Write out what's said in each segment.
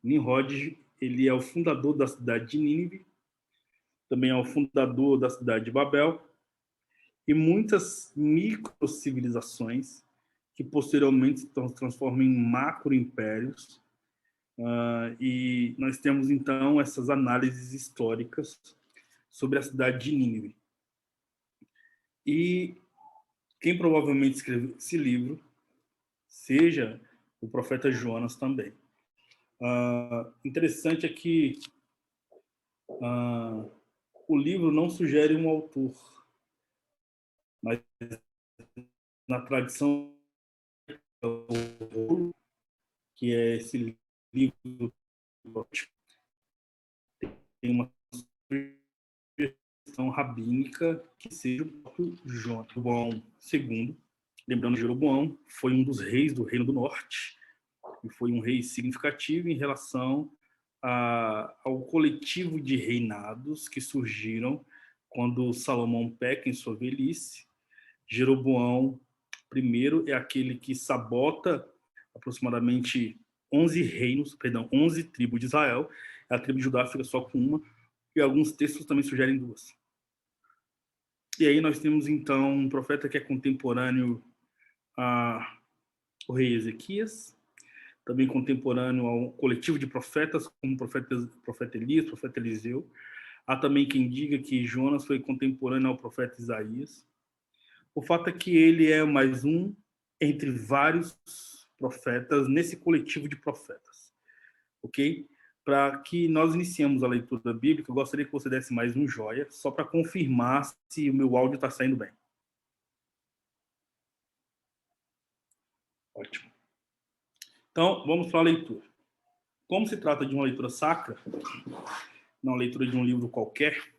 Nimrod, ele é o fundador da cidade de Nínive, também é o fundador da cidade de Babel, e muitas microcivilizações que posteriormente se transformam em macro-impérios. E nós temos, então, essas análises históricas sobre a cidade de Nínive. E quem provavelmente escreveu esse livro seja o profeta Jonas também. Interessante é que o livro não sugere um autor, mas na tradição que é esse livro, tem uma sugestão rabínica que seja o próprio Jeroboão II. Lembrando que Jeroboão foi um dos reis do Reino do Norte e foi um rei significativo em relação ao coletivo de reinados que surgiram quando Salomão peca em sua velhice. Jeroboão I é aquele que sabota aproximadamente 11 tribos de Israel. A tribo de Judá fica só com uma, e alguns textos também sugerem duas. E aí nós temos, então, um profeta que é contemporâneo ao rei Ezequias, também contemporâneo ao coletivo de profetas, como o profeta Elias, profeta Eliseu. Há também quem diga que Jonas foi contemporâneo ao profeta Isaías. O fato é que ele é mais um entre vários profetas nesse coletivo de profetas, ok? Para que nós iniciemos a leitura bíblica, eu gostaria que você desse mais um joia, só para confirmar se o meu áudio está saindo bem. Ótimo. Então, vamos para a leitura. Como se trata de uma leitura sacra, não a leitura de um livro qualquer,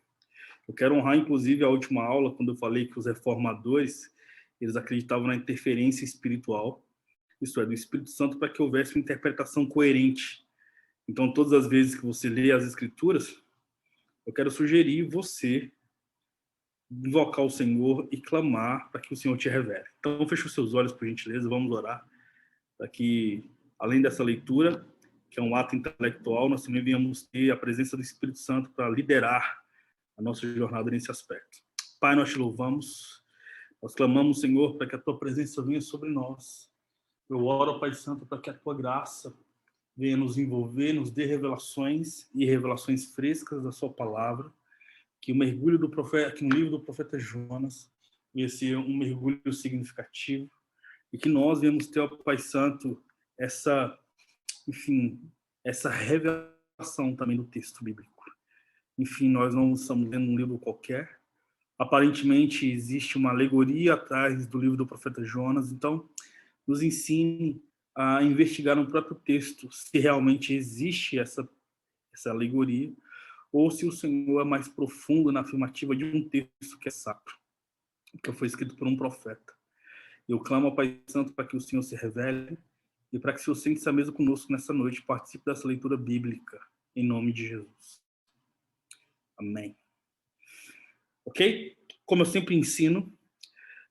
eu quero honrar, inclusive, a última aula, quando eu falei que os reformadores eles acreditavam na interferência espiritual, isto é, do Espírito Santo, para que houvesse uma interpretação coerente. Então, todas as vezes que você lê as Escrituras, eu quero sugerir você invocar o Senhor e clamar para que o Senhor te revele. Então, feche os seus olhos, por gentileza, vamos orar, para que, além dessa leitura, que é um ato intelectual, nós também venhamos ter a presença do Espírito Santo para liderar a nossa jornada nesse aspecto. Pai, nós te louvamos, nós clamamos, Senhor, para que a tua presença venha sobre nós. Eu oro, Pai Santo, para que a tua graça venha nos envolver, nos dê revelações e revelações frescas da sua palavra, que o mergulho do profeta, que no livro do profeta Jonas venha ser um mergulho significativo e que nós venhamos ter, Pai Santo, essa revelação também do texto bíblico. Enfim, nós não estamos lendo um livro qualquer. Aparentemente existe uma alegoria atrás do livro do profeta Jonas, então nos ensine a investigar no próprio texto se realmente existe essa alegoria ou se o Senhor é mais profundo na afirmativa de um texto que é sacro, que foi escrito por um profeta. Eu clamo ao Pai Santo para que o Senhor se revele e para que o Senhor sente-se à mesa conosco nessa noite, participe dessa leitura bíblica, em nome de Jesus. Amém. Ok? Como eu sempre ensino,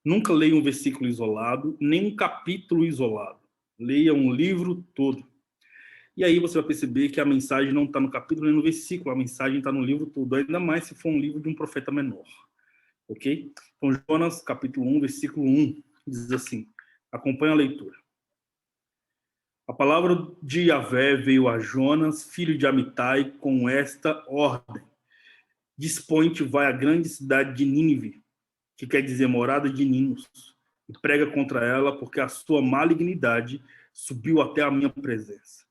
nunca leia um versículo isolado, nem um capítulo isolado. Leia um livro todo. E aí você vai perceber que a mensagem não está no capítulo nem no versículo, a mensagem está no livro todo, ainda mais se for um livro de um profeta menor. Ok? Então, Jonas, capítulo 1, versículo 1, diz assim, acompanha a leitura. A palavra de Yahvé veio a Jonas, filho de Amitai, com esta ordem. Dispõe-te, vai à grande cidade de Nínive, que quer dizer morada de ninos, e prega contra ela, porque a sua malignidade subiu até a minha presença.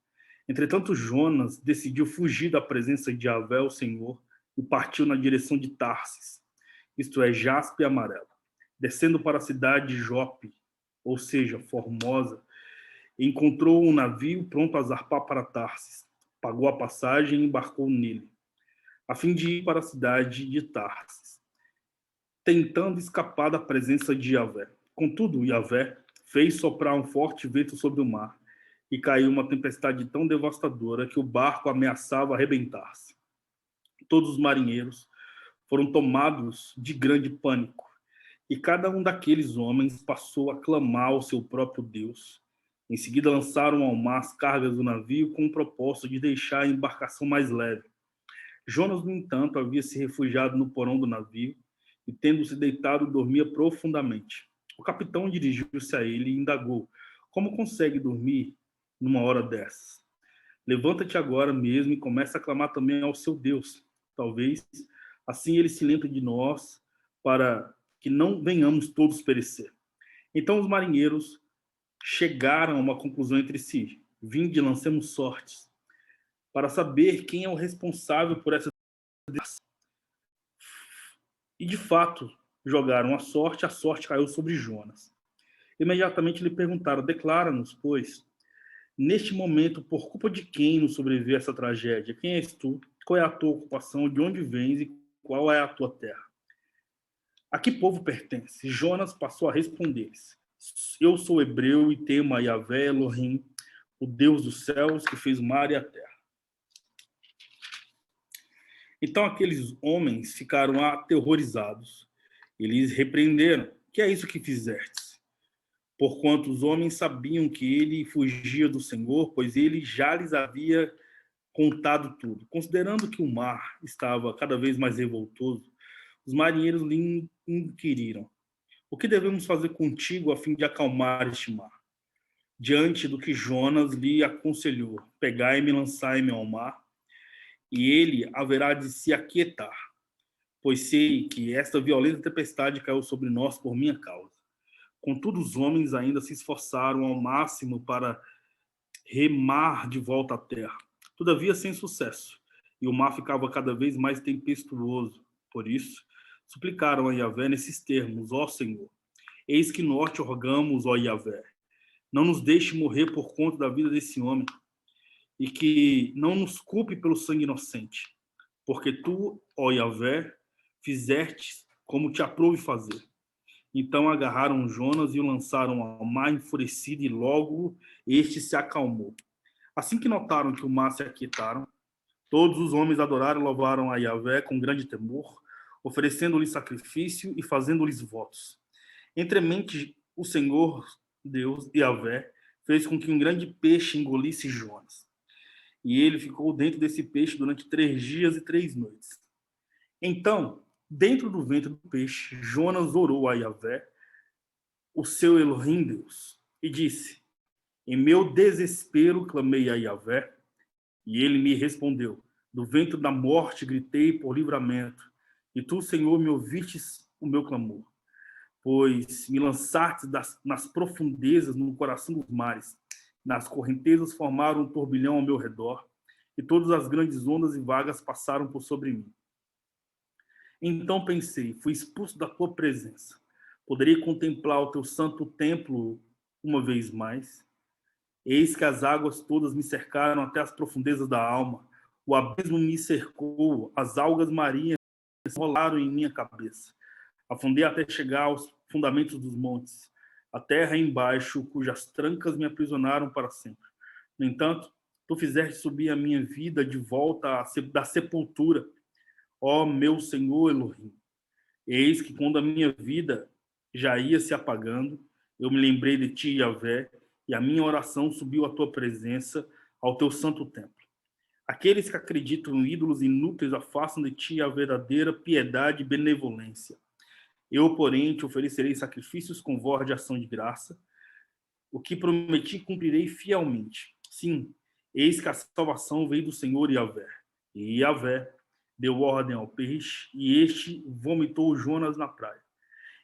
Entretanto, Jonas decidiu fugir da presença de Yahvé, o Senhor, e partiu na direção de Tarsis, isto é, jaspe amarelo, descendo para a cidade de Jope, ou seja, Formosa, encontrou um navio pronto a zarpar para Tarsis, pagou a passagem e embarcou nele, a fim de ir para a cidade de Tarsis, tentando escapar da presença de Yahvé. Contudo, Yahvé fez soprar um forte vento sobre o mar e caiu uma tempestade tão devastadora que o barco ameaçava arrebentar-se. Todos os marinheiros foram tomados de grande pânico e cada um daqueles homens passou a clamar ao seu próprio Deus, Em seguida, lançaram ao mar as cargas do navio com o propósito de deixar a embarcação mais leve. Jonas, no entanto, havia se refugiado no porão do navio e, tendo se deitado, dormia profundamente. O capitão dirigiu-se a ele e indagou: Como consegue dormir numa hora dessas? Levanta-te agora mesmo e começa a clamar também ao seu Deus. Talvez assim ele se lembre de nós, para que não venhamos todos perecer. Então os marinheiros chegaram a uma conclusão entre si: Vinde, lancemos sortes, para saber quem é o responsável por essa desgraça. E de fato jogaram a sorte caiu sobre Jonas. Imediatamente lhe perguntaram: Declara-nos, pois, neste momento, por culpa de quem nos sobreviveu essa tragédia? Quem és tu? Qual é a tua ocupação? De onde vens e qual é a tua terra? A que povo pertence? Jonas passou a responder-lhes: Eu sou hebreu e temo a Yahvé Elohim, o Deus dos céus, que fez o mar e a terra. Então aqueles homens ficaram aterrorizados. Eles repreenderam: Que é isso que fizestes? Porquanto os homens sabiam que ele fugia do Senhor, pois ele já lhes havia contado tudo. Considerando que o mar estava cada vez mais revoltoso, os marinheiros lhe inquiriram: O que devemos fazer contigo a fim de acalmar este mar? Diante do que Jonas lhe aconselhou: Pegai-me e lançai-me ao mar, e ele haverá de se aquietar, pois sei que esta violenta tempestade caiu sobre nós por minha causa. Contudo, os homens ainda se esforçaram ao máximo para remar de volta à terra. Todavia, sem sucesso, e o mar ficava cada vez mais tempestuoso. Por isso, suplicaram a Yahvé nesses termos: Ó Senhor, eis que nós te rogamos, ó Yahvé, não nos deixe morrer por conta da vida desse homem, e que não nos culpe pelo sangue inocente, porque tu, ó Yahvé, fizeste como te aprouve fazer. Então agarraram Jonas e o lançaram ao mar enfurecido, e logo este se acalmou. Assim que notaram que o mar se aquietaram, todos os homens adoraram e louvaram a Yahvé com grande temor, oferecendo-lhe sacrifício e fazendo-lhes votos. Entremente, o Senhor Deus, Yahvé, fez com que um grande peixe engolisse Jonas. E ele ficou dentro desse peixe durante 3 dias e 3 noites. Então, dentro do ventre do peixe, Jonas orou a Yahvé, o seu Elohim Deus, e disse: Em meu desespero clamei a Yahvé, e ele me respondeu. Do ventre da morte gritei por livramento, e tu, Senhor, me ouvistes o meu clamor. Pois me lançaste nas profundezas, no coração dos mares. Nas correntezas formaram um turbilhão ao meu redor, e todas as grandes ondas e vagas passaram por sobre mim. Então pensei: fui expulso da tua presença. Poderei contemplar o teu santo templo uma vez mais? Eis que as águas todas me cercaram até as profundezas da alma. O abismo me cercou, as algas marinhas rolaram em minha cabeça. Afundei até chegar aos fundamentos dos montes, a terra embaixo, cujas trancas me aprisionaram para sempre. No entanto, tu fizeste subir a minha vida de volta da sepultura, ó meu Senhor Elohim. Eis que quando a minha vida já ia se apagando, eu me lembrei de ti, Yahvé, e a minha oração subiu à tua presença, ao teu santo templo. Aqueles que acreditam em ídolos inúteis afastam de ti a verdadeira piedade e benevolência. Eu, porém, te oferecerei sacrifícios com voz de ação de graça. O que prometi cumprirei fielmente. Sim, eis que a salvação veio do Senhor Yahvé. E Yahvé deu ordem ao peixe, e este vomitou Jonas na praia.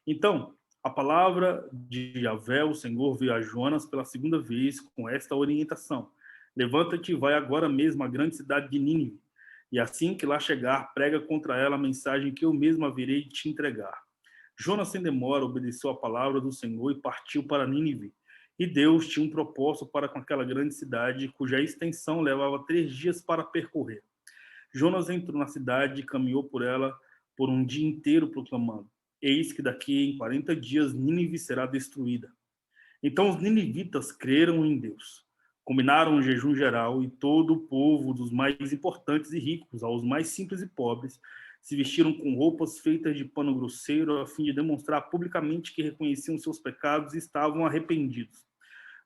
Então, a palavra de Yahvé, o Senhor, veio a Jonas pela segunda vez com esta orientação: Levanta-te e vai agora mesmo à grande cidade de Nínive, e assim que lá chegar, prega contra ela a mensagem que eu mesmo haverei de te entregar. Jonas, sem demora, obedeceu a palavra do Senhor e partiu para Nínive. E Deus tinha um propósito para com aquela grande cidade, cuja extensão levava 3 dias para percorrer. Jonas entrou na cidade e caminhou por ela por um dia inteiro, proclamando: Eis que daqui em 40 dias Nínive será destruída. Então os ninivitas creram em Deus. Combinaram um jejum geral, e todo o povo, dos mais importantes e ricos aos mais simples e pobres, se vestiram com roupas feitas de pano grosseiro, a fim de demonstrar publicamente que reconheciam seus pecados e estavam arrependidos.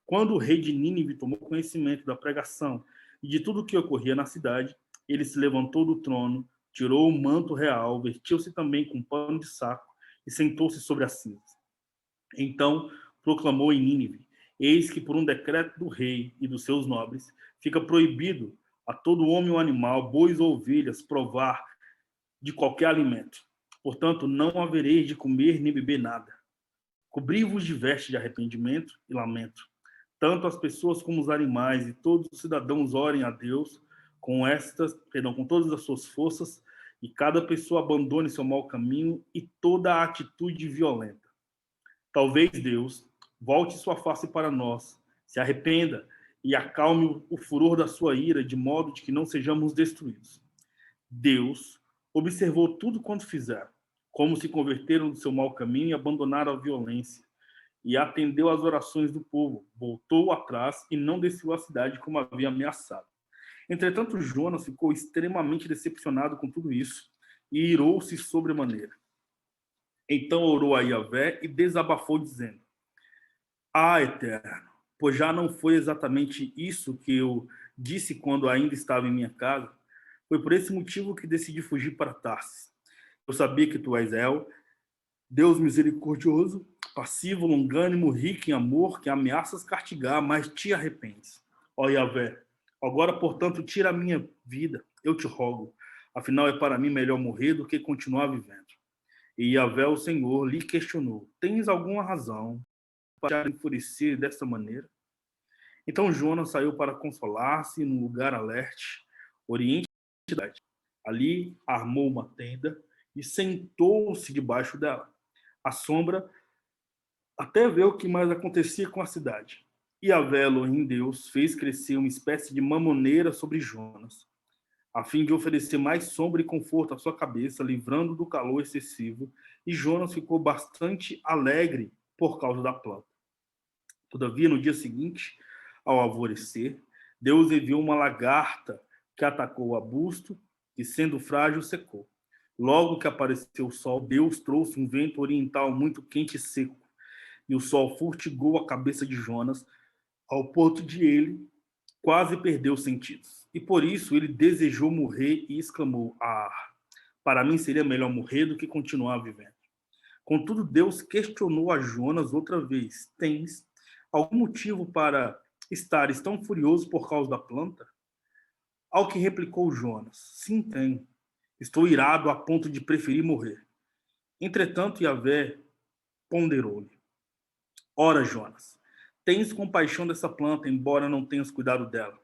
Quando o rei de Nínive tomou conhecimento da pregação e de tudo o que ocorria na cidade, ele se levantou do trono, tirou o manto real, vestiu-se também com um pano de saco e sentou-se sobre as cinzas. Então proclamou em Nínive: Eis que por um decreto do rei e dos seus nobres fica proibido a todo homem ou animal, bois ou ovelhas, provar de qualquer alimento. Portanto, não havereis de comer nem beber nada. Cobri-vos de veste de arrependimento e lamento. Tanto as pessoas como os animais e todos os cidadãos orem a Deus com todas as suas forças, e cada pessoa abandone seu mau caminho e toda a atitude violenta. Talvez Deus volte sua face para nós, se arrependa e acalme o furor da sua ira, de modo de que não sejamos destruídos. Deus observou tudo quanto fizeram, como se converteram do seu mau caminho e abandonaram a violência, e atendeu às orações do povo, voltou atrás e não desceu a cidade como havia ameaçado. Entretanto, Jonas ficou extremamente decepcionado com tudo isso e irou-se sobremaneira. Então orou a Yahvé e desabafou, dizendo: Ah, Eterno, pois já não foi exatamente isso que eu disse quando ainda estava em minha casa. Foi por esse motivo que decidi fugir para Tarsis. Eu sabia que tu és El, Deus misericordioso, passivo, longânimo, rico em amor, que ameaças castigar, mas te arrependes. Ó Yahvé, agora, portanto, tira a minha vida, eu te rogo. Afinal, é para mim melhor morrer do que continuar vivendo. E Yahvé, o Senhor, lhe questionou: Tens alguma razão para enfurecer desta maneira? Então Jonas saiu para consolar-se num lugar alerte, oriente da cidade. Ali armou uma tenda e sentou-se debaixo dela, à sombra, até ver o que mais acontecia com a cidade. E Yahvé, Elohim Deus, fez crescer uma espécie de mamoneira sobre Jonas, a fim de oferecer mais sombra e conforto à sua cabeça, livrando do calor excessivo, e Jonas ficou bastante alegre por causa da planta. Todavia, no dia seguinte, ao alvorecer, Deus enviou uma lagarta que atacou o arbusto e, sendo frágil, secou. Logo que apareceu o sol, Deus trouxe um vento oriental muito quente e seco, e o sol furtigou a cabeça de Jonas, ao ponto de ele quase perder os sentidos. E por isso ele desejou morrer e exclamou: Ah, para mim seria melhor morrer do que continuar vivendo. Contudo, Deus questionou a Jonas outra vez: Tens algum motivo para estares tão furioso por causa da planta? Ao que replicou Jonas: Sim, tenho. Estou irado a ponto de preferir morrer. Entretanto, Yahvé ponderou-lhe: Ora, Jonas, tens compaixão dessa planta, embora não tenhas cuidado dela.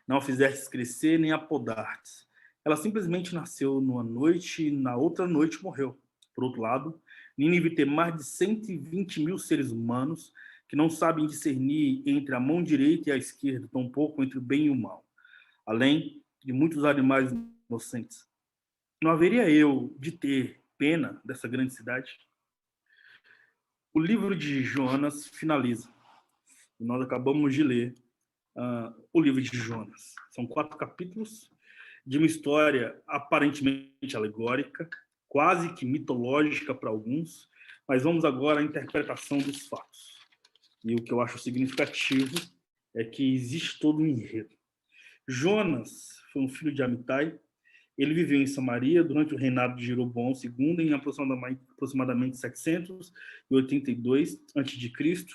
Não a fizestes crescer nem a podartes. Ela simplesmente nasceu numa noite e na outra noite morreu. Por outro lado, Nínive tem mais de 120 mil seres humanos que não sabem discernir entre a mão direita e a esquerda, tampouco entre o bem e o mal, além de muitos animais inocentes. Não haveria eu de ter pena dessa grande cidade? O livro de Jonas finaliza. E nós acabamos de ler o livro de Jonas. São 4 capítulos de uma história aparentemente alegórica, quase que mitológica para alguns, mas vamos agora à interpretação dos fatos. E o que eu acho significativo é que existe todo um enredo. Jonas foi um filho de Amitai. Ele viveu em Samaria durante o reinado de Jeroboão II, em aproximadamente 782 a.C.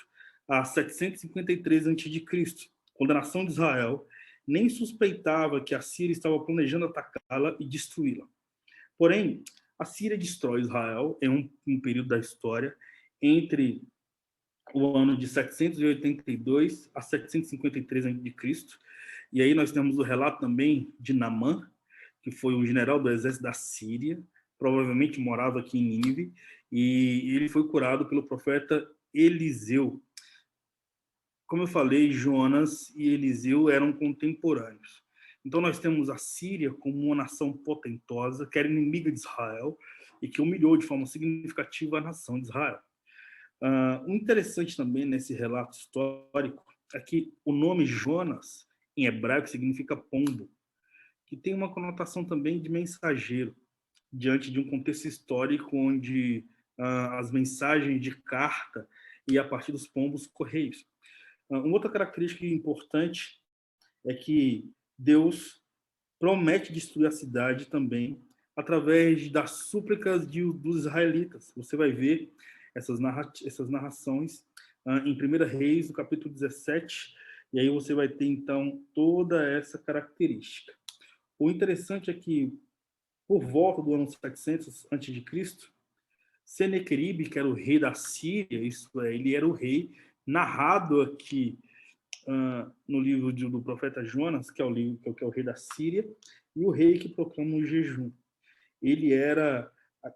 a 753 a.C., quando a nação de Israel nem suspeitava que a Síria estava planejando atacá-la e destruí-la. Porém, a Síria destrói Israel em um período da história entre o ano de 782 a 753 a.C., e aí nós temos o relato também de Naamã, que foi um general do exército da Síria, provavelmente morava aqui em Nínive, e ele foi curado pelo profeta Eliseu. Como eu falei, Jonas e Eliseu eram contemporâneos. Então nós temos a Síria como uma nação potentosa, que era inimiga de Israel e que humilhou de forma significativa a nação de Israel. O interessante também nesse relato histórico é que o nome Jonas, em hebraico, significa pombo, que tem uma conotação também de mensageiro, diante de um contexto histórico onde as mensagens de carta iam a partir dos pombos correios. Uma outra característica importante é que Deus promete destruir a cidade também através das súplicas dos israelitas. Você vai ver essas narrações em 1 Reis, no capítulo 17, e aí você vai ter, então, toda essa característica. O interessante é que, por volta do ano 700 a.C., Senequeribe, que era o rei da Síria, isso é, ele era o rei narrado aqui no livro do profeta Jonas, que é que é o rei da Síria, e o rei que proclama o jejum. Ele era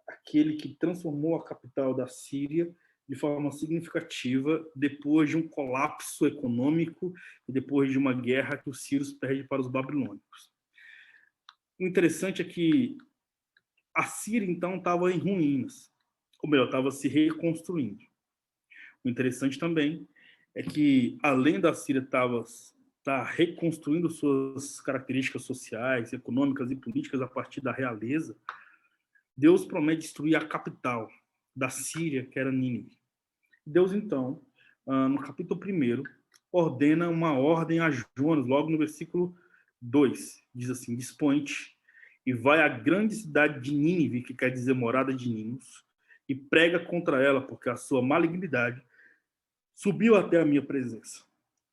aquele que transformou a capital da Síria de forma significativa depois de um colapso econômico e depois de uma guerra que os sírios perdem para os babilônicos. O interessante é que a Síria, então, estava em ruínas, ou melhor, estava se reconstruindo. O interessante também é que, além da Síria estar reconstruindo suas características sociais, econômicas e políticas a partir da realeza, Deus promete destruir a capital da Síria, que era Nínive. Deus, então, no capítulo 1, ordena uma ordem a Jonas, logo no versículo 2. Diz assim: dispõe-te e vai à grande cidade de Nínive, que quer dizer morada de Ninos, e prega contra ela, porque a sua malignidade subiu até a minha presença.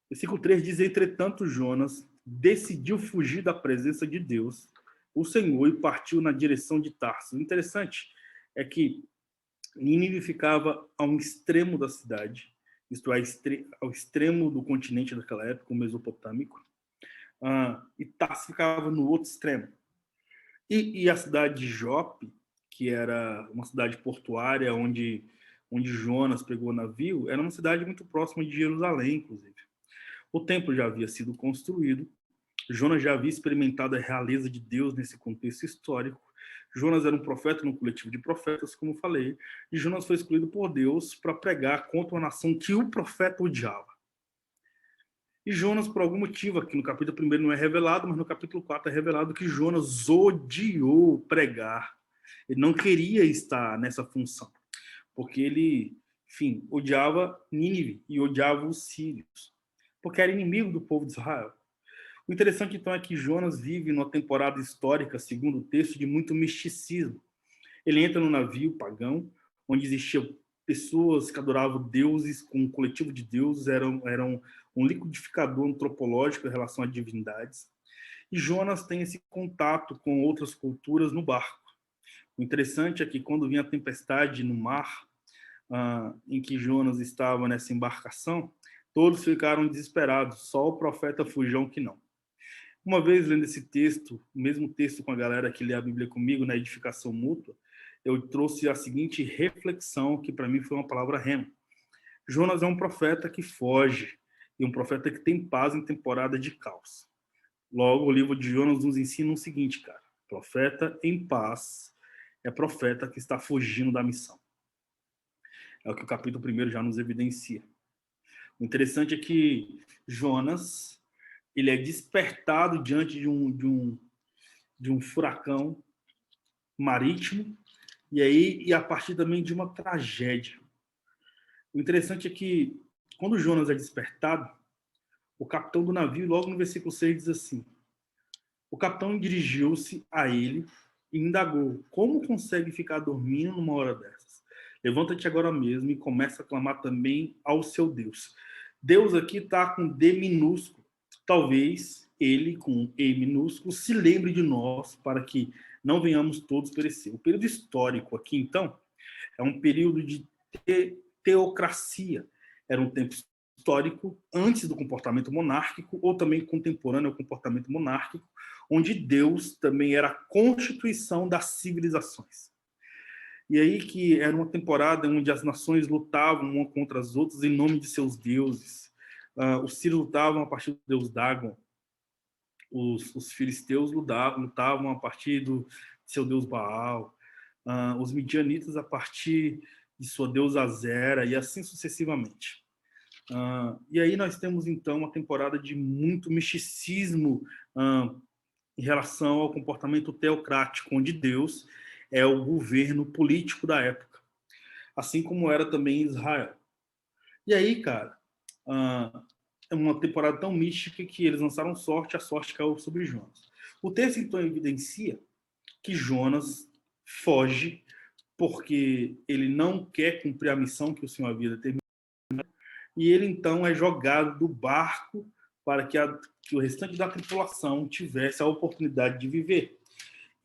Versículo 3 diz: entretanto, Jonas decidiu fugir da presença de Deus, o Senhor, e partiu na direção de Tarso. O interessante é que Nínive ficava a um extremo da cidade, isto é, ao extremo do continente daquela época, o mesopotâmico, e Tarso ficava no outro extremo. E a cidade de Jope, que era uma cidade portuária onde Jonas pegou o navio, era uma cidade muito próxima de Jerusalém, inclusive. O templo já havia sido construído, Jonas já havia experimentado a realeza de Deus nesse contexto histórico. Jonas era um profeta no coletivo de profetas, como falei, e Jonas foi escolhido por Deus para pregar contra uma nação que o profeta odiava. E Jonas, por algum motivo, aqui no capítulo 1 não é revelado, mas no capítulo 4 é revelado que Jonas odiou pregar. Ele não queria estar nessa função, porque ele, enfim, odiava Nínive e odiava os sírios, porque era inimigo do povo de Israel. O interessante, então, é que Jonas vive numa temporada histórica, segundo o texto, de muito misticismo. Ele entra no navio pagão, onde existiam pessoas que adoravam deuses, com um coletivo de deuses, eram um liquidificador antropológico em relação a divindades. E Jonas tem esse contato com outras culturas no barco. O interessante é que, quando vinha a tempestade no mar, em que Jonas estava nessa embarcação, todos ficaram desesperados, só o profeta Fujão que não. Uma vez lendo esse texto, o mesmo texto com a galera que lê a Bíblia comigo, na edificação mútua, eu trouxe a seguinte reflexão, que para mim foi uma palavra rema. Jonas é um profeta que foge, e um profeta que tem paz em temporada de caos. Logo, o livro de Jonas nos ensina o seguinte, cara: profeta em paz é profeta que está fugindo da missão. É o que o capítulo 1 já nos evidencia. O interessante é que Jonas, ele é despertado diante de um furacão marítimo, e a partir também de uma tragédia. O interessante é que, quando Jonas é despertado, o capitão do navio, logo no versículo 6, diz assim: o capitão dirigiu-se a ele e indagou: como consegue ficar dormindo numa hora dessas? Levanta-te agora mesmo e começa a clamar também ao seu Deus. Deus aqui está com D minúsculo. Talvez ele, com E minúsculo, se lembre de nós para que não venhamos todos perecer. O período histórico aqui, então, é um período de teocracia. Era um tempo histórico antes do comportamento monárquico, ou também contemporâneo ao comportamento monárquico, onde Deus também era a constituição das civilizações. E aí que era uma temporada onde as nações lutavam uma contra as outras em nome de seus deuses. Os sírios lutavam a partir do deus Dagon, os filisteus lutavam a partir do seu deus Baal, os midianitas a partir de sua deusa Azera, e assim sucessivamente. E aí nós temos, então, uma temporada de muito misticismo em relação ao comportamento teocrático, onde Deus é o governo político da época, assim como era também Israel. E aí, cara, é uma temporada tão mística que eles lançaram sorte, a sorte caiu sobre Jonas. O texto, então, evidencia que Jonas foge porque ele não quer cumprir a missão que o Senhor havia determinado, e ele, então, é jogado do barco para que o restante da tripulação tivesse a oportunidade de viver.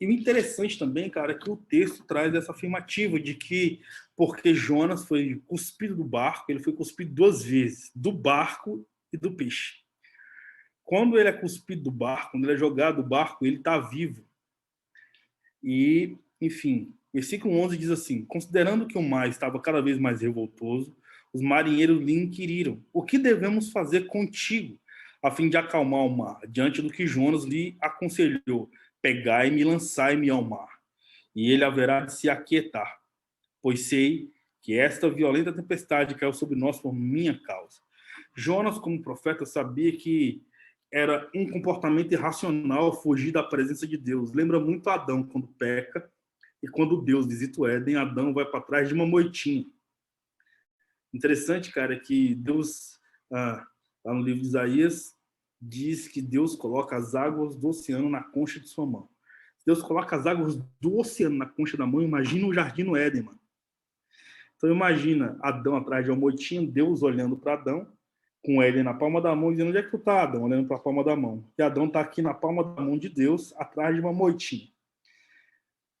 E o interessante também, cara, é que o texto traz essa afirmativa de que, porque Jonas foi cuspido do barco, ele foi cuspido 2 vezes, do barco e do peixe. Quando ele é cuspido do barco, quando ele é jogado do barco, ele está vivo. E, enfim, versículo 11 diz assim: considerando que o mar estava cada vez mais revoltoso, os marinheiros lhe inquiriram: o que devemos fazer contigo, a fim de acalmar o mar? Diante do que Jonas lhe aconselhou: pegai-me e lançai-me ao mar, e ele haverá de se aquietar, pois sei que esta violenta tempestade caiu sobre nós por minha causa. Jonas, como profeta, sabia que era um comportamento irracional fugir da presença de Deus. Lembra muito Adão quando peca e quando Deus visita o Éden, Adão vai para trás de uma moitinha. Interessante, cara, que Deus, lá no livro de Isaías, diz que Deus coloca as águas do oceano na concha de sua mão. Deus coloca as águas do oceano na concha da mão, imagina o jardim no Éden, mano. Então imagina Adão atrás de uma moitinha, Deus olhando para Adão, com ele na palma da mão, dizendo: onde é que tu tá, Adão? Olhando para a palma da mão. E Adão está aqui na palma da mão de Deus, atrás de uma moitinha.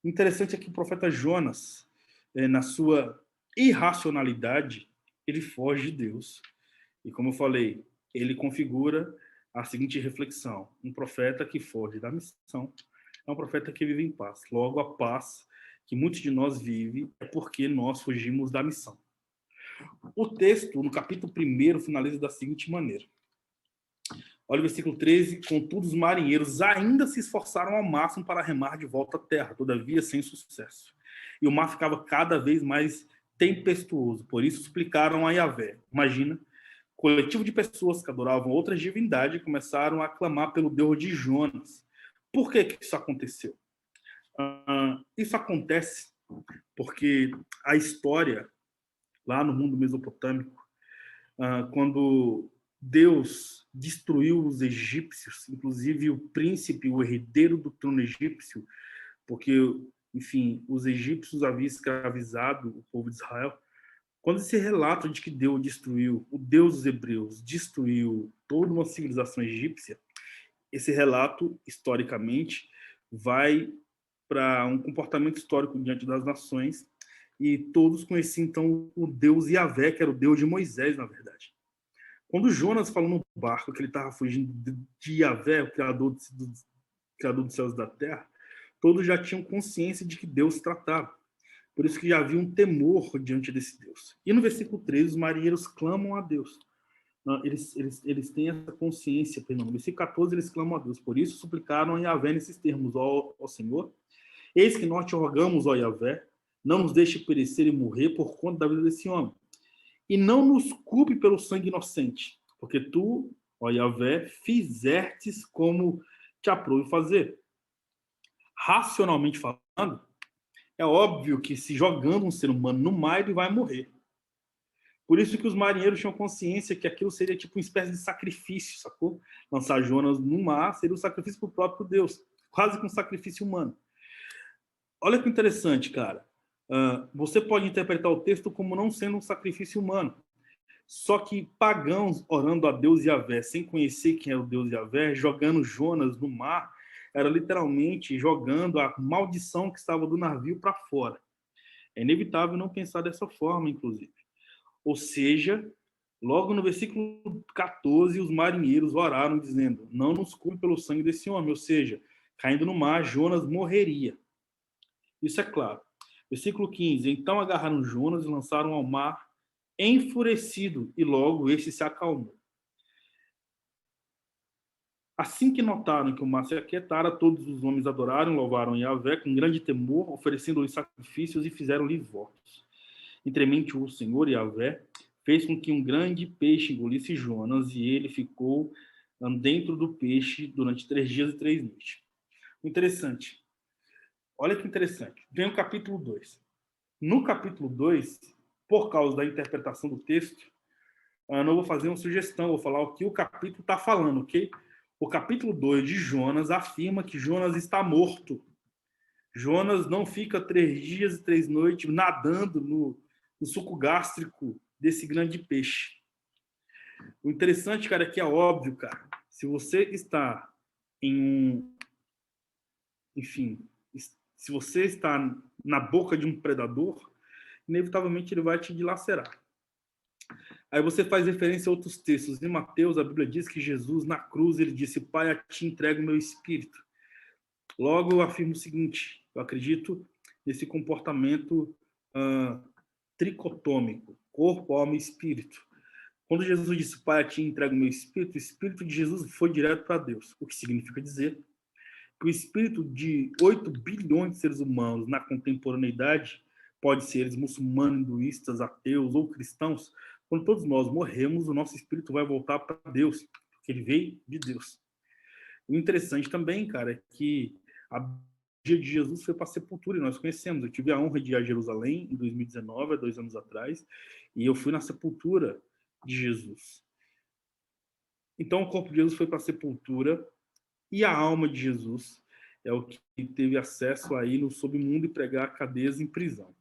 O interessante é que o profeta Jonas, na sua irracionalidade, ele foge de Deus. E como eu falei, ele configura a seguinte reflexão: um profeta que foge da missão é um profeta que vive em paz. Logo, a paz que muitos de nós vivem é porque nós fugimos da missão. O texto, no capítulo 1, finaliza da seguinte maneira. Olha o versículo 13. Contudo, os marinheiros ainda se esforçaram ao máximo para remar de volta à terra, todavia sem sucesso. E o mar ficava cada vez mais tempestuoso. Por isso suplicaram a Yahvé. Imagina, coletivo de pessoas que adoravam outras divindades começaram a clamar pelo Deus de Jonas. Por que isso aconteceu? Isso acontece porque a história, lá no mundo mesopotâmico, quando Deus destruiu os egípcios, inclusive o príncipe, o herdeiro do trono egípcio, porque, enfim, os egípcios haviam escravizado o povo de Israel. Quando esse relato de que Deus destruiu, o Deus dos hebreus destruiu toda uma civilização egípcia, esse relato, historicamente, vai para um comportamento histórico diante das nações, e todos conheciam, então, o Deus Yahvé, que era o Deus de Moisés, na verdade. Quando Jonas falou no barco que ele estava fugindo de Yahvé, o criador dos céus e da terra, todos já tinham consciência de que Deus tratava. Por isso que já havia um temor diante desse Deus. E no versículo 13, os marinheiros clamam a Deus. Eles têm essa consciência, perdão. No versículo 14, eles clamam a Deus. Por isso suplicaram a Yahvé nesses termos: ó Senhor, eis que nós te rogamos, ó Yahvé, não nos deixe perecer e morrer por conta da vida desse homem. E não nos culpe pelo sangue inocente, porque tu, ó Yahvé, fizertes como te aprouve fazer. Racionalmente falando, é óbvio que se jogando um ser humano no mar, ele vai morrer. Por isso que os marinheiros tinham consciência que aquilo seria tipo uma espécie de sacrifício, sacou? Lançar Jonas no mar seria um sacrifício para o próprio Deus, quase que um sacrifício humano. Olha que interessante, cara. Você pode interpretar o texto como não sendo um sacrifício humano. Só que pagãos orando a Deus Yahvé, sem conhecer quem era o Deus Yahvé, jogando Jonas no mar, era literalmente jogando a maldição que estava do navio para fora. É inevitável não pensar dessa forma, inclusive. Ou seja, logo no versículo 14, os marinheiros oraram dizendo: não nos culpe pelo sangue desse homem. Ou seja, caindo no mar, Jonas morreria. Isso é claro. Versículo 15. Então agarraram Jonas e lançaram ao mar enfurecido, e logo este se acalmou. Assim que notaram que o mar se aquietara, todos os homens adoraram, louvaram Yahvé com grande temor, oferecendo-lhe sacrifícios e fizeram-lhe votos. Entremente o Senhor Yahvé fez com que um grande peixe engolisse Jonas, e ele ficou dentro do peixe durante 3 dias e 3 noites. Interessante. Olha que interessante. Vem o capítulo 2. No capítulo 2, por causa da interpretação do texto, Eu não vou fazer uma sugestão, vou falar o que o capítulo está falando, ok? O capítulo 2 de Jonas afirma que Jonas está morto. Jonas não fica 3 dias e 3 noites nadando no suco gástrico desse grande peixe. O interessante, cara, é que é óbvio, cara. Se você está em um... Enfim, se você está na boca de um predador, inevitavelmente ele vai te dilacerar. Aí você faz referência a outros textos. Em Mateus, a Bíblia diz que Jesus, na cruz, ele disse: Pai, a ti entrego o meu espírito. Logo, eu afirmo o seguinte: eu acredito nesse comportamento tricotômico, corpo, alma e espírito. Quando Jesus disse: Pai, a ti entrego o meu espírito, o espírito de Jesus foi direto para Deus. O que significa dizer que o espírito de 8 bilhões de seres humanos na contemporaneidade, pode ser eles muçulmanos, hinduístas, ateus ou cristãos, quando todos nós morremos, o nosso espírito vai voltar para Deus, porque ele veio de Deus. O interessante também, cara, é que a dia de Jesus foi para a sepultura, e nós conhecemos. Eu tive a honra de ir a Jerusalém em 2019, há 2 anos atrás, e eu fui na sepultura de Jesus. Então, o corpo de Jesus foi para a sepultura, e a alma de Jesus é o que teve acesso a ir no submundo e pregar cadeias em prisão.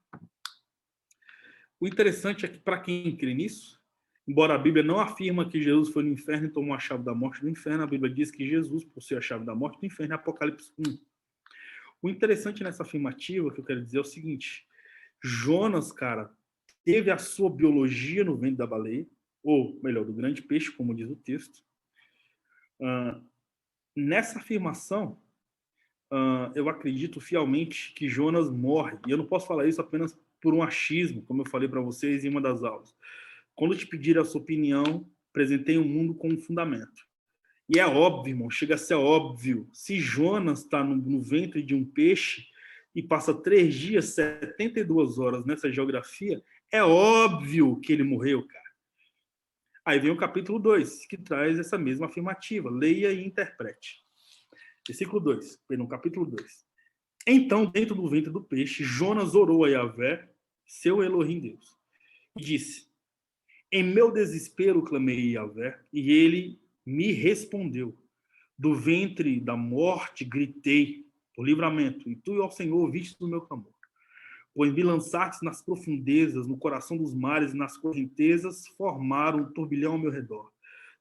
O interessante é que, para quem crê nisso, embora a Bíblia não afirma que Jesus foi no inferno e tomou a chave da morte do inferno, a Bíblia diz que Jesus possui a chave da morte do inferno, em Apocalipse 1. O interessante nessa afirmativa, que eu quero dizer, é o seguinte: Jonas, cara, teve a sua biologia no ventre da baleia, ou melhor, do grande peixe, como diz o texto. Nessa afirmação, eu acredito fielmente que Jonas morre. E eu não posso falar isso apenas por um achismo, como eu falei para vocês em uma das aulas. Quando te pedir a sua opinião, apresentei o mundo com um fundamento. E é óbvio, irmão, chega a ser óbvio. Se Jonas está no ventre de um peixe e passa 3 dias, 72 horas nessa geografia, é óbvio que ele morreu, cara. Aí vem o capítulo 2, que traz essa mesma afirmativa. Leia e interprete. Versículo 2, perdão, capítulo 2. Então, dentro do ventre do peixe, Jonas orou a Yahvé, seu Elohim Deus, e disse: Em meu desespero clamei a Yahvé, e ele me respondeu. Do ventre da morte gritei por livramento, e tu, ó Senhor, ouviste do meu clamor. Pois me lançaste nas profundezas, no coração dos mares e nas correntezas formaram um turbilhão ao meu redor.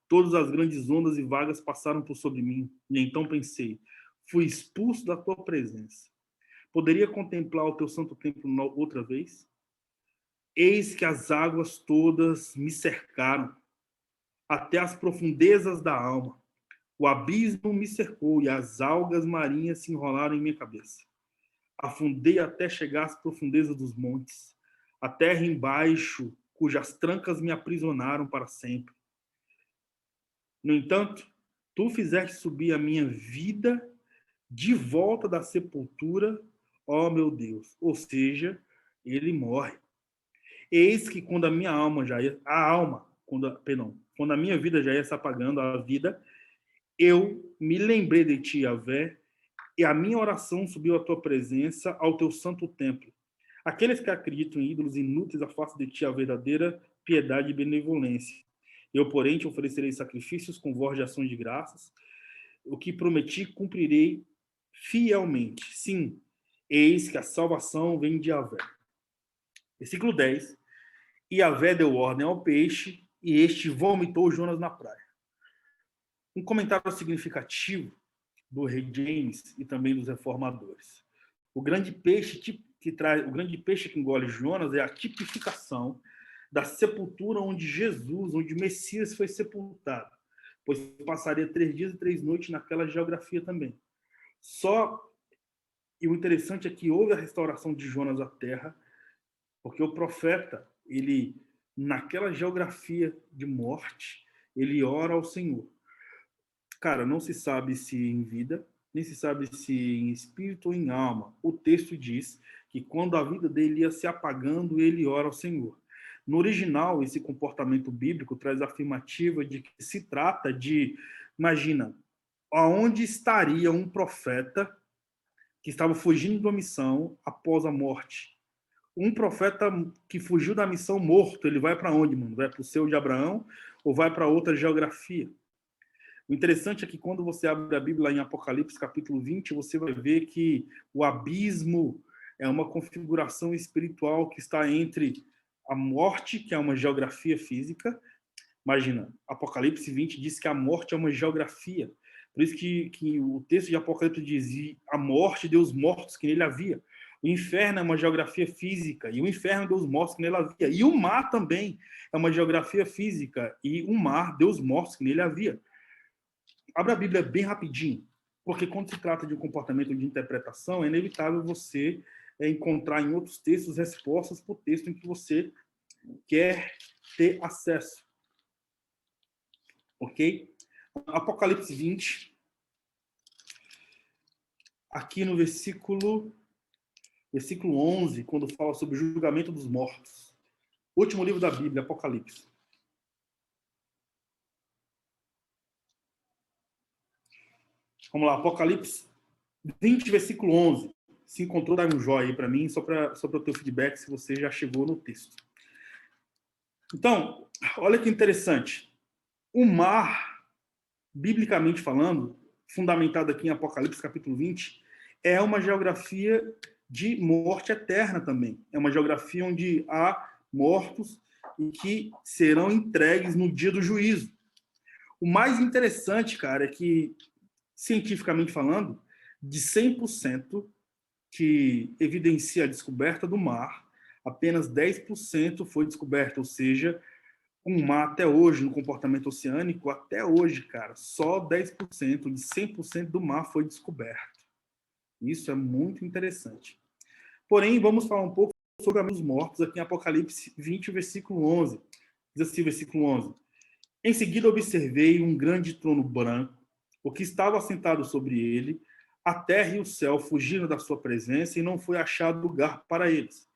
Todas as grandes ondas e vagas passaram por sobre mim, e então pensei: fui expulso da tua presença. Poderia contemplar o teu santo templo outra vez? Eis que as águas todas me cercaram, até as profundezas da alma. O abismo me cercou e as algas marinhas se enrolaram em minha cabeça. Afundei até chegar às profundezas dos montes, a terra embaixo, cujas trancas me aprisionaram para sempre. No entanto, tu fizeste subir a minha vida de volta da sepultura, ó meu Deus. Ou seja, ele morre. Eis que quando a minha alma já ia, quando a minha vida já ia se apagando, a vida, eu me lembrei de ti, Yahvé, e a minha oração subiu à tua presença, ao teu santo templo. Aqueles que acreditam em ídolos inúteis afastam de ti a verdadeira piedade e benevolência. Eu, porém, te oferecerei sacrifícios com voz de ações de graças. O que prometi, cumprirei fielmente. Sim, eis que a salvação vem de Yahvé. Versículo 10. E Yahvé deu ordem ao peixe, e este vomitou Jonas na praia. Um comentário significativo do rei James e também dos reformadores. O grande peixe que engole Jonas é a tipificação da sepultura onde Jesus, onde Messias foi sepultado, pois passaria 3 dias e 3 noites naquela geografia também. E o interessante é que houve a restauração de Jonas à terra, porque o profeta, ele, naquela geografia de morte, ele ora ao Senhor. Cara, não se sabe se em vida, nem se sabe se em espírito ou em alma. O texto diz que quando a vida dele ia se apagando, ele ora ao Senhor. No original, esse comportamento bíblico traz a afirmativa de que se trata de, imagina, aonde estaria um profeta que estava fugindo de uma missão após a morte? Um profeta que fugiu da missão morto, ele vai para onde, mano? Vai para o seu de Abraão ou vai para outra geografia? O interessante é que quando você abre a Bíblia em Apocalipse, capítulo 20, você vai ver que o abismo é uma configuração espiritual que está entre a morte, que é uma geografia física. Imagina, Apocalipse 20 diz que a morte é uma geografia. Por isso que o texto de Apocalipse diz: e a morte deu os mortos que nele havia. O inferno é uma geografia física, e o inferno deu os mortos que nele havia. E o mar também é uma geografia física, e o mar deu os mortos que nele havia. Abra a Bíblia bem rapidinho, porque quando se trata de um comportamento de interpretação, é inevitável você encontrar em outros textos respostas para o texto em que você quer ter acesso. Ok? Apocalipse 20, aqui no versículo 11, quando fala sobre o julgamento dos mortos. Último livro da Bíblia, Apocalipse. Vamos lá, Apocalipse 20, versículo 11. Se encontrou, dá um joinha aí para mim, só para o teu feedback, se você já chegou no texto. Então, olha que interessante. O mar, biblicamente falando, fundamentado aqui em Apocalipse capítulo 20, é uma geografia de morte eterna também. É uma geografia onde há mortos e que serão entregues no dia do juízo. O mais interessante, cara, é que, cientificamente falando, de 100% que evidencia a descoberta do mar, apenas 10% foi descoberto, ou seja, um mar até hoje, no comportamento oceânico, até hoje, cara, só 10% de 100% do mar foi descoberto. Isso é muito interessante. Porém, vamos falar um pouco sobre os mortos aqui em Apocalipse 20, versículo 11. Diz assim, versículo 11. Em seguida observei um grande trono branco, o que estava assentado sobre ele, a terra e o céu fugiram da sua presença e não foi achado lugar para eles.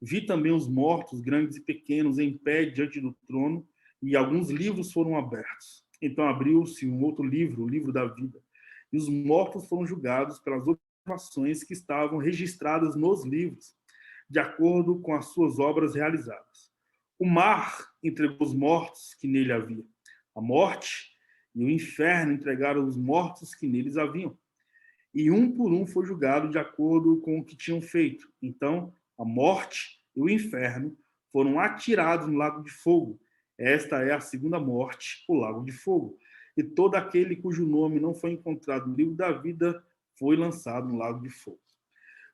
Vi também os mortos, grandes e pequenos, em pé diante do trono, e alguns livros foram abertos. Então abriu-se um outro livro, o livro da vida, e os mortos foram julgados pelas observações que estavam registradas nos livros, de acordo com as suas obras realizadas. O mar entregou os mortos que nele havia. A morte e o inferno entregaram os mortos que neles haviam. E um por um foi julgado de acordo com o que tinham feito. Então, a morte e o inferno foram atirados no lago de fogo. Esta é a segunda morte, o lago de fogo. E todo aquele cujo nome não foi encontrado no livro da vida foi lançado no lago de fogo.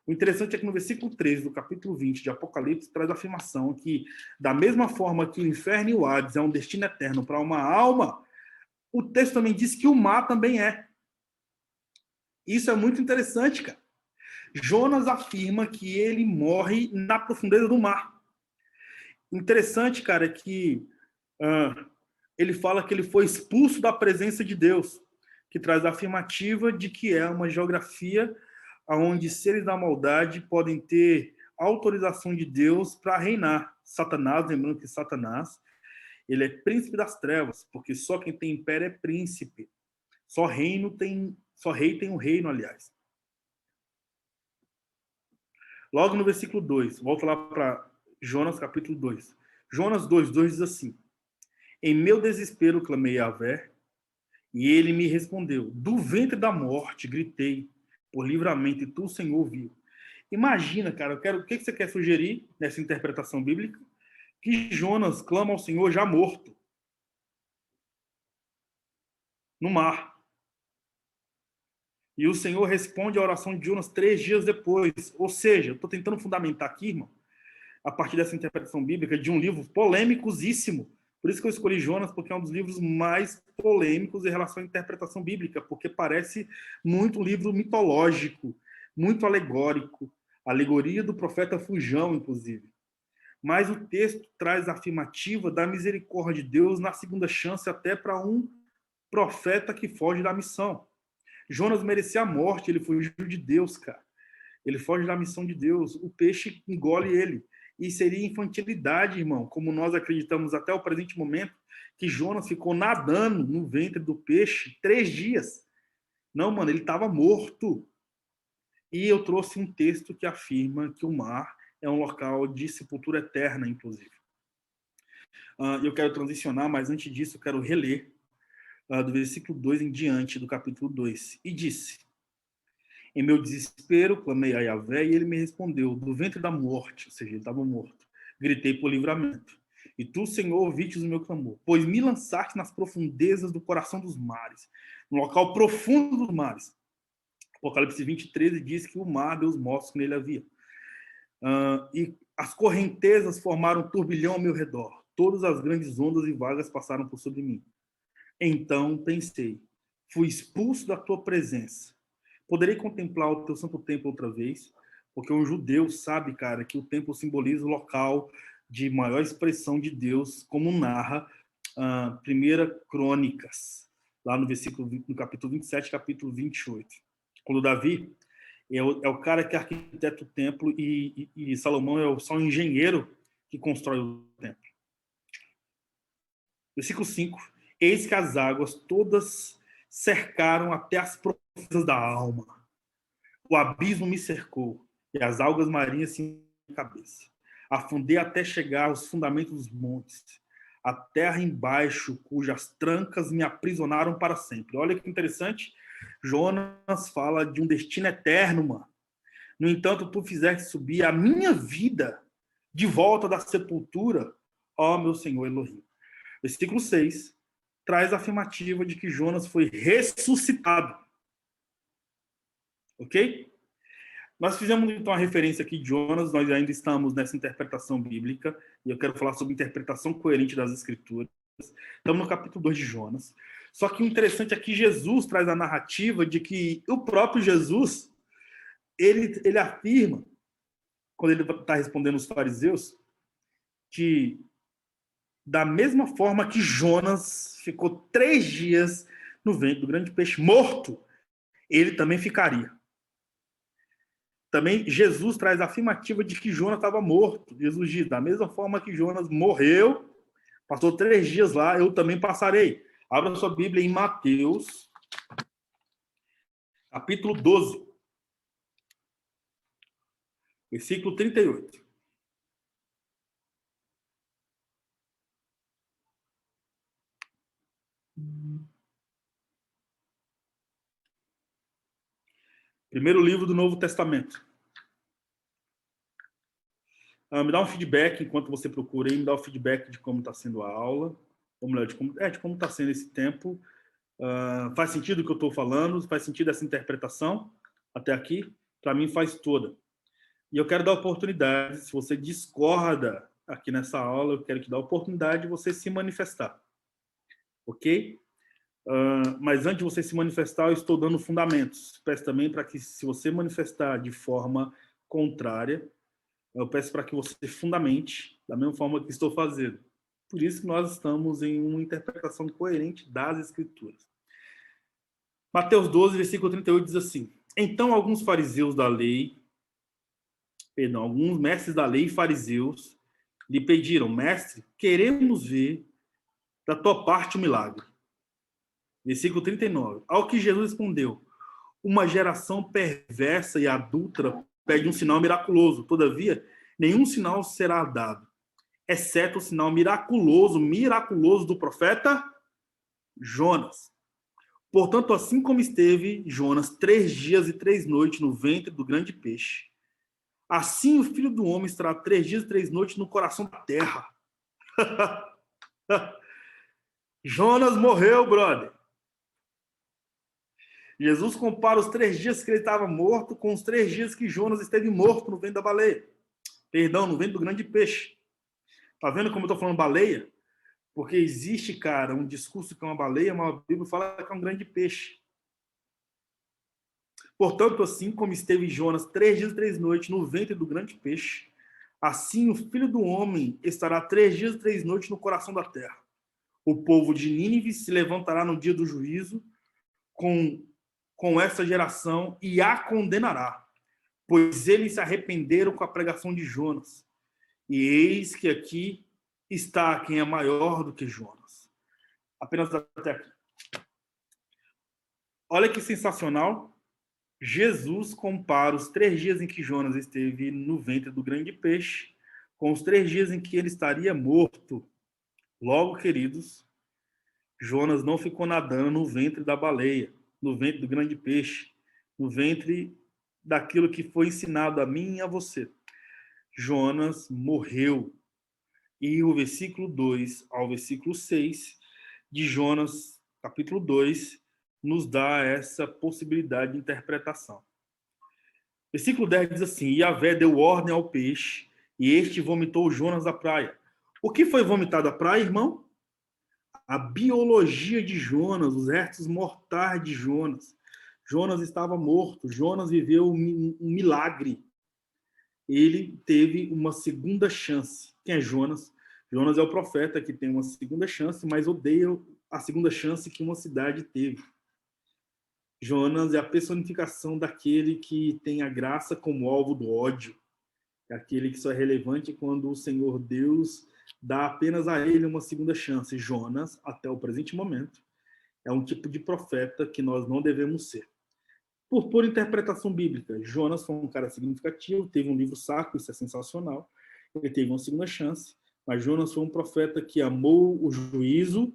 O interessante é que no versículo 13 do capítulo 20 de Apocalipse traz a afirmação que, da mesma forma que o inferno e o Hades é um destino eterno para uma alma, o texto também diz que o mar também é. Isso é muito interessante, cara. Jonas afirma que ele morre na profundeza do mar. Interessante, cara, é que ele fala que ele foi expulso da presença de Deus, que traz a afirmativa de que é uma geografia onde seres da maldade podem ter autorização de Deus para reinar. Satanás, lembrando que Satanás, ele é príncipe das trevas, porque só quem tem império é príncipe. Só rei tem um reino, aliás. Logo no versículo 2, volta lá para Jonas, capítulo 2. Jonas 2:2 diz assim: em meu desespero clamei a Yahvé, e ele me respondeu. Do ventre da morte gritei por livramento, e tu, Senhor, viu. Imagina, cara, o que você quer sugerir nessa interpretação bíblica? Que Jonas clama ao Senhor já morto, no mar. E o Senhor responde a oração de Jonas 3 dias depois. Ou seja, eu estou tentando fundamentar aqui, irmão, a partir dessa interpretação bíblica, de um livro polêmicosíssimo. Por isso que eu escolhi Jonas, porque é um dos livros mais polêmicos em relação à interpretação bíblica, porque parece muito um livro mitológico, muito alegórico, alegoria do profeta Fujão, inclusive. Mas o texto traz a afirmativa da misericórdia de Deus na segunda chance até para um profeta que foge da missão. Jonas merecia a morte, ele fugiu de Deus, cara. Ele foge da missão de Deus, o peixe engole ele. E seria infantilidade, irmão, como nós acreditamos até o presente momento, que Jonas ficou nadando no ventre do peixe 3 dias. Não, mano, ele estava morto. E eu trouxe um texto que afirma que o mar é um local de sepultura eterna, inclusive. Eu quero transicionar, mas antes disso eu quero reler do versículo 2 em diante do capítulo 2. E disse: em meu desespero, clamei a Yahvé e ele me respondeu, do ventre da morte, ou seja, ele estava morto. Gritei por livramento. E tu, Senhor, ouvistes o meu clamor, pois me lançaste nas profundezas do coração dos mares, no local profundo dos mares. Apocalipse 20:13 diz que o mar deu os mortos que nele havia. E as correntezas formaram um turbilhão ao meu redor. Todas as grandes ondas e vagas passaram por sobre mim. Então pensei, fui expulso da tua presença. Poderei contemplar o teu santo templo outra vez? Porque um judeu sabe, cara, que o templo simboliza o local de maior expressão de Deus, como narra 1 Crônicas, lá no capítulo 27, capítulo 28. Quando Davi é o cara que arquiteta o templo e Salomão é só um engenheiro que constrói o templo. Versículo 5. Eis que as águas todas cercaram até as profundezas da alma. O abismo me cercou e as algas marinhas se minha cabeça. Afundei até chegar aos fundamentos dos montes, a terra embaixo, cujas trancas me aprisionaram para sempre. Olha que interessante. Jonas fala de um destino eterno, mano. No entanto, tu fizeste subir a minha vida de volta da sepultura, ó meu Senhor Elohim. Versículo 6 traz a afirmativa de que Jonas foi ressuscitado. Ok? Nós fizemos então a referência aqui de Jonas, nós ainda estamos nessa interpretação bíblica, e eu quero falar sobre interpretação coerente das Escrituras. Estamos no capítulo 2 de Jonas. Só que o interessante é que Jesus traz a narrativa de que o próprio Jesus, ele afirma, quando ele está respondendo os fariseus, que da mesma forma que Jonas ficou 3 dias no ventre do grande peixe morto, ele também ficaria. Também Jesus traz a afirmativa de que Jonas estava morto. Jesus diz, da mesma forma que Jonas morreu, passou 3 dias lá, eu também passarei. Abra sua Bíblia em Mateus, capítulo 12, versículo 38. Primeiro livro do Novo Testamento. Me dá um feedback enquanto você procura aí, me dá um feedback de como está sendo a aula, ou melhor, de como está sendo esse tempo. Faz sentido o que eu estou falando? Faz sentido essa interpretação até aqui? Para mim faz toda. E eu quero dar oportunidade, se você discorda aqui nessa aula, eu quero te dar a oportunidade de você se manifestar. Ok? Mas antes de você se manifestar, eu estou dando fundamentos. Peço também para que, se você manifestar de forma contrária, eu peço para que você fundamente, da mesma forma que estou fazendo. Por isso que nós estamos em uma interpretação coerente das Escrituras. Mateus 12, versículo 38 diz assim: então alguns fariseus da lei, alguns mestres da lei e fariseus lhe pediram: mestre, queremos ver da tua parte o milagre. Versículo 39. Ao que Jesus respondeu: uma geração perversa e adúltera pede um sinal miraculoso. Todavia, nenhum sinal será dado, exceto o sinal miraculoso do profeta Jonas. Portanto, assim como esteve Jonas 3 dias e 3 noites no ventre do grande peixe, assim o Filho do Homem estará 3 dias e 3 noites no coração da terra. Jonas morreu, brother. Jesus compara os 3 dias que ele estava morto com os 3 dias que Jonas esteve morto no ventre da baleia. Perdão, no ventre do grande peixe. Tá vendo como eu estou falando baleia? Porque existe, cara, um discurso que é uma baleia, mas a Bíblia fala que é um grande peixe. Portanto, assim como esteve Jonas 3 dias e 3 noites no ventre do grande peixe, assim o Filho do Homem estará 3 dias e 3 noites no coração da terra. O povo de Nínive se levantará no dia do juízo com essa geração e a condenará, pois eles se arrependeram com a pregação de Jonas. E eis que aqui está quem é maior do que Jonas. Apenas até aqui. Olha que sensacional. Jesus compara os 3 dias em que Jonas esteve no ventre do grande peixe com os 3 dias em que ele estaria morto. Logo, queridos, Jonas não ficou nadando no ventre da baleia, no ventre do grande peixe, no ventre daquilo que foi ensinado a mim e a você. Jonas morreu. E o versículo 2 ao versículo 6 de Jonas, capítulo 2, nos dá essa possibilidade de interpretação. Versículo 10 diz assim: E Yahvé deu ordem ao peixe, e este vomitou Jonas à praia. O que foi vomitado à praia, irmão? A biologia de Jonas, os restos mortais de Jonas. Jonas estava morto, Jonas viveu um milagre. Ele teve uma segunda chance. Quem é Jonas? Jonas é o profeta que tem uma segunda chance, mas odeia a segunda chance que uma cidade teve. Jonas é a personificação daquele que tem a graça como alvo do ódio. É aquele que só é relevante quando o Senhor Deus dá apenas a ele uma segunda chance. Jonas, até o presente momento, é um tipo de profeta que nós não devemos ser. Por interpretação bíblica, Jonas foi um cara significativo, teve um livro sacro, isso é sensacional. Ele teve uma segunda chance, mas Jonas foi um profeta que amou o juízo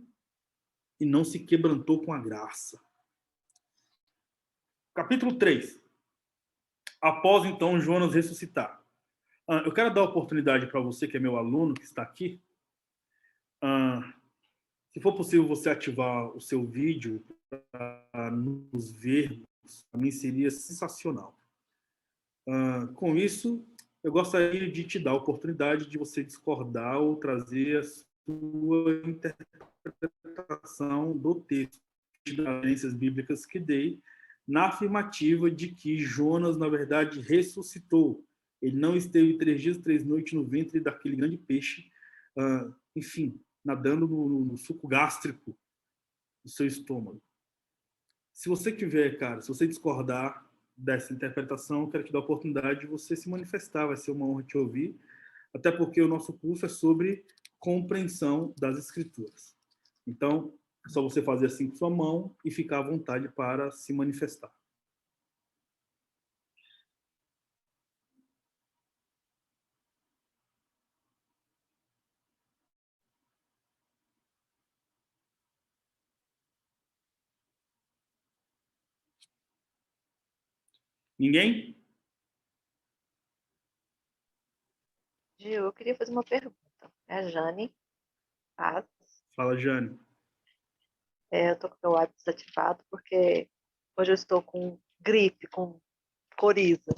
e não se quebrantou com a graça. Capítulo 3. Após, então, Jonas ressuscitar. Eu quero dar a oportunidade para você, que é meu aluno, que está aqui. Se for possível você ativar o seu vídeo para nos vermos, para mim seria sensacional. Com isso, eu gostaria de te dar a oportunidade de você discordar ou trazer a sua interpretação do texto, das referências bíblicas que dei, na afirmativa de que Jonas, na verdade, ressuscitou. Ele não esteve 3 dias, 3 noites no ventre daquele grande peixe, enfim, nadando no suco gástrico do seu estômago. Se você tiver, cara, se você discordar dessa interpretação, eu quero te dar a oportunidade de você se manifestar, vai ser uma honra te ouvir, até porque o nosso curso é sobre compreensão das escrituras. Então, é só você fazer assim com sua mão e ficar à vontade para se manifestar. Ninguém? Gil, eu queria fazer uma pergunta. É a Jane Paz. Fala, Jane. Eu estou com o meu WhatsApp desativado porque hoje eu estou com gripe, com coriza.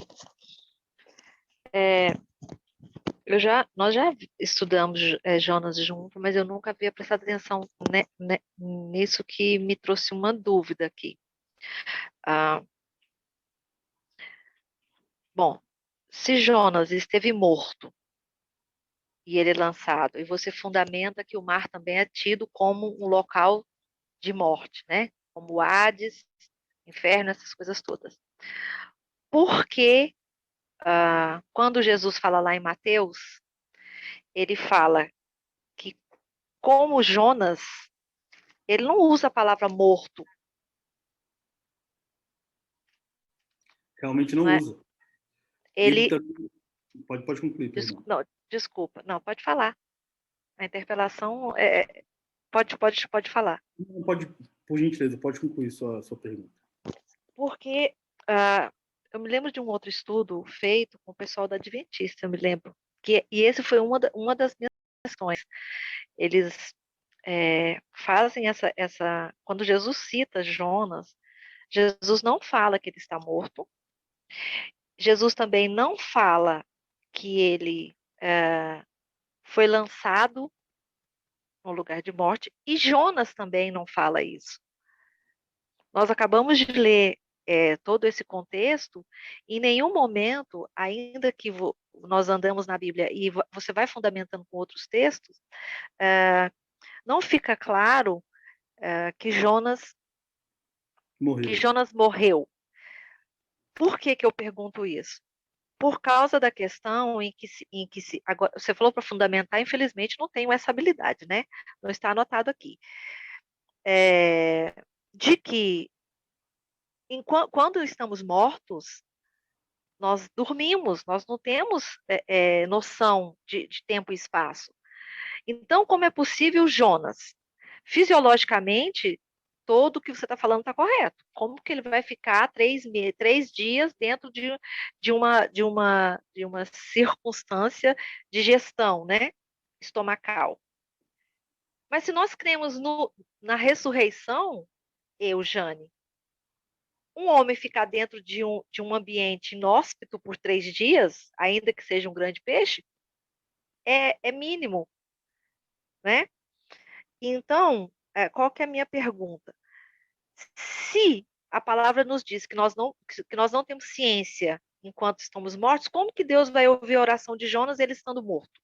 Nós já estudamos Jonas junto, mas eu nunca havia prestado atenção nisso que me trouxe uma dúvida aqui. Bom, se Jonas esteve morto e ele é lançado, e você fundamenta que o mar também é tido como um local de morte, né? Como Hades, inferno, essas coisas todas. Por que, quando Jesus fala lá em Mateus, ele fala que, como Jonas, ele não usa a palavra morto, Realmente não não é? usa. Ele Ele, também... Pode concluir, perdão. não, desculpa, não, pode falar. A interpelação, pode falar. Não, pode, por gentileza, pode concluir sua pergunta. Porque eu me lembro de um outro estudo feito com o pessoal da Adventista, eu me lembro. E esse foi uma das minhas questões. Eles fazem essa. Quando Jesus cita Jonas, Jesus não fala que ele está morto. Jesus também não fala que ele foi lançado no lugar de morte. E Jonas também não fala isso. Nós acabamos de ler todo esse contexto, em nenhum momento, ainda que nós andamos na Bíblia e você vai fundamentando com outros textos, não fica claro que Jonas morreu. Por que eu pergunto isso? Por causa da questão agora, você falou para fundamentar, infelizmente não tenho essa habilidade, né? Não está anotado aqui. De que quando estamos mortos, nós dormimos, nós não temos noção de tempo e espaço. Então, como é possível, Jonas? Fisiologicamente, todo o que você está falando está correto. Como que ele vai ficar 3 dias dentro de uma circunstância de gestão, né? Estomacal. Mas se nós cremos na ressurreição, Jane, um homem ficar dentro de um ambiente inóspito por 3 dias, ainda que seja um grande peixe, é mínimo, né? Então, qual que é a minha pergunta? Se a palavra nos diz que nós não temos ciência enquanto estamos mortos, como que Deus vai ouvir a oração de Jonas ele estando morto?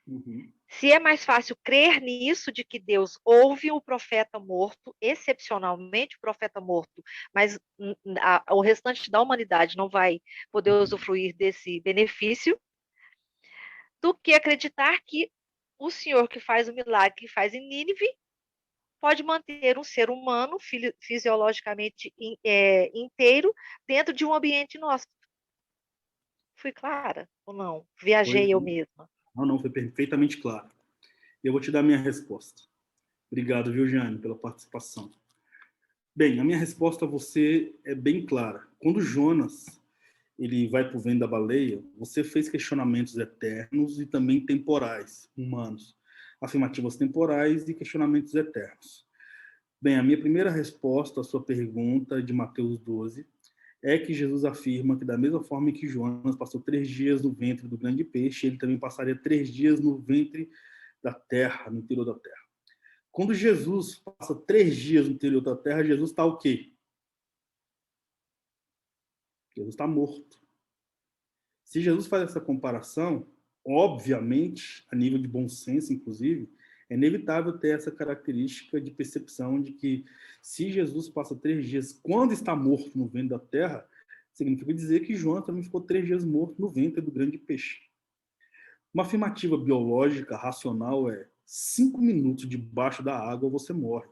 Uhum. Se é mais fácil crer nisso, de que Deus ouve o profeta morto, excepcionalmente o profeta morto, mas o restante da humanidade não vai poder usufruir desse benefício, do que acreditar que o Senhor que faz o milagre que faz em Nínive pode manter um ser humano fisiologicamente inteiro dentro de um ambiente nosso. Fui clara ou não? Foi, Viajei eu mesma. não, foi perfeitamente claro. Eu vou te dar a minha resposta. Obrigado, viu, Jane, pela participação. Bem, a minha resposta a você é bem clara. Quando Jonas ele vai para o vento da baleia, você fez questionamentos eternos e também temporais, humanos. Afirmativas temporais e questionamentos eternos. Bem, a minha primeira resposta à sua pergunta de Mateus 12 é que Jesus afirma que da mesma forma que Jonas passou 3 dias no ventre do grande peixe, ele também passaria 3 dias no ventre da terra, no interior da terra. Quando Jesus passa 3 dias no interior da terra, Jesus está o quê? Jesus está morto. Se Jesus faz essa comparação, obviamente, a nível de bom senso, inclusive, é inevitável ter essa característica de percepção de que se Jesus passa 3 dias quando está morto no ventre da terra, significa dizer que Jonas também ficou 3 dias morto no ventre do grande peixe. Uma afirmativa biológica, racional, é 5 minutos debaixo da água você morre.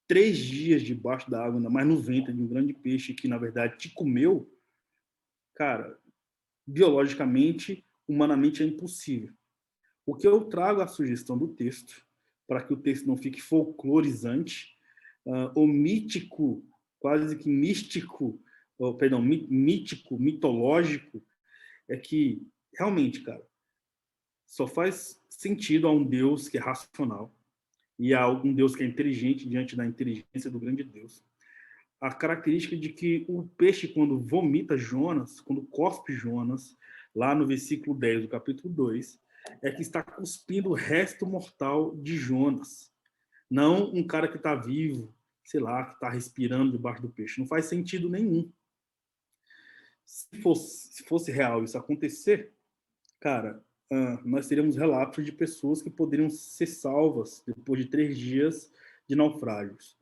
3 dias debaixo da água, ainda mais no ventre de um grande peixe que, na verdade, te comeu, cara, biologicamente, humanamente é impossível. O que eu trago a sugestão do texto, para que o texto não fique folclorizante, ou mítico, quase que místico, perdão, mítico, mitológico, é que, realmente, cara, só faz sentido a um Deus que é racional e a um Deus que é inteligente diante da inteligência do grande Deus. A característica de que o peixe, quando vomita Jonas, quando cospe Jonas, lá no versículo 10 do capítulo 2, é que está cuspindo o resto mortal de Jonas. Não um cara que está vivo, sei lá, que está respirando debaixo do peixe. Não faz sentido nenhum. Se fosse real isso acontecer, cara, nós teríamos relatos de pessoas que poderiam ser salvas depois de 3 dias de naufrágios.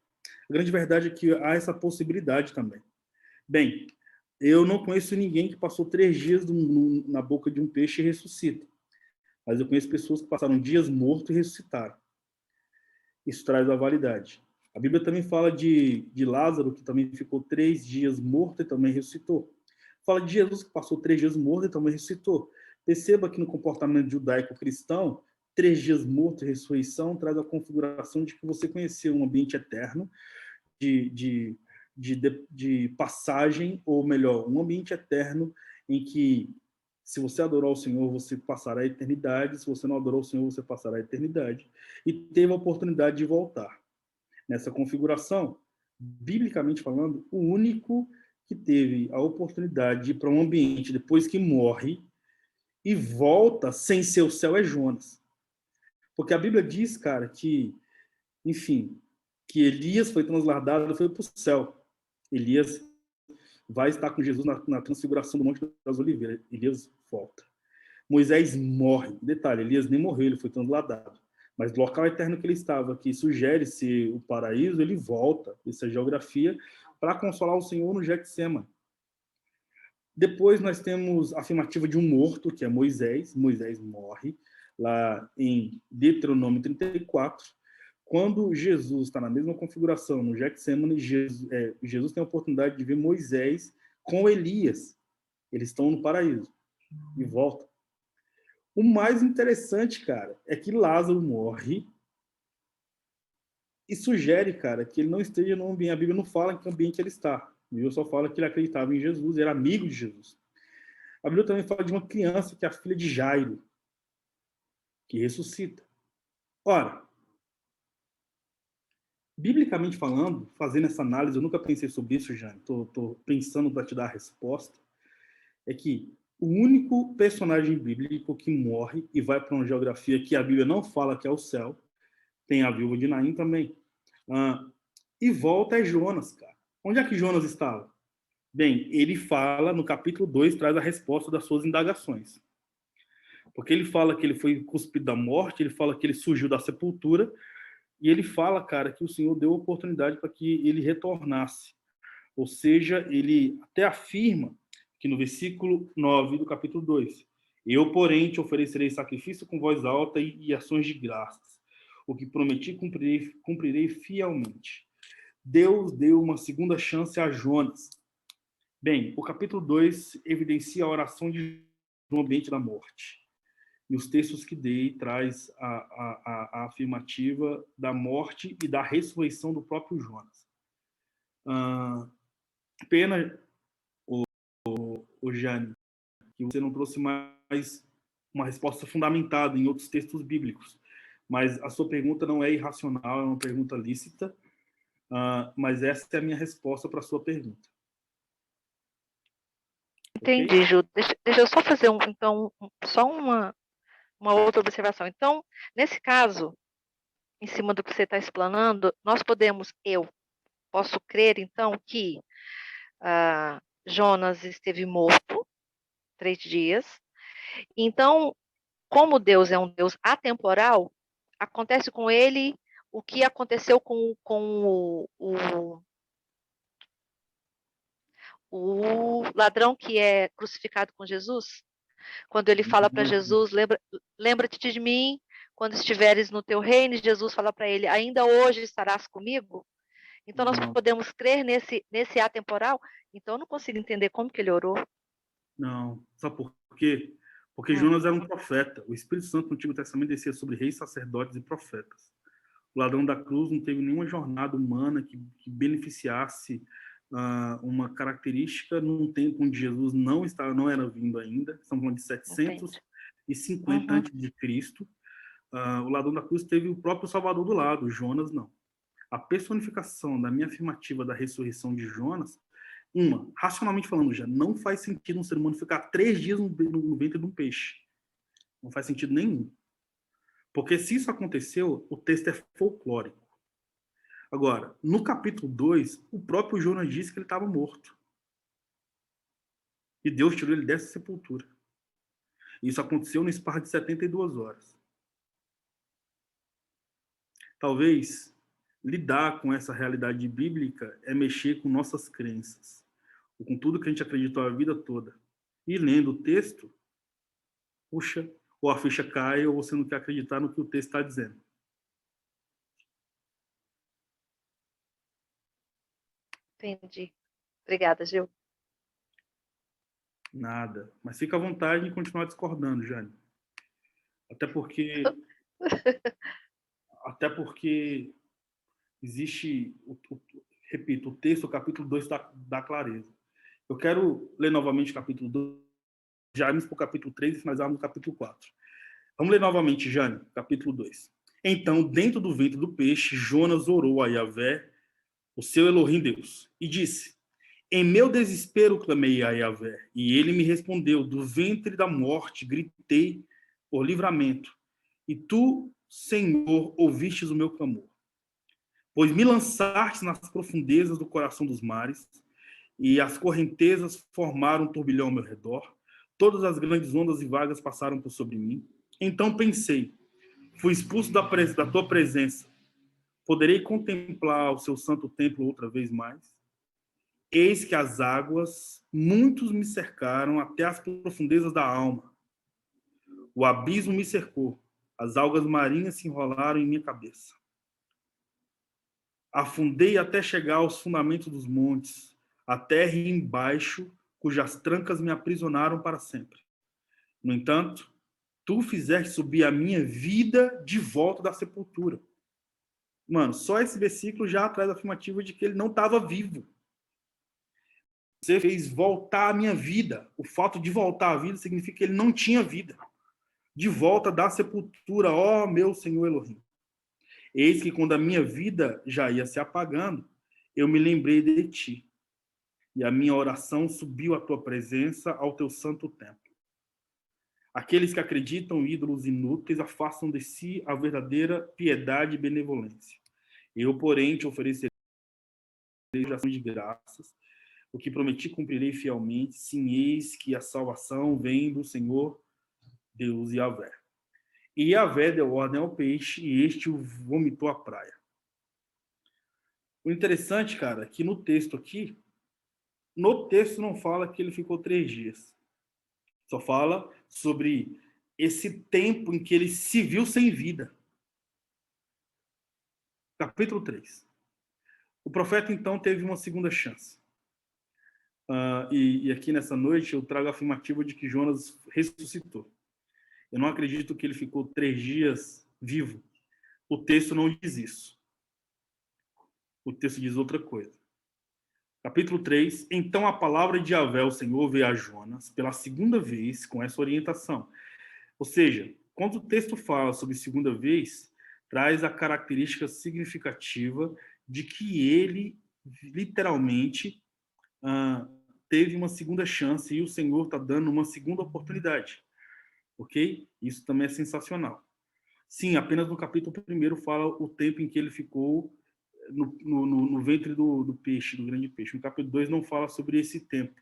A grande verdade é que há essa possibilidade também. Bem, eu não conheço ninguém que passou 3 dias na boca de um peixe e ressuscita. Mas eu conheço pessoas que passaram dias mortos e ressuscitaram. Isso traz a validade. A Bíblia também fala de Lázaro, que também ficou 3 dias morto e também ressuscitou. Fala de Jesus, que passou 3 dias morto e também ressuscitou. Perceba que no comportamento judaico-cristão, 3 dias morto e ressurreição traz a configuração de que você conheceu um ambiente eterno, de passagem, ou melhor, um ambiente eterno em que, se você adorar o Senhor, você passará a eternidade, se você não adorar o Senhor, você passará a eternidade, e teve a oportunidade de voltar. Nessa configuração, biblicamente falando, o único que teve a oportunidade de ir para um ambiente depois que morre e volta sem ser o céu é Jonas. Porque a Bíblia diz, cara, que, enfim, que Elias foi transladado, foi para o céu. Elias vai estar com Jesus na transfiguração do Monte das Oliveiras. Elias volta. Moisés morre. Detalhe, Elias nem morreu, ele foi transladado. Mas o local eterno que ele estava, que sugere ser o paraíso, ele volta, essa geografia, para consolar o Senhor no Getsêmani. Depois nós temos a afirmativa de um morto, que é Moisés. Moisés morre lá em Deuteronômio 34, Quando Jesus está na mesma configuração, no Getsemane, Jesus tem a oportunidade de ver Moisés com Elias. Eles estão no paraíso e voltam. O mais interessante, cara, é que Lázaro morre e sugere, cara, que ele não esteja no ambiente. A Bíblia não fala em que ambiente ele está. A Bíblia só fala que ele acreditava em Jesus, era amigo de Jesus. A Bíblia também fala de uma criança que é a filha de Jairo, que ressuscita. Ora, biblicamente falando, fazendo essa análise, eu nunca pensei sobre isso, Jane, estou pensando para te dar a resposta, é que o único personagem bíblico que morre e vai para uma geografia que a Bíblia não fala que é o céu, tem a viúva de Naim também, e volta é Jonas, cara. Onde é que Jonas estava? Bem, ele fala, no capítulo 2, traz a resposta das suas indagações. Porque ele fala que ele foi cuspido da morte, ele fala que ele surgiu da sepultura, e ele fala, cara, que o Senhor deu oportunidade para que ele retornasse. Ou seja, ele até afirma que no versículo 9 do capítulo 2, eu, porém, te oferecerei sacrifício com voz alta e ações de graças. O que prometi, cumprirei fielmente. Deus deu uma segunda chance a Jonas. Bem, o capítulo 2 evidencia a oração de no ambiente da morte. E os textos que dei traz a afirmativa da morte e da ressurreição do próprio Jonas. Pena, o Jane, que você não trouxe mais uma resposta fundamentada em outros textos bíblicos. Mas a sua pergunta não é irracional, é uma pergunta lícita, mas essa é a minha resposta para a sua pergunta. Entendi, Okay? Ju. Deixa eu só fazer só uma outra observação. Então, nesse caso, em cima do que você está explanando, eu posso crer, então, que Jonas esteve morto 3 dias. Então, como Deus é um Deus atemporal, acontece com ele o que aconteceu com o ladrão que é crucificado com Jesus, quando ele fala para Jesus, lembra-te de mim quando estiveres no teu reino, e Jesus fala para ele, ainda hoje estarás comigo? Então nós podemos crer nesse atemporal? Então eu não consigo entender como que ele orou. Não, sabe por quê? Porque Jonas era um profeta. O Espírito Santo no Antigo Testamento descia sobre reis, sacerdotes e profetas. O ladrão da cruz não teve nenhuma jornada humana que beneficiasse uma característica num tempo onde Jesus não era vindo ainda. Estamos falando de 750 a.C. O ladrão da cruz teve o próprio Salvador do lado, Jonas não. A personificação da minha afirmativa da ressurreição de Jonas, racionalmente falando, já não faz sentido um ser humano ficar 3 dias no ventre de um peixe. Não faz sentido nenhum. Porque se isso aconteceu, o texto é folclórico. Agora, no capítulo 2, o próprio Jonas disse que ele estava morto. E Deus tirou ele dessa sepultura. Isso aconteceu no espaço de 72 horas. Talvez lidar com essa realidade bíblica é mexer com nossas crenças, ou com tudo que a gente acreditou a vida toda. E lendo o texto, puxa, ou a ficha cai, ou você não quer acreditar no que o texto está dizendo. Entendi. Obrigada, Gil. Nada. Mas fica à vontade em continuar discordando, Jane. Até porque existe, repito, o texto, o capítulo 2 dá clareza. Eu quero ler novamente o capítulo 2, já irmos para o capítulo 3 e finalizarmos no capítulo 4. Vamos ler novamente, Jane, capítulo 2. Então, dentro do ventre do peixe, Jonas orou a Yahvé, o seu Elohim Deus, e disse, em meu desespero clamei a Yahvé, e ele me respondeu, do ventre da morte gritei por livramento, e tu, Senhor, ouvistes o meu clamor. Pois me lançaste nas profundezas do coração dos mares, e as correntezas formaram um turbilhão ao meu redor, todas as grandes ondas e vagas passaram por sobre mim. Então pensei, fui expulso da tua presença, poderei contemplar o seu santo templo outra vez mais? Eis que as águas, muitos me cercaram até as profundezas da alma. O abismo me cercou, as algas marinhas se enrolaram em minha cabeça. Afundei até chegar aos fundamentos dos montes, a terra embaixo, cujas trancas me aprisionaram para sempre. No entanto, tu fizeste subir a minha vida de volta da sepultura. Mano, só esse versículo já traz a afirmativa de que ele não estava vivo. Você fez voltar a minha vida. O fato de voltar à vida significa que ele não tinha vida. De volta da sepultura, ó meu Senhor Elohim. Eis que quando a minha vida já ia se apagando, eu me lembrei de ti. E a minha oração subiu à tua presença, ao teu santo templo. Aqueles que acreditam em ídolos inúteis afastam de si a verdadeira piedade e benevolência. Eu, porém, te oferecerei ações de graças. O que prometi cumprirei fielmente. Sim, eis que a salvação vem do Senhor, Deus Yahvé. E Yahvé deu ordem ao peixe, e este o vomitou à praia. O interessante, cara, é que no texto aqui, no texto não fala que ele ficou 3 dias. Só fala sobre esse tempo em que ele se viu sem vida. Capítulo 3. O profeta, então, teve uma segunda chance. E aqui nessa noite eu trago a afirmativa de que Jonas ressuscitou. Eu não acredito que ele ficou 3 dias vivo. O texto não diz isso. O texto diz outra coisa. Capítulo 3. Então a palavra de Yahvé, o Senhor, veio a Jonas pela segunda vez com essa orientação. Ou seja, quando o texto fala sobre segunda vez, traz a característica significativa de que ele literalmente teve uma segunda chance e o Senhor está dando uma segunda oportunidade. Ok? Isso também é sensacional. Sim, apenas no capítulo 1 fala o tempo em que ele ficou no ventre do peixe, do grande peixe. No capítulo 2 não fala sobre esse tempo.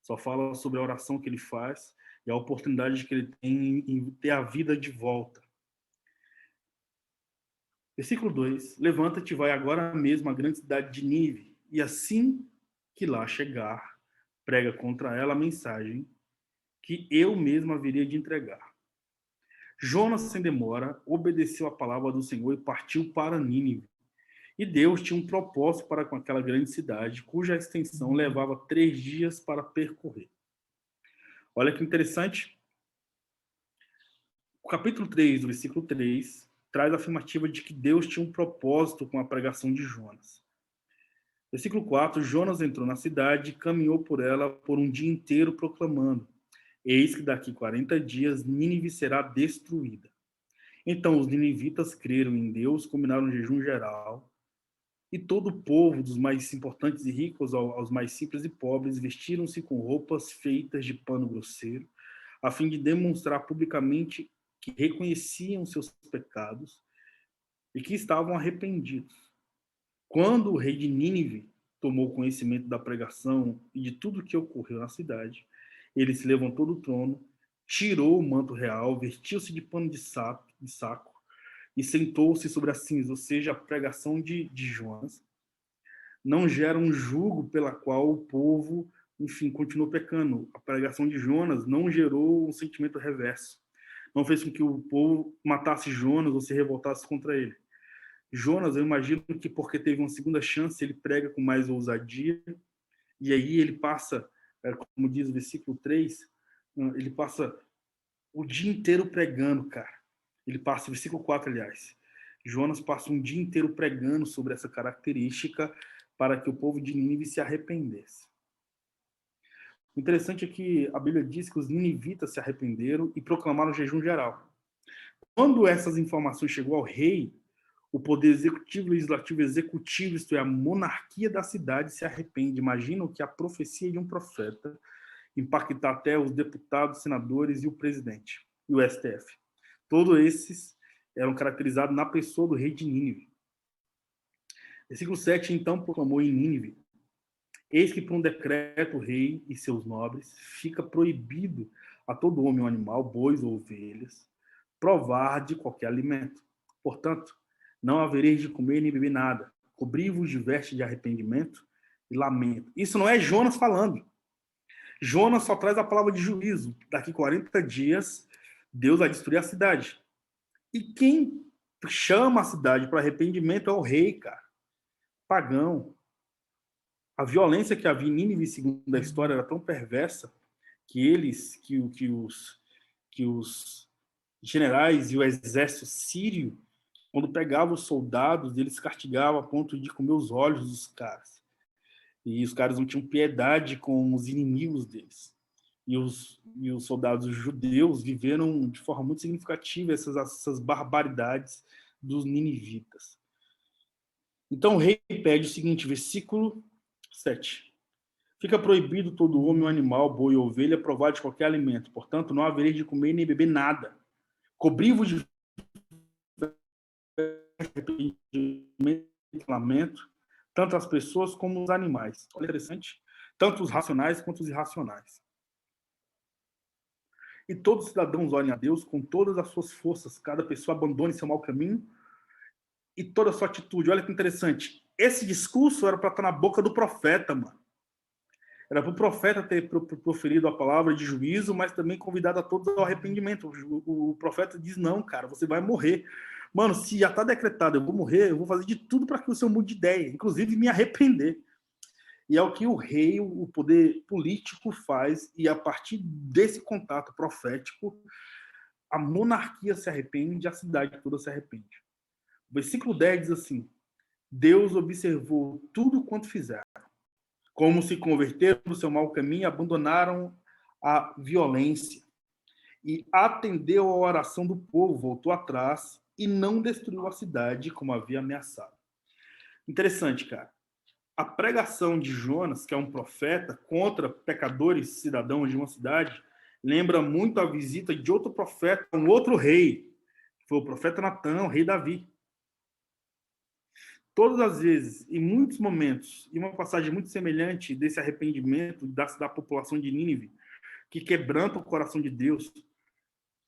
Só fala sobre a oração que ele faz e a oportunidade que ele tem em ter a vida de volta. Versículo 2. Levanta-te, vai agora mesmo à grande cidade de Nínive, e assim que lá chegar, prega contra ela a mensagem que eu mesmo haveria de entregar. Jonas, sem demora, obedeceu a palavra do Senhor e partiu para Nínive. E Deus tinha um propósito para com aquela grande cidade, cuja extensão levava 3 dias para percorrer. Olha que interessante. O capítulo 3, do versículo 3, traz a afirmativa de que Deus tinha um propósito com a pregação de Jonas. Versículo 4, Jonas entrou na cidade e caminhou por ela por um dia inteiro proclamando: eis que daqui 40 dias Nínive será destruída. Então os ninivitas creram em Deus, combinaram um jejum geral, e todo o povo, dos mais importantes e ricos aos mais simples e pobres, vestiram-se com roupas feitas de pano grosseiro, a fim de demonstrar publicamente que reconheciam seus pecados e que estavam arrependidos. Quando o rei de Nínive tomou conhecimento da pregação e de tudo o que ocorreu na cidade, ele se levantou do trono, tirou o manto real, vestiu-se de pano de saco e sentou-se sobre a cinza, ou seja, a pregação de Jonas não gera um jugo pela qual o povo, enfim, continuou pecando. A pregação de Jonas não gerou um sentimento reverso. Não fez com que o povo matasse Jonas ou se revoltasse contra ele. Jonas, eu imagino que porque teve uma segunda chance, ele prega com mais ousadia, e aí ele passa, como diz o versículo 3, ele passa o dia inteiro pregando, cara. Ele passa, versículo 4, aliás. Jonas passa um dia inteiro pregando sobre essa característica para que o povo de Nínive se arrependesse. O interessante é que a Bíblia diz que os ninivitas se arrependeram e proclamaram jejum geral. Quando essas informações chegou ao rei, o poder executivo, legislativo, executivo, isto é, a monarquia da cidade, se arrepende. Imaginam que a profecia de um profeta impactar até os deputados, senadores e o presidente, e o STF. Todos esses eram caracterizados na pessoa do rei de Nínive. Versículo 7, então proclamou em Nínive: eis que por um decreto o rei e seus nobres fica proibido a todo homem ou animal, bois ou ovelhas, provar de qualquer alimento. Portanto, não havereis de comer nem beber nada. Cobri-vos de veste de arrependimento e lamento. Isso não é Jonas falando. Jonas só traz a palavra de juízo. Daqui 40 dias, Deus vai destruir a cidade. E quem chama a cidade para arrependimento é o rei, cara. pagão. A violência que havia em Nínive, segundo a história, era tão perversa que os generais e o exército sírio, quando pegavam os soldados, eles castigavam a ponto de comer os olhos dos caras. E os caras não tinham piedade com os inimigos deles. E os soldados judeus viveram de forma muito significativa essas barbaridades dos ninivitas. Então o rei pede o seguinte, versículo 7. Fica proibido todo homem ou animal, boi ou ovelha, provar de qualquer alimento. Portanto, não havereis de comer nem beber nada. Cobri-vos de arrependimento e lamento, tanto as pessoas como os animais. Olha, interessante. Tanto os racionais quanto os irracionais. E todos os cidadãos orem a Deus com todas as suas forças. Cada pessoa abandone seu mau caminho e toda a sua atitude. Olha que interessante. Esse discurso era para estar na boca do profeta, mano. Era para o profeta ter proferido a palavra de juízo, mas também convidado a todos ao arrependimento. O profeta diz, não, cara, você vai morrer. Mano, se já está decretado, eu vou morrer, eu vou fazer de tudo para que o Senhor mude de ideia, inclusive me arrepender. E é o que o rei, o poder político faz, e a partir desse contato profético, a monarquia se arrepende, a cidade toda se arrepende. O versículo 10 diz assim, Deus observou tudo quanto fizeram. Como se converteram do seu mau caminho, abandonaram a violência e atendeu à oração do povo, voltou atrás e não destruiu a cidade como havia ameaçado. Interessante, cara. A pregação de Jonas, que é um profeta, contra pecadores cidadãos de uma cidade, lembra muito a visita de outro profeta, um outro rei, que foi o profeta Natã, o rei Davi. Todas as vezes, em muitos momentos, e uma passagem muito semelhante desse arrependimento da população de Nínive, que quebranta o coração de Deus,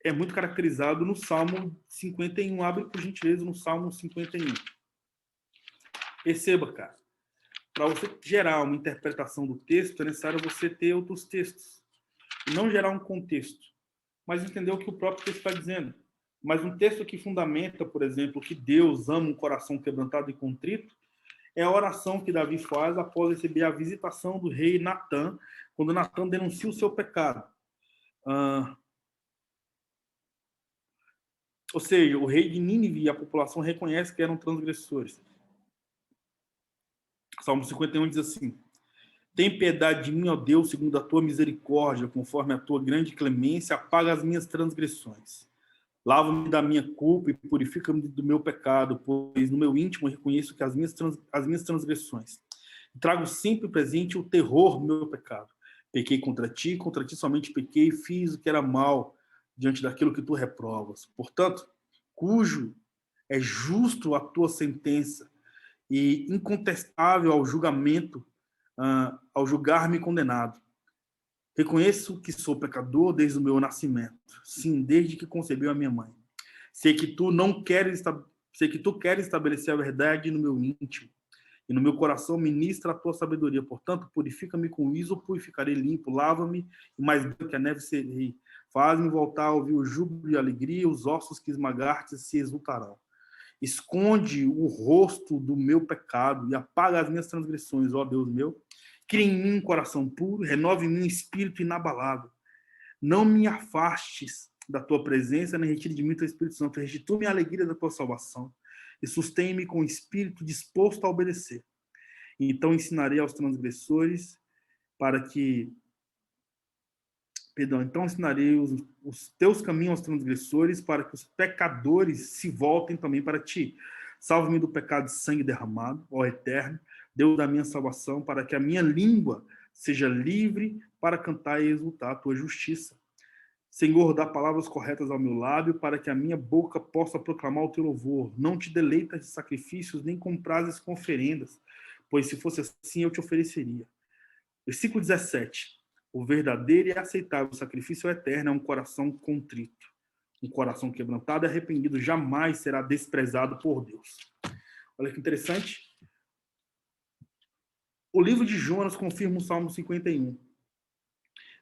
é muito caracterizado no Salmo 51. Abre, por gentileza, no Salmo 51. Perceba, cara, para você gerar uma interpretação do texto, é necessário você ter outros textos. E não gerar um contexto, mas entender o que o próprio texto está dizendo. Mas um texto que fundamenta, por exemplo, que Deus ama um coração quebrantado e contrito, é a oração que Davi faz após receber a visitação do rei Natã, quando Natã denuncia o seu pecado. Ou seja, o rei de Nínive e a população reconhecem que eram transgressores. Salmo 51 diz assim, tem piedade de mim, ó Deus, segundo a tua misericórdia, conforme a tua grande clemência, apaga as minhas transgressões. Lava-me da minha culpa e purifica-me do meu pecado, pois no meu íntimo reconheço que as minhas transgressões. Trago sempre presente o terror do meu pecado. Pequei contra ti somente pequei e fiz o que era mal diante daquilo que tu reprovas. Portanto, cujo é justo a tua sentença e incontestável ao julgamento, ao julgar-me condenado. Reconheço que sou pecador desde o meu nascimento. Sim, desde que concebeu a minha mãe. Sei que tu queres estabelecer a verdade no meu íntimo. E no meu coração ministra a tua sabedoria. Portanto, purifica-me com ísopo e ficarei limpo. Lava-me e mais branco que a neve serei. Faz-me voltar a ouvir o júbilo e a alegria. Os ossos que esmagastes se exultarão. Esconde o rosto do meu pecado e apaga as minhas transgressões, ó Deus meu. Cria em mim um coração puro, renove em mim um espírito inabalável. Não me afastes da tua presença, nem retire de mim teu Espírito Santo. Restitui-me a alegria da tua salvação e sustém-me com o espírito disposto a obedecer. Então ensinarei aos transgressores então ensinarei os teus caminhos aos transgressores para que os pecadores se voltem também para ti. Salve-me do pecado de sangue derramado, ó Eterno, Deus da minha salvação, para que a minha língua seja livre para cantar e exultar a tua justiça. Senhor, dá palavras corretas ao meu lábio, para que a minha boca possa proclamar o teu louvor. Não te deleitas de sacrifícios, nem comprases com oferendas, pois se fosse assim eu te ofereceria. Versículo 17. O verdadeiro e aceitável sacrifício eterno é um coração contrito. Um coração quebrantado e arrependido jamais será desprezado por Deus. Olha que interessante. O livro de Jonas confirma o Salmo 51.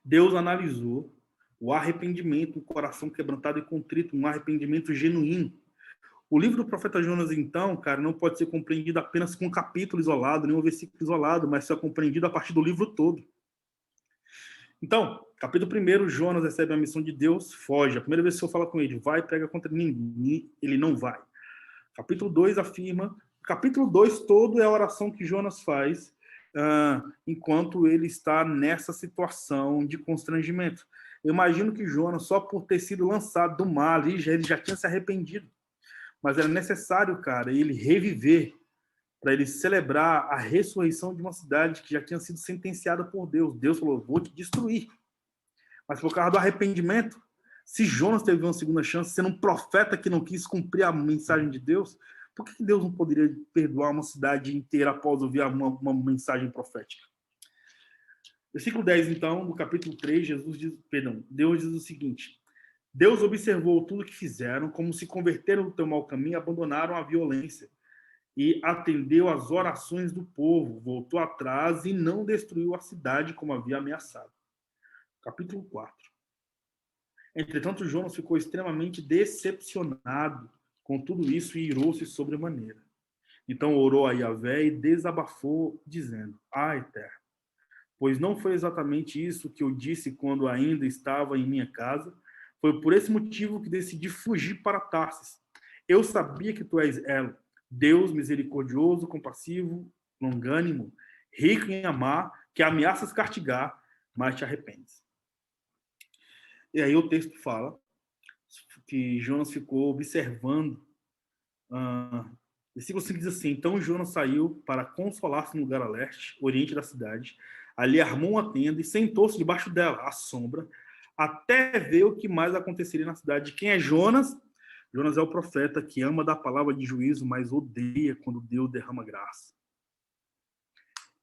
Deus analisou o arrependimento, o coração quebrantado e contrito, um arrependimento genuíno. O livro do profeta Jonas, então, cara, não pode ser compreendido apenas com um capítulo isolado, nem um versículo isolado, mas ser compreendido a partir do livro todo. Então, capítulo 1, Jonas recebe a missão de Deus, foge. A primeira vez que o Senhor fala com ele, vai e prega contra ninguém, ele não vai. Capítulo 2 afirma, capítulo 2 todo é a oração que Jonas faz enquanto ele está nessa situação de constrangimento. Eu imagino que Jonas, só por ter sido lançado do mar, ele já tinha se arrependido. Mas era necessário, cara, ele reviver para ele celebrar a ressurreição de uma cidade que já tinha sido sentenciada por Deus. Deus falou, vou te destruir. Mas por causa do arrependimento, se Jonas teve uma segunda chance, sendo um profeta que não quis cumprir a mensagem de Deus, por que Deus não poderia perdoar uma cidade inteira após ouvir uma mensagem profética? Versículo 10, então, do capítulo 3, Deus diz o seguinte: Deus observou tudo que fizeram, como se converteram do teu mau caminho, abandonaram a violência, e atendeu às orações do povo, voltou atrás e não destruiu a cidade como havia ameaçado. Capítulo 4. Entretanto, Jonas ficou extremamente decepcionado com tudo isso e irou-se sobremaneira. Então orou a Yahvé e desabafou, dizendo: Eterno, pois não foi exatamente isso que eu disse quando ainda estava em minha casa. Foi por esse motivo que decidi fugir para Tarsis. Eu sabia que tu és El, Deus misericordioso, compassivo, longânimo, rico em amar, que ameaças castigar, mas te arrependes. E aí o texto fala que Jonas ficou observando. Versículo 5 diz assim: Então Jonas saiu para consolar-se no lugar a leste, oriente da cidade. Ali armou uma tenda e sentou-se debaixo dela, à sombra, até ver o que mais aconteceria na cidade. Quem é Jonas? Jonas é o profeta que ama dar palavra de juízo, mas odeia quando Deus derrama graça.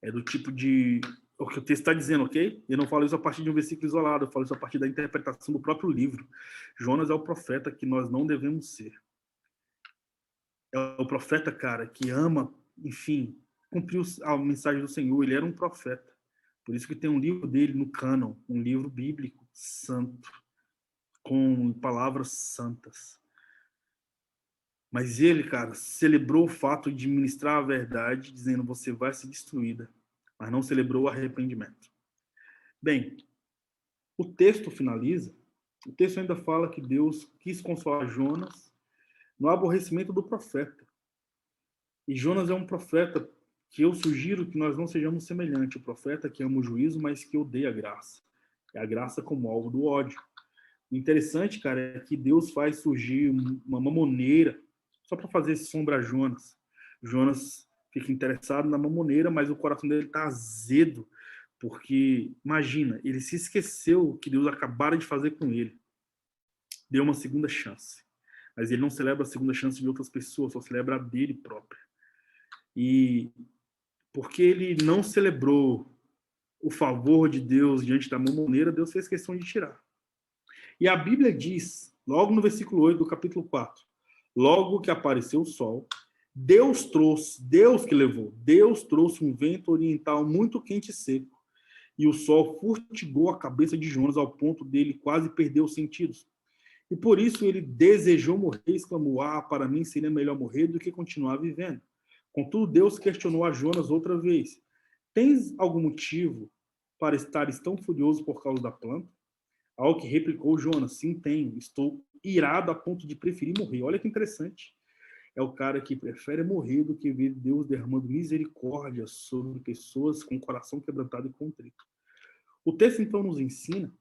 É do tipo de... o que o texto está dizendo, ok? Eu não falo isso a partir de um versículo isolado, eu falo isso a partir da interpretação do próprio livro. Jonas é o profeta que nós não devemos ser. É o profeta, cara, que ama, enfim, cumpriu a mensagem do Senhor. Ele era um profeta. Por isso que tem um livro dele no cânon, um livro bíblico santo, com palavras santas. Mas ele, cara, celebrou o fato de ministrar a verdade, dizendo: você vai ser destruída, mas não celebrou o arrependimento. Bem, o texto finaliza, o texto ainda fala que Deus quis consolar Jonas no aborrecimento do profeta. E Jonas é um profeta que eu sugiro que nós não sejamos semelhantes. O profeta que ama o juízo, mas que odeia a graça. É a graça como alvo do ódio. O interessante, cara, é que Deus faz surgir uma mamoneira só para fazer sombra a Jonas. Jonas fica interessado na mamoneira, mas o coração dele está azedo, porque, imagina, ele se esqueceu que Deus acabara de fazer com ele. Deu uma segunda chance. Mas ele não celebra a segunda chance de outras pessoas, só celebra a dele próprio. E porque ele não celebrou o favor de Deus diante da mamoneira, Deus fez questão de tirar. E a Bíblia diz, logo no versículo 8 do capítulo 4, logo que apareceu o sol, Deus trouxe um vento oriental muito quente e seco, e o sol fustigou a cabeça de Jonas ao ponto dele quase perder os sentidos. E por isso ele desejou morrer e exclamou: para mim seria melhor morrer do que continuar vivendo. Contudo, Deus questionou a Jonas outra vez: tens algum motivo para estares tão furioso por causa da planta? Ao que replicou Jonas: sim, tenho. Estou irado a ponto de preferir morrer. Olha que interessante. É o cara que prefere morrer do que ver Deus derramando misericórdia sobre pessoas com coração quebrantado e contrito. O texto, então, nos ensina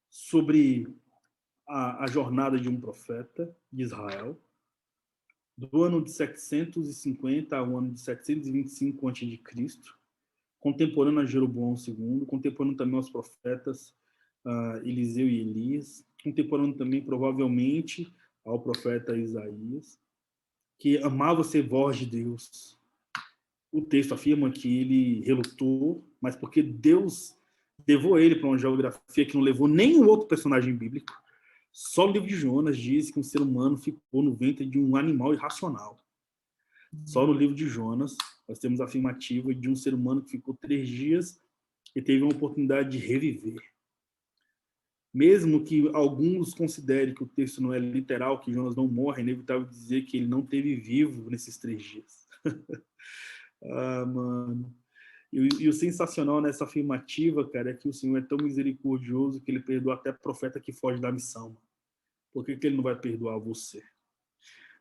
sobre a jornada de um profeta de Israel, do ano de 750 ao ano de 725 a.C., contemporâneo a Jeroboão II, contemporâneo também aos profetas Eliseu e Elias, contemporâneo também, provavelmente, ao profeta Isaías, que amava ser voz de Deus. O texto afirma que ele relutou, mas porque Deus levou ele para uma geografia que não levou nenhum outro personagem bíblico. Só o livro de Jonas diz que um ser humano ficou no ventre de um animal irracional. Só no livro de Jonas nós temos a afirmativa de um ser humano que ficou 3 dias e teve uma oportunidade de reviver. Mesmo que alguns considerem que o texto não é literal, que Jonas não morre, é inevitável dizer que ele não teve vivo nesses 3 dias. Ah, mano. E o sensacional nessa afirmativa, cara, é que o Senhor é tão misericordioso que ele perdoa até profeta que foge da missão. Por que ele não vai perdoar você?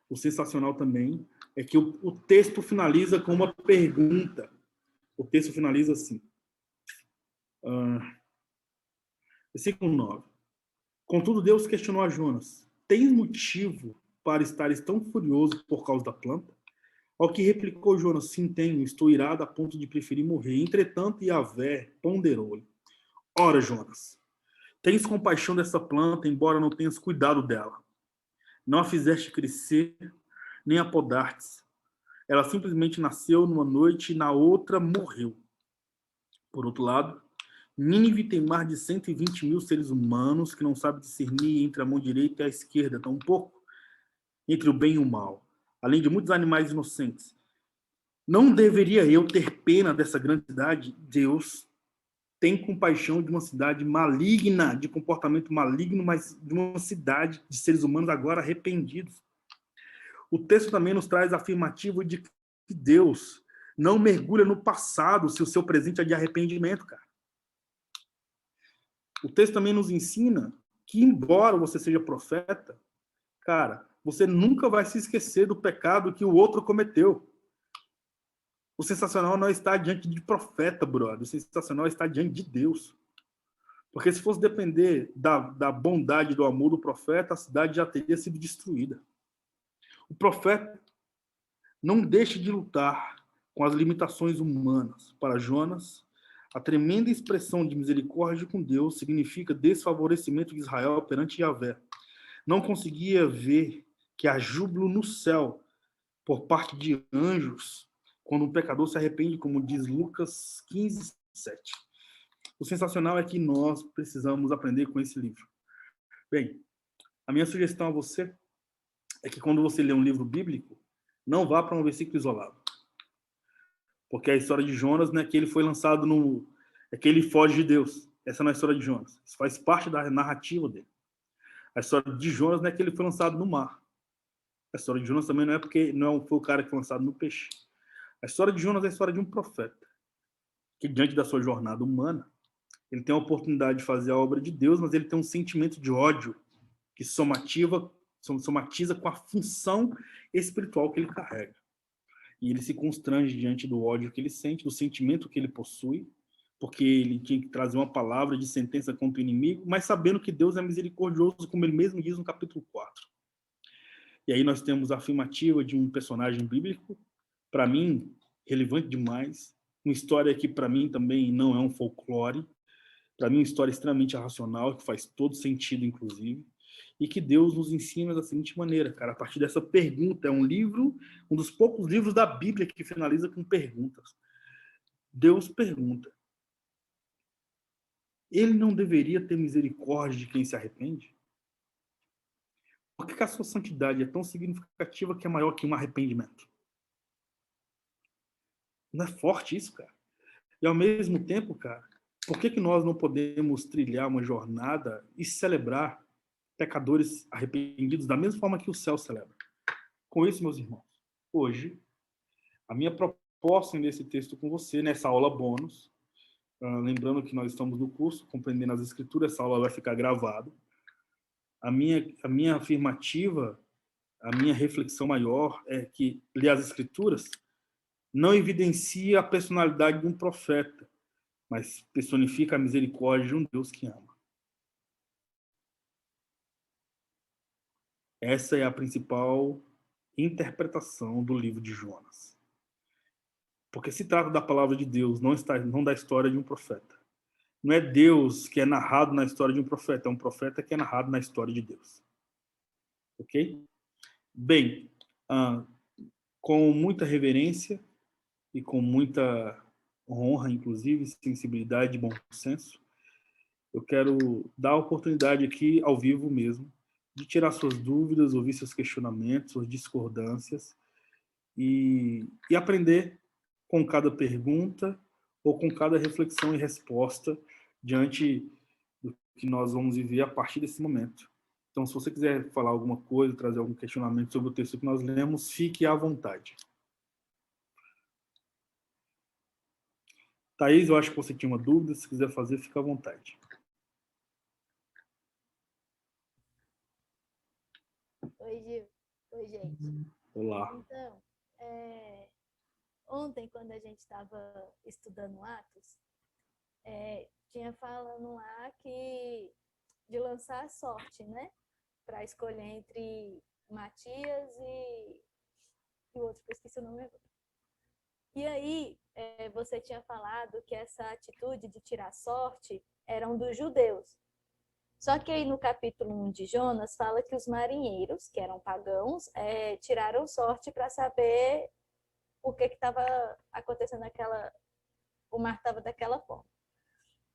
O sensacional também é que o texto finaliza com uma pergunta. O texto finaliza assim. Versículo 9. Contudo, Deus questionou a Jonas: tens motivo para estares tão furioso por causa da planta? Ao que replicou Jonas: sim, tenho, estou irado a ponto de preferir morrer. Entretanto, Yahvé ponderou-lhe: ora, Jonas, tens compaixão dessa planta, embora não tenhas cuidado dela. Não a fizeste crescer, nem a podaste. Ela simplesmente nasceu numa noite e na outra morreu. Por outro lado, Nínive tem mais de 120 mil seres humanos que não sabem discernir entre a mão direita e a esquerda, tão pouco entre o bem e o mal, além de muitos animais inocentes. Não deveria eu ter pena dessa grande cidade? Deus tem compaixão de uma cidade maligna, de comportamento maligno, mas de uma cidade de seres humanos agora arrependidos. O texto também nos traz a afirmativa de que Deus não mergulha no passado se o seu presente é de arrependimento, cara. O texto também nos ensina que, embora você seja profeta, cara, você nunca vai se esquecer do pecado que o outro cometeu. O sensacional não está diante de profeta, brother. O sensacional está diante de Deus. Porque se fosse depender da bondade, do amor do profeta, a cidade já teria sido destruída. O profeta não deixa de lutar com as limitações humanas. Para Jonas, a tremenda expressão de misericórdia com Deus significa desfavorecimento de Israel perante Yahvé. Não conseguia ver que há júbilo no céu por parte de anjos quando um pecador se arrepende, como diz Lucas 15, 7. O sensacional é que nós precisamos aprender com esse livro. Bem, a minha sugestão a você é que quando você lê um livro bíblico, não vá para um versículo isolado. Porque a história de Jonas não é que ele foi lançado no... é que ele foge de Deus. Essa não é a história de Jonas. Isso faz parte da narrativa dele. A história de Jonas não é que ele foi lançado no mar. A história de Jonas também não é porque não foi o cara que foi lançado no peixe. A história de Jonas é a história de um profeta que, diante da sua jornada humana, ele tem a oportunidade de fazer a obra de Deus, mas ele tem um sentimento de ódio que somatiza com a função espiritual que ele carrega. E ele se constrange diante do ódio que ele sente, do sentimento que ele possui, porque ele tinha que trazer uma palavra de sentença contra o inimigo, mas sabendo que Deus é misericordioso, como ele mesmo diz no capítulo 4. E aí nós temos a afirmativa de um personagem bíblico, para mim, relevante demais, uma história que para mim também não é um folclore, para mim uma história extremamente racional, que faz todo sentido, inclusive, e que Deus nos ensina da seguinte maneira, cara, a partir dessa pergunta. É um livro, um dos poucos livros da Bíblia que finaliza com perguntas. Deus pergunta: ele não deveria ter misericórdia de quem se arrepende? Por que a sua santidade é tão significativa que é maior que um arrependimento? Não é forte isso, cara? E ao mesmo tempo, cara, por que nós não podemos trilhar uma jornada e celebrar pecadores arrependidos da mesma forma que o céu celebra? Com isso, meus irmãos, hoje, a minha proposta nesse texto com você, nessa aula bônus, lembrando que nós estamos no curso Compreendendo as Escrituras, essa aula vai ficar gravada. A minha afirmativa, a minha reflexão maior é que ler as Escrituras não evidencia a personalidade de um profeta, mas personifica a misericórdia de um Deus que ama. Essa é a principal interpretação do livro de Jonas. Porque se trata da palavra de Deus, não da história de um profeta. Não é Deus que é narrado na história de um profeta, é um profeta que é narrado na história de Deus. Ok? Bem, com muita reverência e com muita honra, inclusive, sensibilidade e bom senso, eu quero dar a oportunidade aqui, ao vivo mesmo, de tirar suas dúvidas, ouvir seus questionamentos, suas discordâncias e aprender com cada pergunta ou com cada reflexão e resposta diante do que nós vamos viver a partir desse momento. Então, se você quiser falar alguma coisa, trazer algum questionamento sobre o texto que nós lemos, fique à vontade. Thaís, eu acho que você tinha uma dúvida, se quiser fazer, fica à vontade. Oi, Gil. Oi, gente. Olá. Então, ontem, quando a gente estava estudando Atos, tinha falando lá de lançar a sorte, né? Para escolher entre Matias e o outro, que eu esqueci o nome agora. E aí, você tinha falado que essa atitude de tirar sorte eram dos judeus. Só que aí no capítulo 1 de Jonas fala que os marinheiros, que eram pagãos, tiraram sorte para saber o que estava acontecendo o mar estava daquela forma.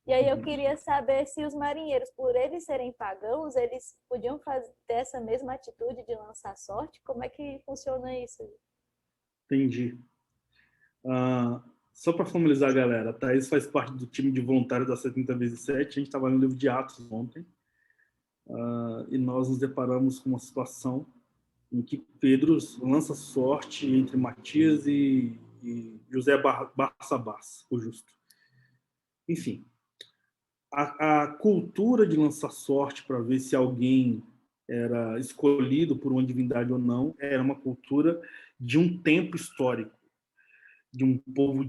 E aí eu queria saber se os marinheiros, por eles serem pagãos, eles podiam fazer essa mesma atitude de lançar sorte? Como é que funciona isso? Entendi. Só para formalizar, galera, a Thaís faz parte do time de voluntários da 70 vezes 7. A gente estava lendo o livro de Atos ontem. E nós nos deparamos com uma situação em que Pedro lança sorte entre Matias e José Barsabás, o justo. Enfim, a cultura de lançar sorte para ver se alguém era escolhido por uma divindade ou não era uma cultura de um tempo histórico, de um povo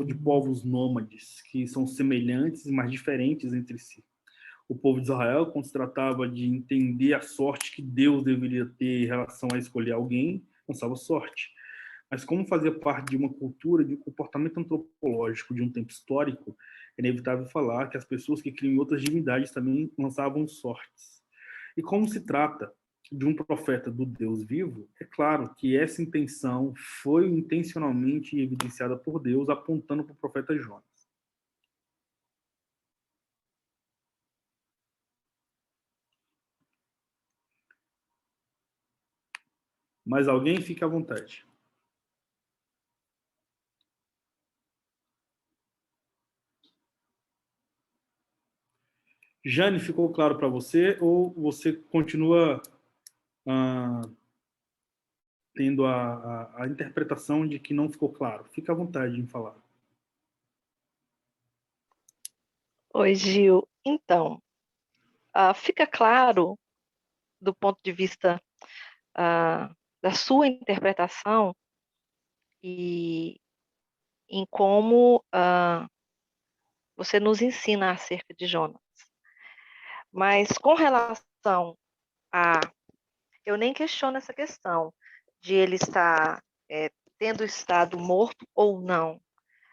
de povos nômades que são semelhantes, mas diferentes entre si. O povo de Israel, quando se tratava de entender a sorte que Deus deveria ter em relação a escolher alguém, lançava sorte. Mas como fazia parte de uma cultura, de um comportamento antropológico, de um tempo histórico, é inevitável falar que as pessoas que criam outras divindades também lançavam sortes. E como se trata de um profeta do Deus vivo, é claro que essa intenção foi intencionalmente evidenciada por Deus, apontando para o profeta Jonas. Mais alguém? Fique à vontade. Jane, ficou claro para você ou você continua tendo a interpretação de que não ficou claro? Fique à vontade em falar. Oi, Gil. Então, fica claro, do ponto de vista da sua interpretação e em como você nos ensina acerca de Jonas. Mas com relação a... Eu nem questiono essa questão de ele estar tendo estado morto ou não.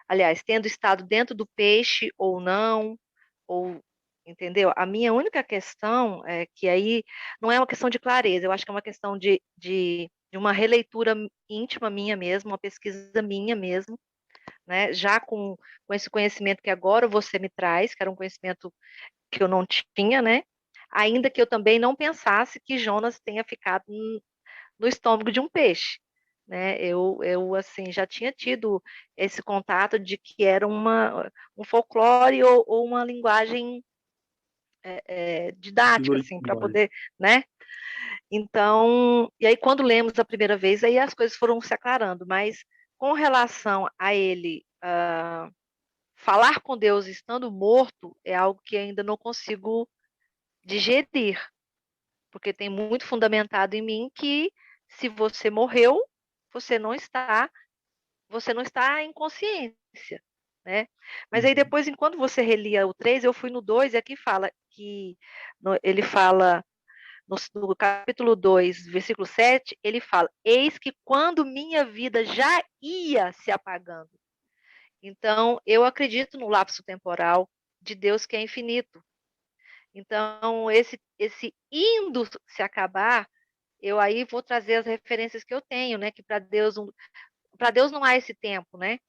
Aliás, tendo estado dentro do peixe ou não, ou entendeu? A minha única questão é que aí não é uma questão de clareza, eu acho que é uma questão de uma releitura íntima minha mesmo, uma pesquisa minha mesmo, né? Já com esse conhecimento que agora você me traz, que era um conhecimento que eu não tinha, né? Ainda que eu também não pensasse que Jonas tenha ficado no estômago de um peixe, né? Eu assim já tinha tido esse contato de que era um folclore ou uma linguagem didática, assim, para poder, né? Então, e aí quando lemos a primeira vez, aí as coisas foram se aclarando, mas com relação a ele falar com Deus estando morto é algo que ainda não consigo digerir, porque tem muito fundamentado em mim que se você morreu, você não está em consciência, né? Mas aí depois, enquanto você relia o 3, eu fui no 2 e aqui fala que ele fala no capítulo 2, versículo 7, ele fala: eis que quando minha vida já ia se apagando. Então, eu acredito no lapso temporal de Deus que é infinito. Então, esse indo se acabar, eu aí vou trazer as referências que eu tenho, né? Que para Deus não há esse tempo, né?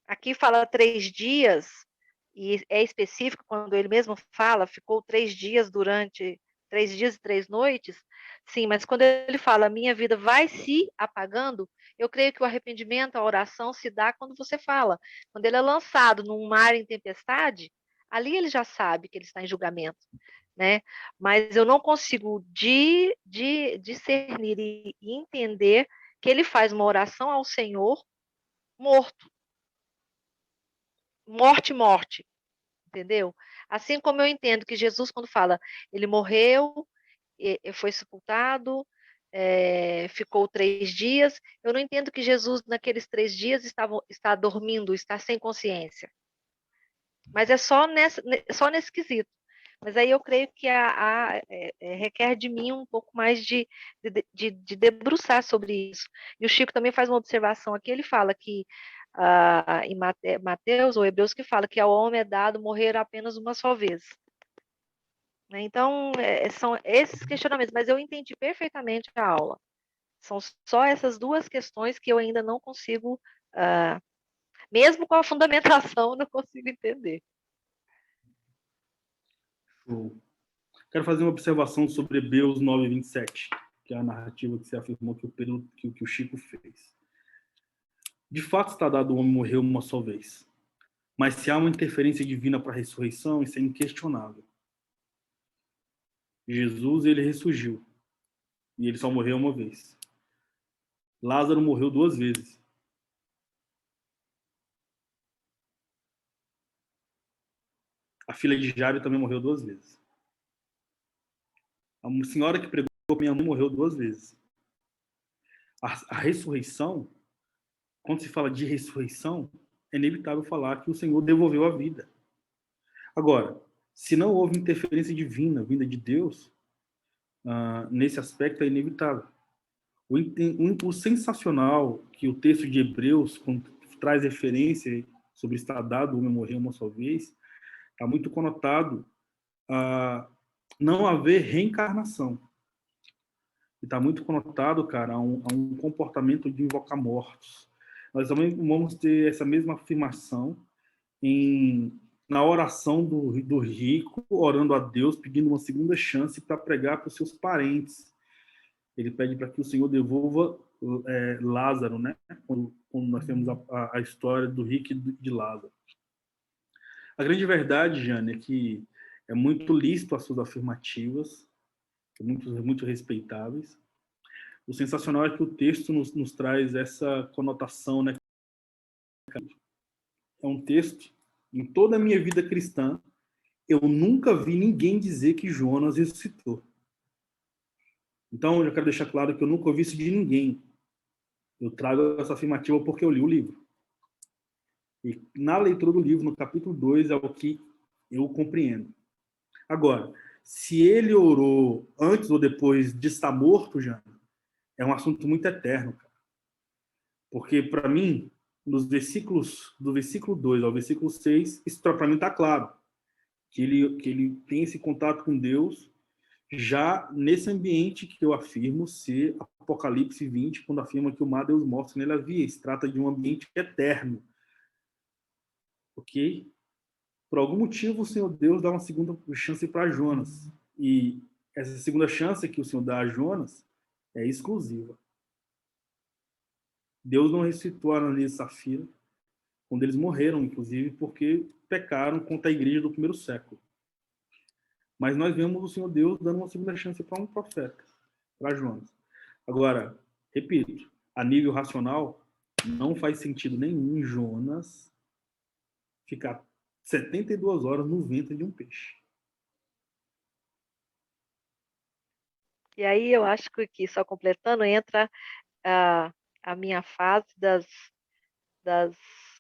Aqui fala 3 dias, e é específico quando ele mesmo fala, ficou 3 dias durante 3 dias e 3 noites. Sim, mas quando ele fala, minha vida vai se apagando, eu creio que o arrependimento, a oração se dá quando você fala. Quando ele é lançado num mar em tempestade, Ali ele já sabe que ele está em julgamento, né? Mas eu não consigo discernir e entender que ele faz uma oração ao Senhor morto, morte, entendeu? Assim como eu entendo que Jesus, quando fala, ele morreu, e foi sepultado, ficou 3 dias, eu não entendo que Jesus, naqueles 3 dias, está dormindo, está sem consciência. Mas é só nesse quesito. Mas aí eu creio que requer de mim um pouco mais de debruçar sobre isso. E o Chico também faz uma observação aqui, ele fala que em Mateus ou Hebreus, que fala que ao homem é dado morrer apenas uma só vez. Né? Então, são esses questionamentos, mas eu entendi perfeitamente a aula. São só essas duas questões que eu ainda não consigo, mesmo com a fundamentação, não consigo entender. Show. Quero fazer uma observação sobre Hebreus 9:27, que é a narrativa que você afirmou que o Chico fez. De fato está dado o homem morrer uma só vez. Mas se há uma interferência divina para a ressurreição, isso é inquestionável. Jesus, ele ressurgiu. E ele só morreu uma vez. Lázaro morreu 2 vezes. A filha de Jairo também morreu 2 vezes. A senhora que pregou para minha mãe morreu 2 vezes. A ressurreição, quando se fala de ressurreição, é inevitável falar que o Senhor devolveu a vida. Agora, se não houve interferência divina, vinda de Deus, nesse aspecto é inevitável. O sensacional que o texto de Hebreus, quando traz referência sobre estar dado o homem morrer uma só vez, está muito conotado a não haver reencarnação. Está muito conotado, cara, a um comportamento de invocar mortos. Nós também vamos ter essa mesma afirmação na oração do rico, orando a Deus, pedindo uma segunda chance para pregar para os seus parentes. Ele pede para que o Senhor devolva Lázaro, né? Quando nós temos a história do rico e de Lázaro. A grande verdade, Jane, é que é muito lícito as suas afirmativas, muito respeitáveis. O sensacional é que o texto nos traz essa conotação, né? É um texto, em toda a minha vida cristã, eu nunca vi ninguém dizer que Jonas ressuscitou. Então, eu já quero deixar claro que eu nunca ouvi isso de ninguém. Eu trago essa afirmativa porque eu li o livro. E na leitura do livro, no capítulo 2, é o que eu compreendo. Agora, se ele orou antes ou depois de estar morto, já é um assunto muito eterno, cara. Porque, para mim, do versículo 2 ao versículo 6, isso para mim está claro. Que ele tem esse contato com Deus já nesse ambiente que eu afirmo ser Apocalipse 20, quando afirma que o mar Deus mortos nele havia. Se trata de um ambiente eterno. Ok? Por algum motivo, o Senhor Deus dá uma segunda chance para Jonas. E essa segunda chance que o Senhor dá a Jonas é exclusiva. Deus não ressuscitou Ananias e Safira quando eles morreram, inclusive, porque pecaram contra a igreja do primeiro século. Mas nós vemos o Senhor Deus dando uma segunda chance para um profeta, para Jonas. Agora, repito, a nível racional, não faz sentido nenhum Jonas ficar 72 horas no ventre de um peixe. E aí eu acho que só completando, entra a minha fase das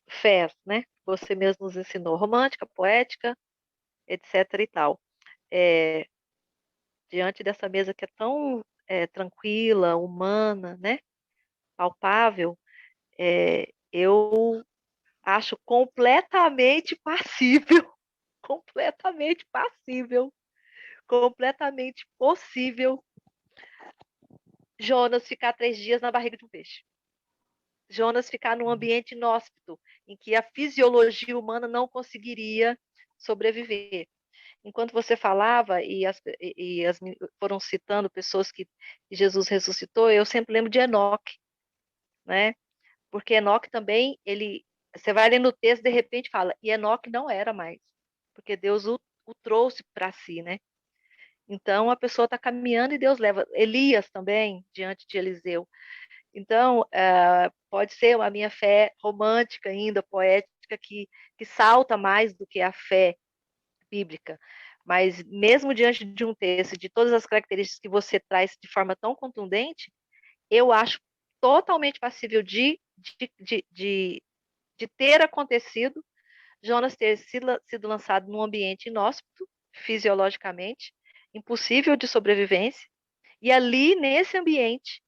fés, né? Você mesmo nos ensinou, romântica, poética, etc. e tal. Diante dessa mesa que é tão tranquila, humana, né? Palpável, eu acho completamente passível, completamente passível, completamente possível Jonas ficar 3 dias na barriga de um peixe. Jonas ficar num ambiente inóspito, em que a fisiologia humana não conseguiria sobreviver. Enquanto você falava foram citando pessoas que Jesus ressuscitou, eu sempre lembro de Enoque, né? Porque Enoque também, você vai ler no texto, de repente fala, e Enoque não era mais. porque Deus o trouxe para si, né? Então a pessoa está caminhando e Deus leva. Elias também, diante de Eliseu. Então, pode ser a minha fé romântica ainda, poética, que salta mais do que a fé bíblica. Mas mesmo diante de um texto, de todas as características que você traz de forma tão contundente, eu acho totalmente passível de ter acontecido, Jonas ter sido lançado num ambiente inóspito, fisiologicamente, impossível de sobrevivência, e ali, nesse ambiente,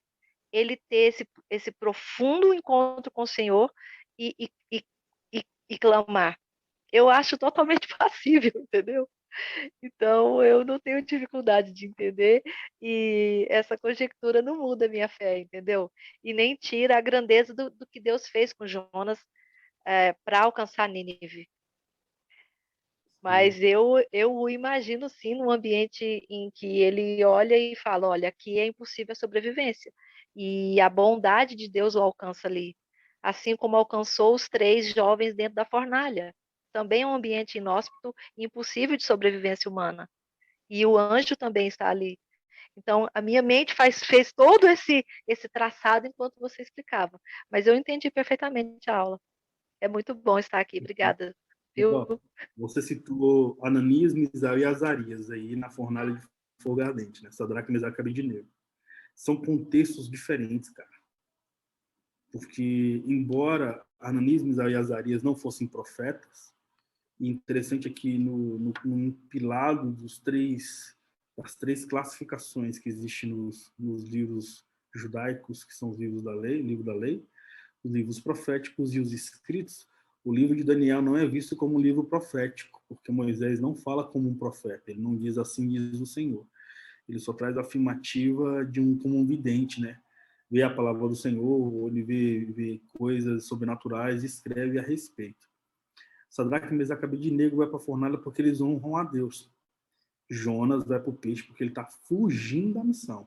ele ter esse profundo encontro com o Senhor e clamar. Eu acho totalmente passível, entendeu? Então, eu não tenho dificuldade de entender, e essa conjectura não muda a minha fé, entendeu? E nem tira a grandeza do que Deus fez com Jonas para alcançar Nínive. Mas eu o imagino, sim, num ambiente em que ele olha e fala, olha, aqui é impossível a sobrevivência. E a bondade de Deus o alcança ali, assim como alcançou os 3 jovens dentro da fornalha. Também é um ambiente inóspito, impossível de sobrevivência humana. E o anjo também está ali. Então, a minha mente fez todo esse traçado enquanto você explicava. Mas eu entendi perfeitamente a aula. É muito bom estar aqui. Obrigada. Ó, Viu? você citou Ananias, Misael e Azarias aí na fornalha de fogo ardente, né? Sadraque, Mesaque e Abednego. São contextos diferentes, cara. Porque, embora Ananias, Misael e Azarias não fossem profetas, e interessante aqui no compilado das 3 classificações que existem nos livros judaicos, que são os livros da lei, o livro da lei, os livros proféticos e os escritos, o livro de Daniel não é visto como um livro profético, porque Moisés não fala como um profeta, ele não diz assim diz o Senhor. Ele só traz a afirmativa como um vidente, né? Vê a palavra do Senhor, ou ele vê coisas sobrenaturais e escreve a respeito. Sadraque, Mesaque e Abednego vai para a fornalha porque eles honram a Deus. Jonas vai para o peixe porque ele está fugindo da missão.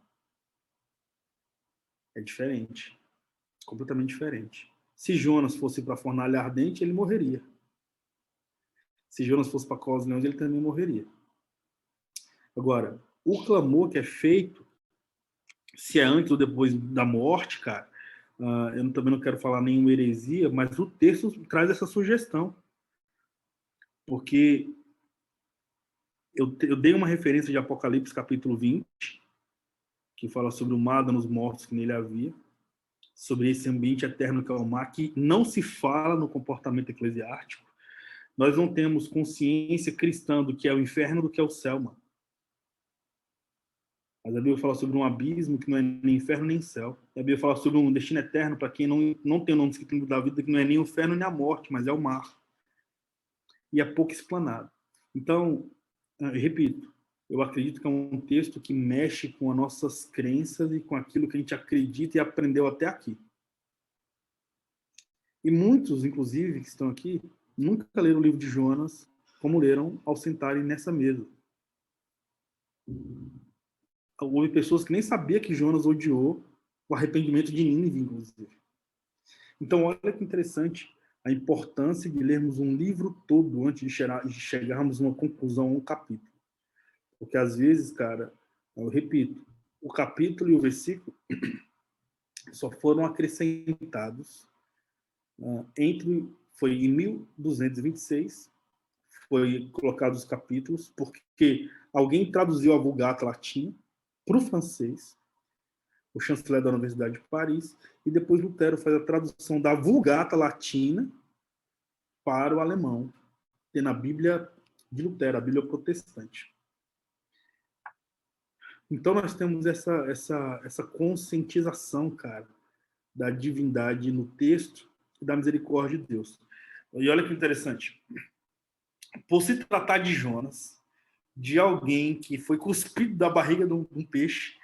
É diferente. Completamente diferente. Se Jonas fosse para a fornalha ardente, ele morreria. Se Jonas fosse para a cova dos leões, ele também morreria. Agora, o clamor que é feito, se é antes ou depois da morte, cara, eu também não quero falar nenhuma heresia, mas o texto traz essa sugestão. Porque eu dei uma referência de Apocalipse capítulo 20, que fala sobre o mar nos mortos que nele havia, sobre esse ambiente eterno que é o mar, que não se fala no comportamento eclesiástico. Nós não temos consciência cristã do que é o inferno, do que é o céu, mano. Mas a Bíblia fala sobre um abismo que não é nem inferno nem céu. A Bíblia fala sobre um destino eterno para quem não tem o nome escrito no livro da vida, que não é nem o inferno nem a morte, mas é o mar. E é pouco explanado. Então, eu repito, eu acredito que é um texto que mexe com as nossas crenças e com aquilo que a gente acredita e aprendeu até aqui. E muitos, inclusive, que estão aqui, nunca leram o livro de Jonas como leram ao sentarem nessa mesa. Houve pessoas que nem sabiam que Jonas odiou o arrependimento de Nínive, inclusive. Então, olha que interessante a importância de lermos um livro todo antes de chegarmos a uma conclusão, um capítulo. Porque, às vezes, cara, eu repito, o capítulo e o versículo só foram acrescentados foi em 1226, foi colocados os capítulos, porque alguém traduziu a Vulgata Latina para o francês, o chanceler da Universidade de Paris, e depois Lutero faz a tradução da Vulgata Latina para o alemão, tendo a Bíblia de Lutero, a Bíblia protestante. Então nós temos essa conscientização, cara, da divindade no texto e da misericórdia de Deus. E olha que interessante. Por se tratar de Jonas, de alguém que foi cuspido da barriga de um peixe,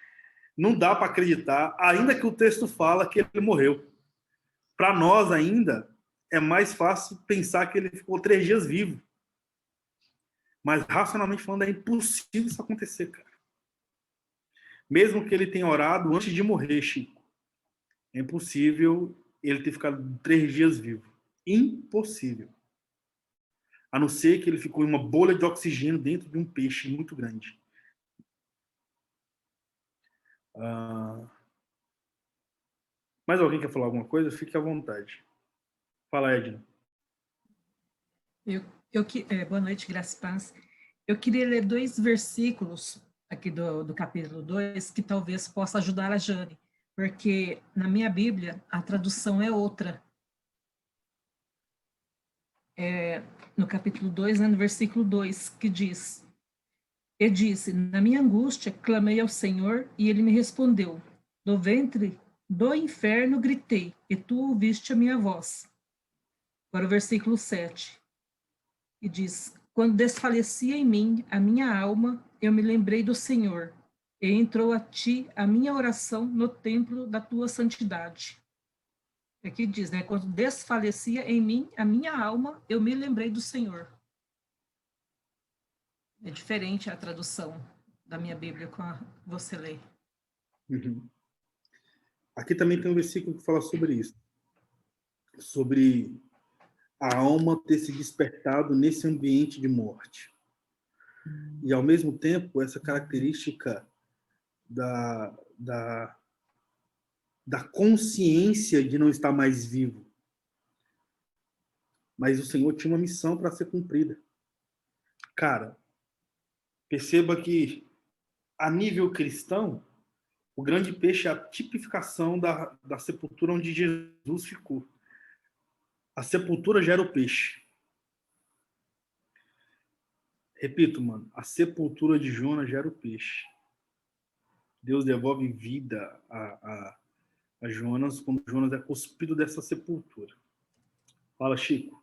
não dá para acreditar, ainda que o texto fala que ele morreu. Para nós ainda, é mais fácil pensar que ele ficou 3 dias vivo. Mas, racionalmente falando, é impossível isso acontecer, cara. Mesmo que ele tenha orado antes de morrer, Chico, é impossível ele ter ficado 3 dias vivo. Impossível. a não ser que ele ficou em uma bolha de oxigênio dentro de um peixe muito grande. Mais alguém quer falar alguma coisa? Fique à vontade. Fala, Edna. Boa noite, graça e paz. Eu queria ler 2 versículos aqui do capítulo 2, que talvez possa ajudar a Jane, porque na minha Bíblia a tradução é outra. No capítulo 2, no versículo 2, que diz: E disse, na minha angústia, clamei ao Senhor, e ele me respondeu. Do ventre do inferno gritei, e tu ouviste a minha voz. Agora o versículo 7, e diz, quando desfalecia em mim a minha alma, eu me lembrei do Senhor, e entrou a ti a minha oração no templo da tua santidade. Aqui diz, né, quando desfalecia em mim a minha alma, eu me lembrei do Senhor. É diferente a tradução da minha Bíblia com a que você lê. Uhum. Aqui também tem um versículo que fala sobre isso. Sobre a alma ter se despertado nesse ambiente de morte. E, ao mesmo tempo, essa característica da consciência de não estar mais vivo. Mas o Senhor tinha uma missão para ser cumprida. Cara, perceba que, a nível cristão, o grande peixe é a tipificação da sepultura onde Jesus ficou. A sepultura gera o peixe. Repito, mano, a sepultura de Jonas gera o peixe. Deus devolve vida a Jonas quando Jonas é cuspido dessa sepultura. Fala, Chico.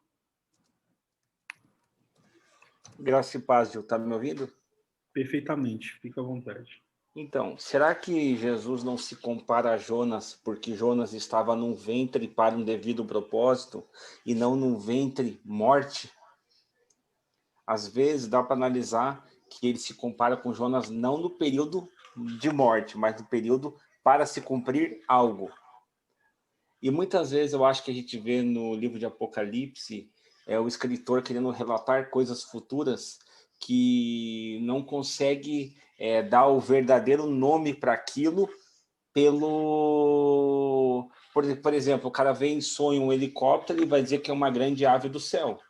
Graça e paz, Gil. Tá me ouvindo? Perfeitamente, fica à vontade. Então, será que Jesus não se compara a Jonas porque Jonas estava num ventre para um devido propósito e não num ventre morte? Às vezes dá para analisar que ele se compara com Jonas não no período de morte, mas no período para se cumprir algo. E muitas vezes eu acho que a gente vê no livro de Apocalipse o escritor querendo relatar coisas futuras que não consegue dar o verdadeiro nome para aquilo por exemplo, o cara vê em sonho um helicóptero e vai dizer que é uma grande ave do céu.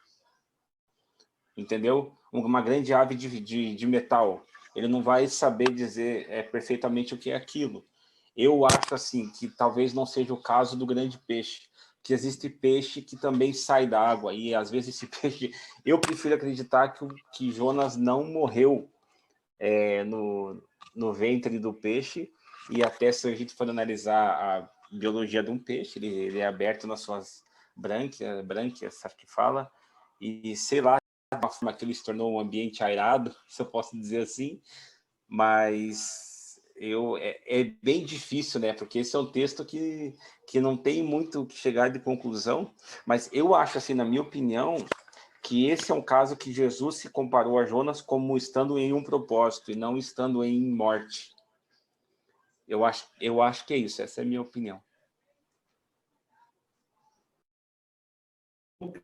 Entendeu? Uma grande ave de metal. Ele não vai saber dizer perfeitamente o que é aquilo. Eu acho assim que talvez não seja o caso do grande peixe, que existe peixe que também sai da água, e às vezes esse peixe... Eu prefiro acreditar que Jonas não morreu no ventre do peixe, e até se a gente for analisar a biologia de um peixe, ele é aberto nas suas brânquias, acho que fala, e sei lá, uma forma que ele se tornou um ambiente airado, se eu posso dizer assim, mas é bem difícil, né? Porque esse é um texto que não tem muito o que chegar de conclusão, mas eu acho, assim, na minha opinião, que esse é um caso que Jesus se comparou a Jonas como estando em um propósito e não estando em morte. Eu acho que é isso, essa é a minha opinião.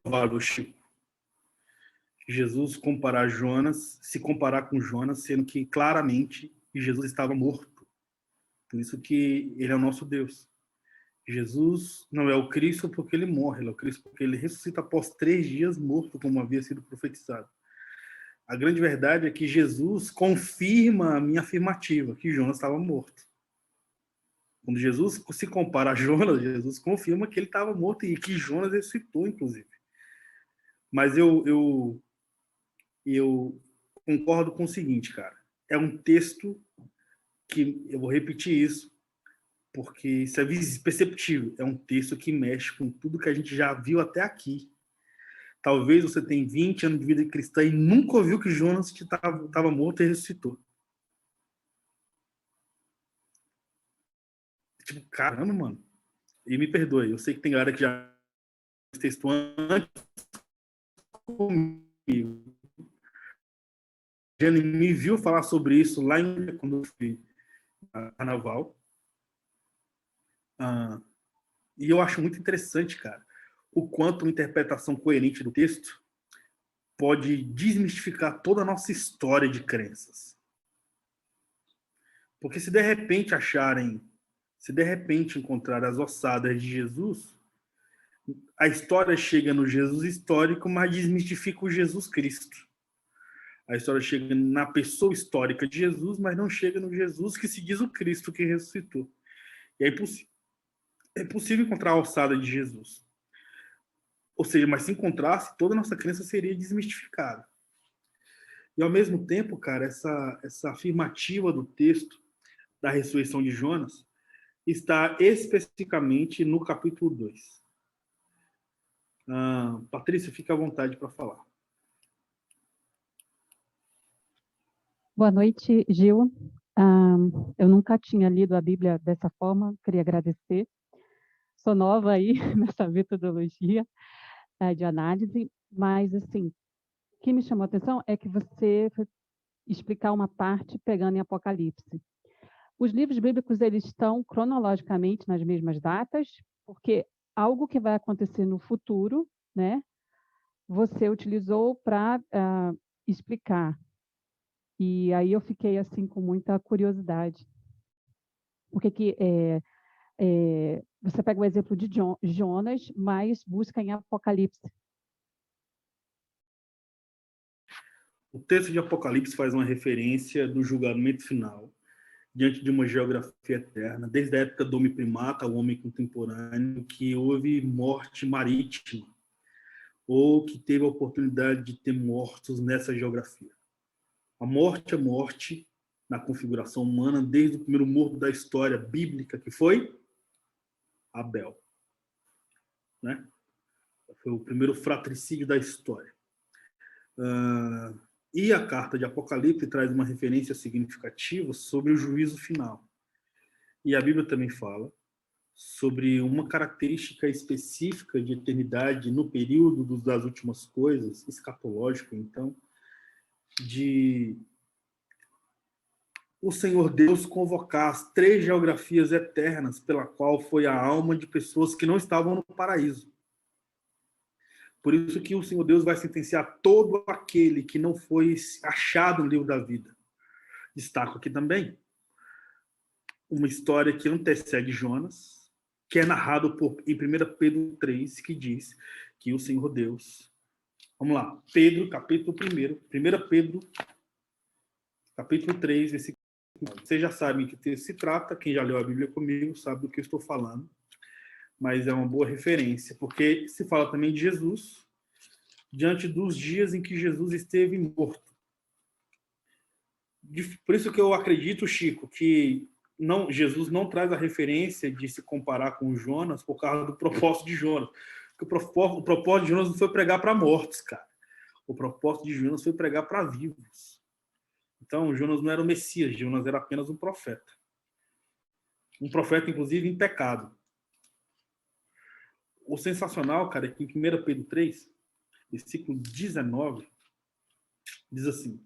Provável, Chico. Jesus se comparar com Jonas, sendo que claramente Jesus estava morto. Por isso que ele é o nosso Deus. Jesus não é o Cristo porque ele morre, ele é o Cristo porque ele ressuscita após 3 dias morto, como havia sido profetizado. A grande verdade é que Jesus confirma a minha afirmativa, que Jonas estava morto. Quando Jesus se compara a Jonas, Jesus confirma que ele estava morto e que Jonas ressuscitou, inclusive. Mas eu concordo com o seguinte, cara. É um texto que, eu vou repetir isso, porque isso é perceptível. É um texto que mexe com tudo que a gente já viu até aqui. Talvez você tenha 20 anos de vida cristã e nunca ouviu que Jonas estava morto e ressuscitou. Tipo, caramba, mano. E me perdoe, eu sei que tem galera que já fez texto antes comigo. Jane me viu falar sobre isso lá quando eu fui a Carnaval. E eu acho muito interessante, cara, o quanto uma interpretação coerente do texto pode desmistificar toda a nossa história de crenças. Porque se de repente encontrar as ossadas de Jesus, a história chega no Jesus histórico, mas desmistifica o Jesus Cristo. A história chega na pessoa histórica de Jesus, mas não chega no Jesus que se diz o Cristo que ressuscitou. E é possível encontrar a ossada de Jesus. Ou seja, mas se encontrasse, toda a nossa crença seria desmistificada. E ao mesmo tempo, cara, essa afirmativa do texto da ressurreição de Jonas está especificamente no capítulo 2. Patrícia, fica à vontade para falar. Boa noite, Gil. Eu nunca tinha lido a Bíblia dessa forma, queria agradecer. Sou nova aí nessa metodologia de análise, mas, assim, o que me chamou a atenção é que você foi explicar uma parte pegando em Apocalipse. Os livros bíblicos, eles estão cronologicamente nas mesmas datas, porque algo que vai acontecer no futuro, né, você utilizou para explicar. E aí eu fiquei assim com muita curiosidade. Porque você pega o exemplo de Jonas, mas busca em Apocalipse. O texto de Apocalipse faz uma referência do julgamento final diante de uma geografia eterna, desde a época do homem primata ao homem contemporâneo, que houve morte marítima, ou que teve a oportunidade de ter mortos nessa geografia. A morte é morte na configuração humana desde o primeiro morto da história bíblica, que foi Abel. Né? Foi o primeiro fratricídio da história. E a carta de Apocalipse traz uma referência significativa sobre o juízo final. E a Bíblia também fala sobre uma característica específica de eternidade no período das últimas coisas, escatológico, então, de o Senhor Deus convocar as 3 geografias eternas pela qual foi a alma de pessoas que não estavam no paraíso. Por isso que o Senhor Deus vai sentenciar todo aquele que não foi achado no livro da vida. Destaco aqui também uma história que antecede Jonas, que é narrado em 1 Pedro 3, que diz que o Senhor Deus... Vamos lá, Pedro, capítulo 1. 1 Pedro, capítulo 3, versículo. Vocês já sabem que texto se trata, quem já leu a Bíblia comigo sabe do que eu estou falando, mas é uma boa referência, porque se fala também de Jesus, diante dos dias em que Jesus esteve morto. Por isso que eu acredito, Chico, que Jesus não traz a referência de se comparar com Jonas por causa do propósito de Jonas. Porque o propósito de Jonas não foi pregar para mortos, cara. O propósito de Jonas foi pregar para vivos. Então, Jonas não era o Messias, Jonas era apenas um profeta. Um profeta, inclusive, em pecado. O sensacional, cara, é que em 1 Pedro 3, versículo 19, diz assim.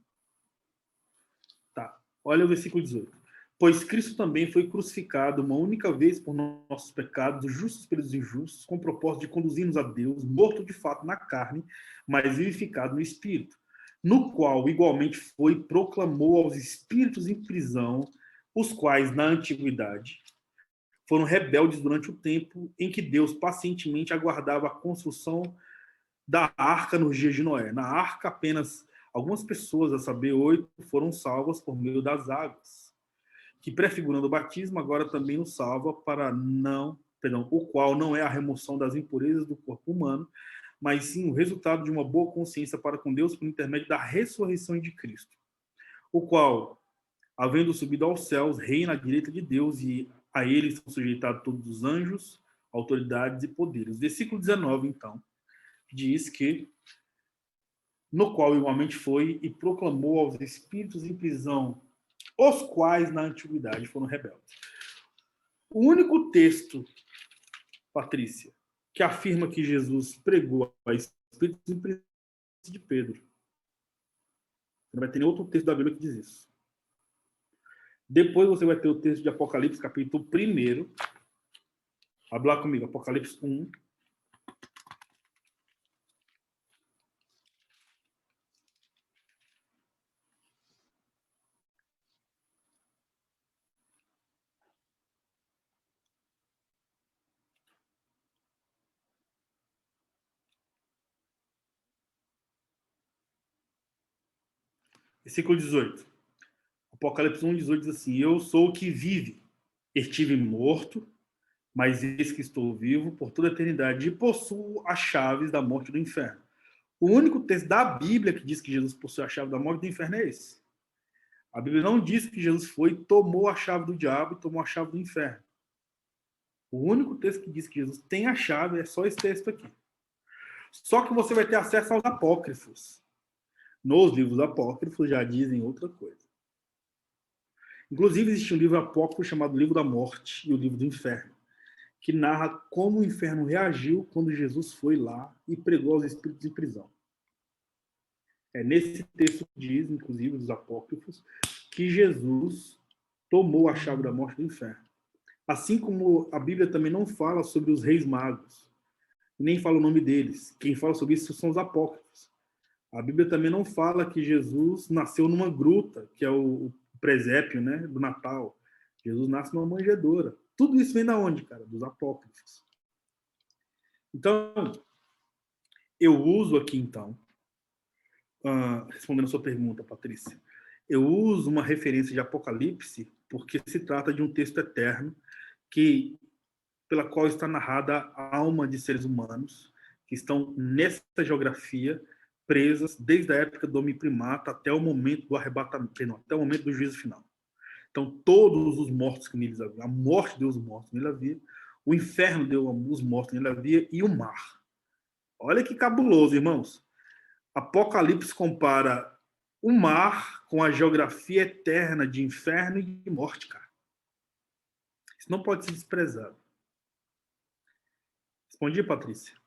Tá, olha o versículo 18. Pois Cristo também foi crucificado uma única vez por nossos pecados, justos pelos injustos, com o propósito de conduzir-nos a Deus, morto de fato na carne, mas vivificado no Espírito, no qual igualmente proclamou aos espíritos em prisão, os quais, na antiguidade, foram rebeldes durante o tempo em que Deus pacientemente aguardava a construção da arca nos dias de Noé. Na arca, apenas algumas pessoas, a saber, 8, foram salvas por meio das águas, que, prefigurando o batismo, agora também nos salva o qual não é a remoção das impurezas do corpo humano, mas sim o resultado de uma boa consciência para com Deus por intermédio da ressurreição de Cristo, o qual, havendo subido aos céus, reina à direita de Deus, e a ele são sujeitados todos os anjos, autoridades e poderes. Versículo 19, então, diz que no qual igualmente foi e proclamou aos espíritos em prisão, os quais na antiguidade foram rebeldes. O único texto, Patrícia, que afirma que Jesus pregou a espíritos em prisão de Pedro. Não vai ter nenhum outro texto da Bíblia que diz isso. Depois você vai ter o texto de Apocalipse, capítulo 1. Abre lá comigo, Apocalipse 1. Versículo 18. Apocalipse 1:18 diz assim: Eu sou o que vive. Estive morto, mas eis que estou vivo por toda a eternidade e possuo as chaves da morte e do inferno. O único texto da Bíblia que diz que Jesus possui a chave da morte e do inferno é esse. A Bíblia não diz que Jesus foi e tomou a chave do diabo e tomou a chave do inferno. O único texto que diz que Jesus tem a chave é só esse texto aqui. Só que você vai ter acesso aos apócrifos. Nos livros apócrifos já dizem outra coisa. Inclusive, existe um livro apócrifo chamado Livro da Morte e o Livro do Inferno, que narra como o inferno reagiu quando Jesus foi lá e pregou aos espíritos em prisão. Nesse texto diz, inclusive, dos apócrifos, que Jesus tomou a chave da morte do inferno. Assim como a Bíblia também não fala sobre os reis magos, nem fala o nome deles. Quem fala sobre isso são os apócrifos. A Bíblia também não fala que Jesus nasceu numa gruta, que é o presépio, né, do Natal. Jesus nasce numa manjedoura. Tudo isso vem da onde, cara? Dos apócrifos. Então, eu uso aqui, então, respondendo a sua pergunta, Patrícia, eu uso uma referência de Apocalipse porque se trata de um texto eterno pela qual está narrada a alma de seres humanos que estão nessa geografia presas desde a época do homem primata até o momento do arrebatamento, até o momento do juízo final. Então, todos os mortos que neles havia, a morte deu os mortos que nele havia, o inferno deu os mortos que nele havia e o mar. Olha que cabuloso, irmãos. Apocalipse compara o mar com a geografia eterna de inferno e de morte, cara. Isso não pode ser desprezado. Respondi, Patrícia?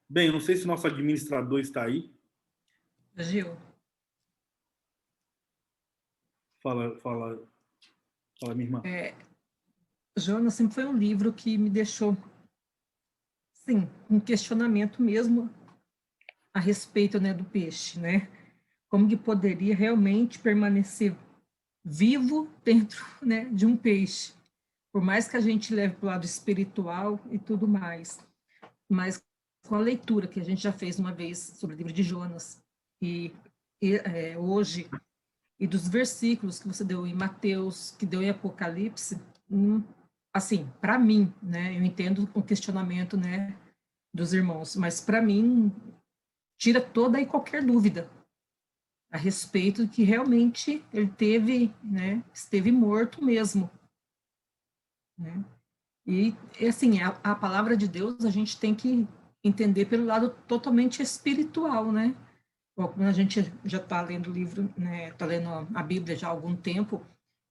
Bem, eu não sei se o nosso administrador está aí. Gil. Fala, minha irmã. Jonas sempre foi um livro que me deixou, sim, um questionamento mesmo a respeito, né, do peixe, né? Como que poderia realmente permanecer vivo dentro, né, de um peixe? Por mais que a gente leve para o lado espiritual e tudo mais, mas com a leitura que a gente já fez uma vez sobre o livro de Jonas hoje, e dos versículos que você deu em Mateus, que deu em Apocalipse, assim, para mim, né, eu entendo o questionamento, né, dos irmãos, mas para mim tira toda e qualquer dúvida a respeito de que realmente ele esteve morto mesmo, né? E assim, a palavra de Deus a gente tem que entender pelo lado totalmente espiritual, né? Como a gente já está lendo o livro, né, está lendo a Bíblia já há algum tempo,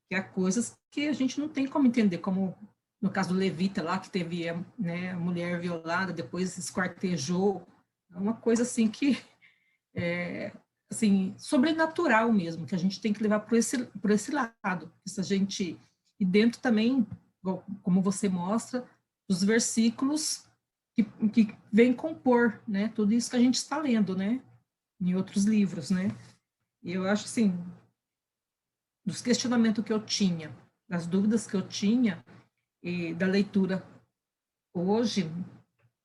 que há coisas que a gente não tem como entender, como no caso do Levita lá, que teve, né, a mulher violada, depois esquartejou, uma coisa assim que assim, sobrenatural mesmo, que a gente tem que levar por esse lado. Se a gente, e dentro também, como você mostra, os versículos que vêm compor, né, tudo isso que a gente está lendo, né, em outros livros, né? E eu acho assim, dos questionamentos que eu tinha, das dúvidas que eu tinha e da leitura hoje,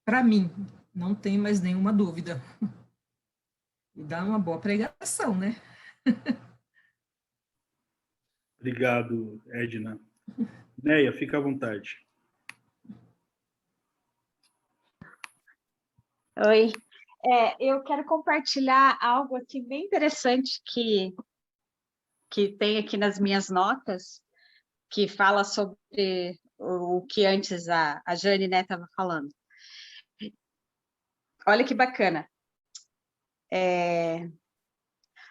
para mim, não tem mais nenhuma dúvida. E dá uma boa pregação, né? Obrigado, Edna. Neia, fica à vontade. Oi. Eu quero compartilhar algo aqui bem interessante que tem aqui nas minhas notas, que fala sobre o que antes a Jane, né, estava falando. Olha que bacana.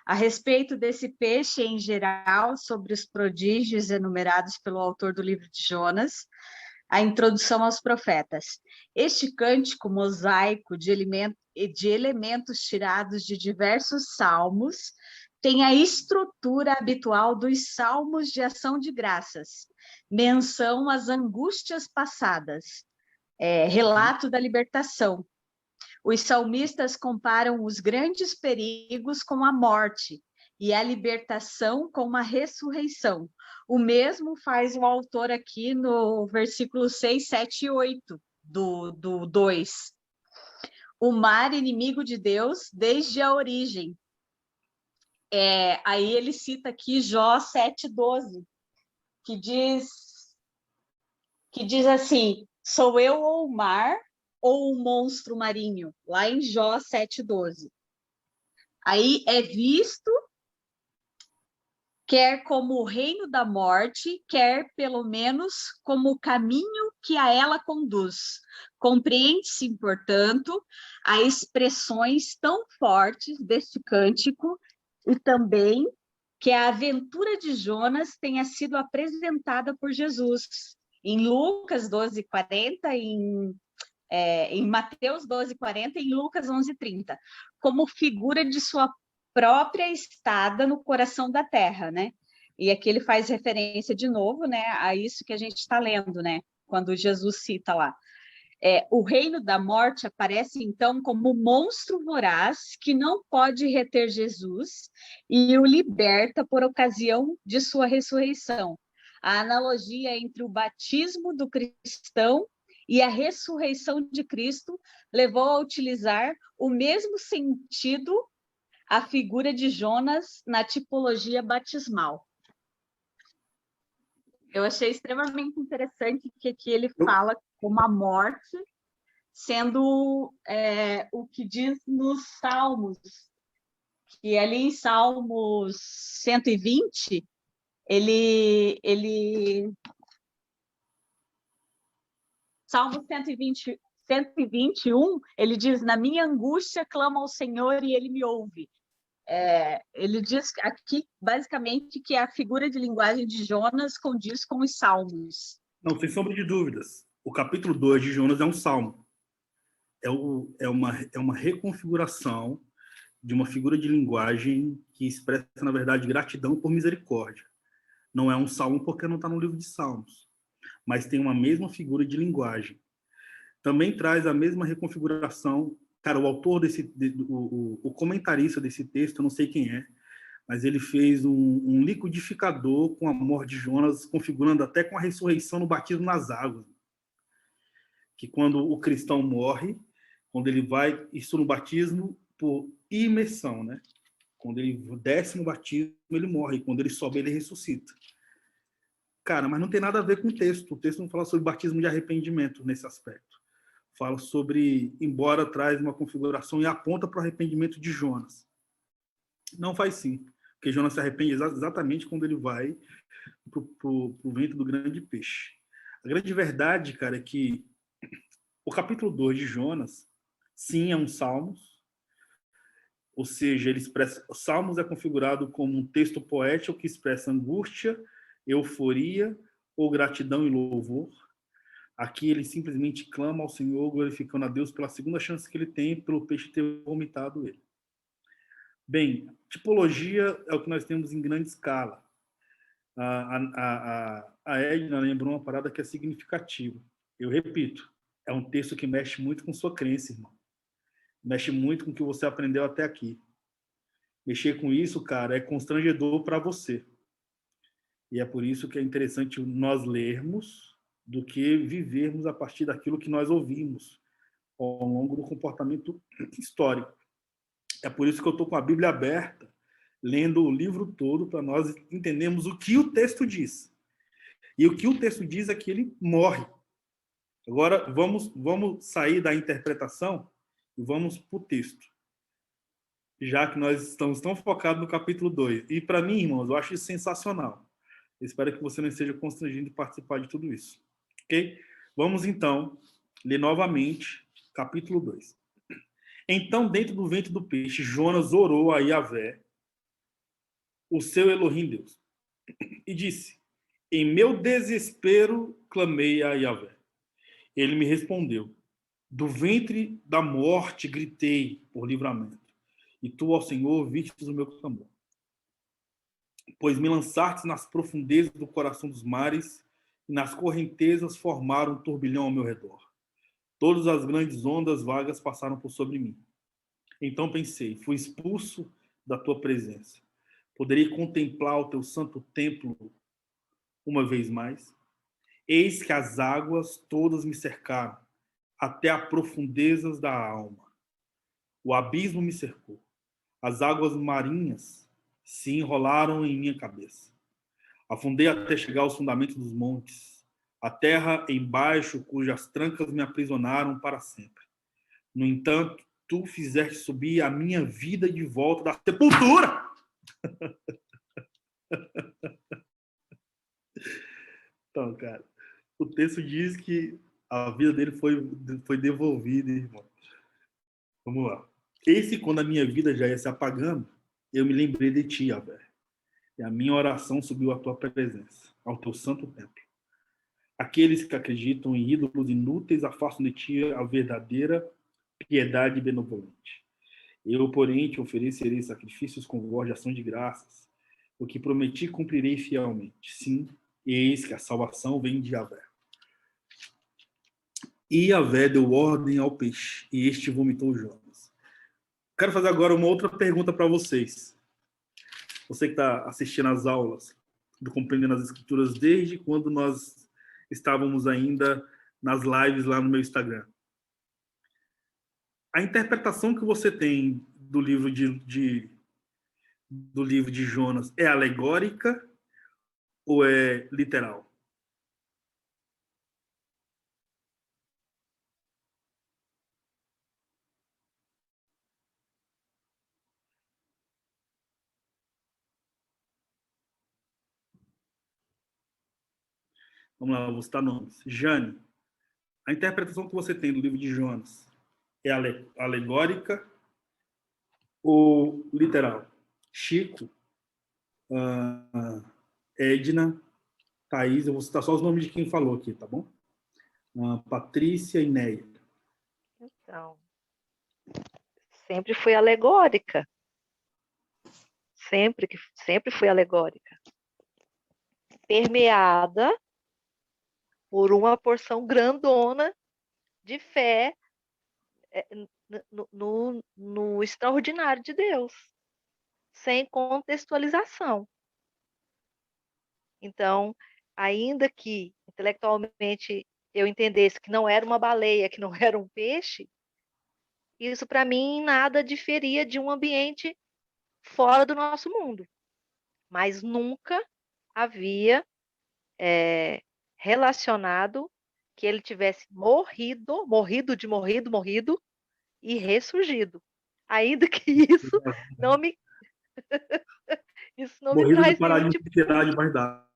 A respeito desse peixe em geral, sobre os prodígios enumerados pelo autor do livro de Jonas, a introdução aos profetas. Este cântico mosaico de elementos tirados de diversos salmos tem a estrutura habitual dos salmos de ação de graças, menção às angústias passadas, relato da libertação. Os salmistas comparam os grandes perigos com a morte e a libertação com a ressurreição. O mesmo faz o autor aqui no versículo 6, 7 e 8 do 2. o mar inimigo de Deus desde a origem. Aí ele cita aqui Jó 7,12, que diz assim, sou eu ou o mar ou o monstro marinho, lá em Jó 7,12. Aí é visto quer como o reino da morte, quer pelo menos como o caminho que a ela conduz. Compreende-se, portanto, as expressões tão fortes deste cântico e também que a aventura de Jonas tenha sido apresentada por Jesus em Lucas 12:40, em Mateus 12:40 e em Lucas 11:30, como figura de sua própria estada no coração da terra, né? E aqui ele faz referência de novo, né, a isso que a gente está lendo, né? Quando Jesus cita lá. O reino da morte aparece, então, como um monstro voraz que não pode reter Jesus e o liberta por ocasião de sua ressurreição. A analogia entre o batismo do cristão e a ressurreição de Cristo levou a utilizar o mesmo sentido a figura de Jonas na tipologia batismal. Eu achei extremamente interessante que aqui ele fala como a morte sendo o que diz nos Salmos, que ali em Salmos 120, Salmo 121, ele diz, na minha angústia clamo ao Senhor e ele me ouve. Ele diz aqui, basicamente, que a figura de linguagem de Jonas condiz com os salmos. Não, sem sombra de dúvidas. O capítulo 2 de Jonas é um salmo. É uma reconfiguração de uma figura de linguagem que expressa, na verdade, gratidão por misericórdia. Não é um salmo porque não está no livro de Salmos, mas tem uma mesma figura de linguagem. Também traz a mesma reconfiguração. Cara, o autor o comentarista desse texto, eu não sei quem é, mas ele fez um liquidificador com a morte de Jonas, configurando até com a ressurreição no batismo nas águas. Que quando o cristão morre, quando ele vai, isso no batismo por imersão, né? Quando ele desce no batismo, ele morre. Quando ele sobe, ele ressuscita. Cara, mas não tem nada a ver com o texto. O texto não fala sobre batismo de arrependimento nesse aspecto. Fala sobre, embora traz uma configuração e aponta para o arrependimento de Jonas. Não faz sim, porque Jonas se arrepende exatamente quando ele vai para o ventre do grande peixe. A grande verdade, cara, é que o capítulo 2 de Jonas, sim, é um Salmos, ou seja, ele expressa, Salmos é configurado como um texto poético que expressa angústia, euforia ou gratidão e louvor. Aqui ele simplesmente clama ao Senhor, glorificando a Deus pela segunda chance que ele tem pelo peixe ter vomitado ele. Bem, tipologia é o que nós temos em grande escala. A Edna lembrou uma parada que é significativa. Eu repito, é um texto que mexe muito com sua crença, irmão. Mexe muito com o que você aprendeu até aqui. Mexer com isso, cara, é constrangedor para você. E é por isso que é interessante nós lermos do que vivermos a partir daquilo que nós ouvimos ao longo do comportamento histórico. É por isso que eu estou com a Bíblia aberta, lendo o livro todo, para nós entendermos o que o texto diz. E o que o texto diz é que ele morre. Agora, vamos sair da interpretação e vamos para o texto. Já que nós estamos tão focados no capítulo 2. E, para mim, irmãos, eu acho isso sensacional. Eu espero que você não esteja constrangido de participar de tudo isso. Ok? Vamos, então, ler novamente capítulo 2. Então, dentro do ventre do peixe, Jonas orou a Yahvé, o seu Elohim Deus, e disse, em meu desespero, clamei a Yahvé. Ele me respondeu, do ventre da morte gritei por livramento, e tu, ó Senhor, vistes o meu clamor. Pois me lançastes nas profundezas do coração dos mares, e nas correntezas formaram um turbilhão ao meu redor. Todas as grandes ondas vagas passaram por sobre mim. Então pensei, fui expulso da tua presença. Poderei contemplar o teu santo templo uma vez mais? Eis que as águas todas me cercaram, até as profundezas da alma. O abismo me cercou. As águas marinhas se enrolaram em minha cabeça. Afundei até chegar aos fundamentos dos montes, a terra embaixo, cujas trancas me aprisionaram para sempre. No entanto, tu fizeste subir a minha vida de volta da sepultura. Então, cara, o texto diz que a vida dele foi devolvida, irmão. Vamos lá. Eis que quando a minha vida já ia se apagando, eu me lembrei de ti, Yahvé. E a minha oração subiu à tua presença, ao teu santo templo. Aqueles que acreditam em ídolos inúteis afastam de ti a verdadeira piedade benevolente. Eu, porém, te oferecerei sacrifícios com voz de ação de graças. O que prometi cumprirei fielmente. Sim, eis que a salvação vem de Yahvé. E Yahvé deu ordem ao peixe, e este vomitou Jonas. Quero fazer agora uma outra pergunta para vocês. Você que está assistindo às aulas do Compreendendo as Escrituras desde quando nós estávamos ainda nas lives lá no meu Instagram. A interpretação que você tem do livro do livro de Jonas é alegórica ou é literal? Vamos lá, vou citar nomes. Jane, a interpretação que você tem do livro de Jonas é alegórica ou literal? Chico, Edna, Thaís, eu vou citar só os nomes de quem falou aqui, tá bom? Patrícia e Neia. Então, sempre foi alegórica. Sempre foi alegórica. Permeada por uma porção grandona de fé no extraordinário de Deus, sem contextualização. Então, ainda que intelectualmente eu entendesse que não era uma baleia, que não era um peixe, isso para mim nada diferia de um ambiente fora do nosso mundo. Mas nunca havia relacionado que ele tivesse morrido e ressurgido. Ainda que isso não me Morrido traz do parar nenhum de tipo tirar de mais dar.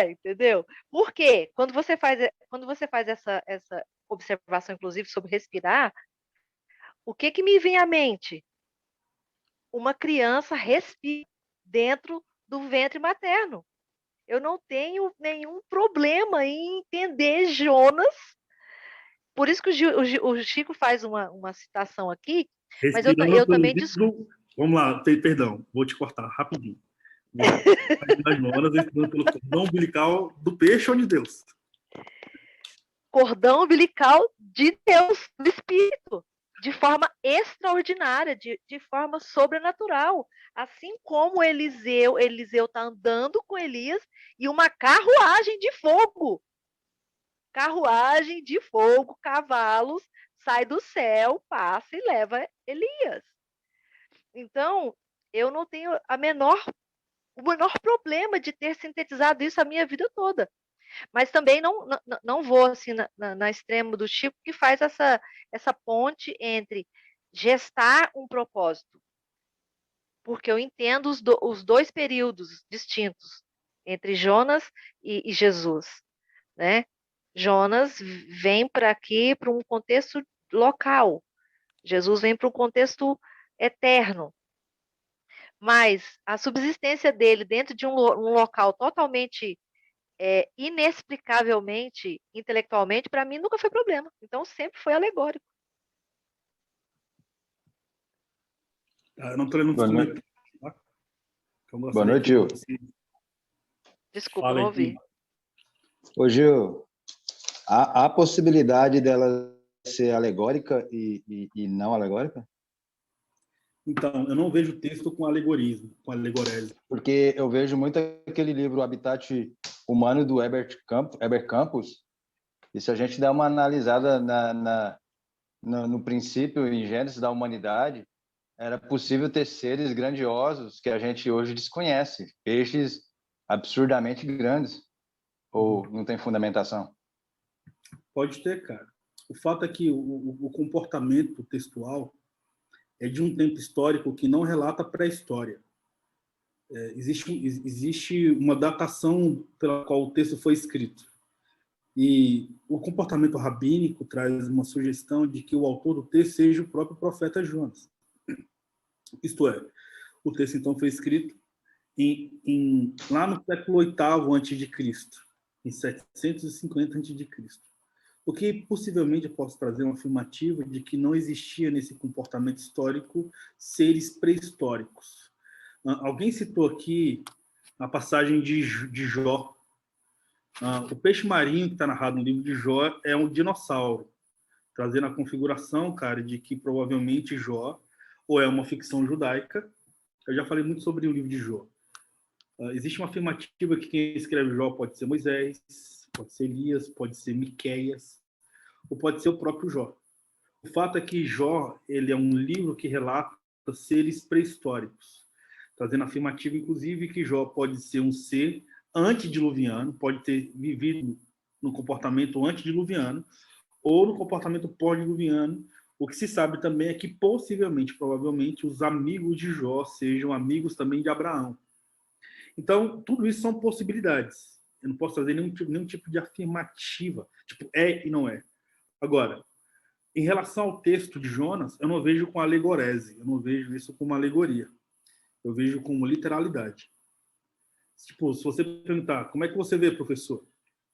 entendeu? Por quê? Quando você faz essa observação, inclusive, sobre respirar, o que me vem à mente? Uma criança respira dentro do ventre materno. Eu não tenho nenhum problema em entender Jonas. Por isso que o Chico faz uma citação aqui, mas eu também discordo. Vamos lá, perdão, vou te cortar rapidinho. As Jonas respirando pelo cordão umbilical do peixe ou de Deus? Cordão umbilical de Deus, do Espírito, de forma extraordinária, de forma sobrenatural. Assim como Eliseu está andando com Elias e uma carruagem de fogo, cavalos, sai do céu, passa e leva Elias. Então, eu não tenho o menor problema de ter sintetizado isso a minha vida toda. Mas também não vou assim na extremo do Chico, que faz essa ponte entre gestar um propósito, porque eu entendo os dois períodos distintos entre Jonas e Jesus, né? Jonas vem para aqui para um contexto local, Jesus vem para um contexto eterno. Mas a subsistência dele dentro de um local totalmente inexplicavelmente, intelectualmente, para mim nunca foi problema. Então sempre foi alegórico. Eu não estou lendo os comentários. Boa noite, Gil. Desculpa, não ouvi. Ô, Gil, há possibilidade dela ser alegórica e não alegórica? Então, eu não vejo texto com alegorismo, com alegorese. Porque eu vejo muito aquele livro Habitat Humano do Herbert Campos, e se a gente der uma analisada no princípio, em Gênesis da humanidade, era possível ter seres grandiosos que a gente hoje desconhece, peixes absurdamente grandes, ou não tem fundamentação? Pode ter, cara. O fato é que o comportamento textual é de um tempo histórico que não relata a pré-história. Existe uma datação pela qual o texto foi escrito. E o comportamento rabínico traz uma sugestão de que o autor do texto seja o próprio profeta Jonas. Isto é, o texto então foi escrito lá no século VIII a.C., em 750 a.C. O que possivelmente eu posso trazer uma afirmativa de que não existia nesse comportamento histórico seres pré-históricos. Alguém citou aqui a passagem de Jó. O peixe marinho que está narrado no livro de Jó é um dinossauro, trazendo a configuração, cara, de que provavelmente Jó ou é uma ficção judaica. Eu já falei muito sobre o livro de Jó. Existe uma afirmativa que quem escreve Jó pode ser Moisés, pode ser Elias, pode ser Miqueias, ou pode ser o próprio Jó. O fato é que Jó ele é um livro que relata seres pré-históricos, trazendo a afirmativa, inclusive, que Jó pode ser um ser antediluviano, pode ter vivido no comportamento antediluviano ou no comportamento pós-diluviano. O que se sabe também é que, possivelmente, provavelmente, os amigos de Jó sejam amigos também de Abraão. Então, tudo isso são possibilidades. Eu não posso trazer nenhum tipo de afirmativa, tipo, é e não é. Agora, em relação ao texto de Jonas, eu não vejo com alegorese, eu não vejo isso como alegoria. Eu vejo como literalidade. Tipo, se você perguntar, como é que você vê, professor?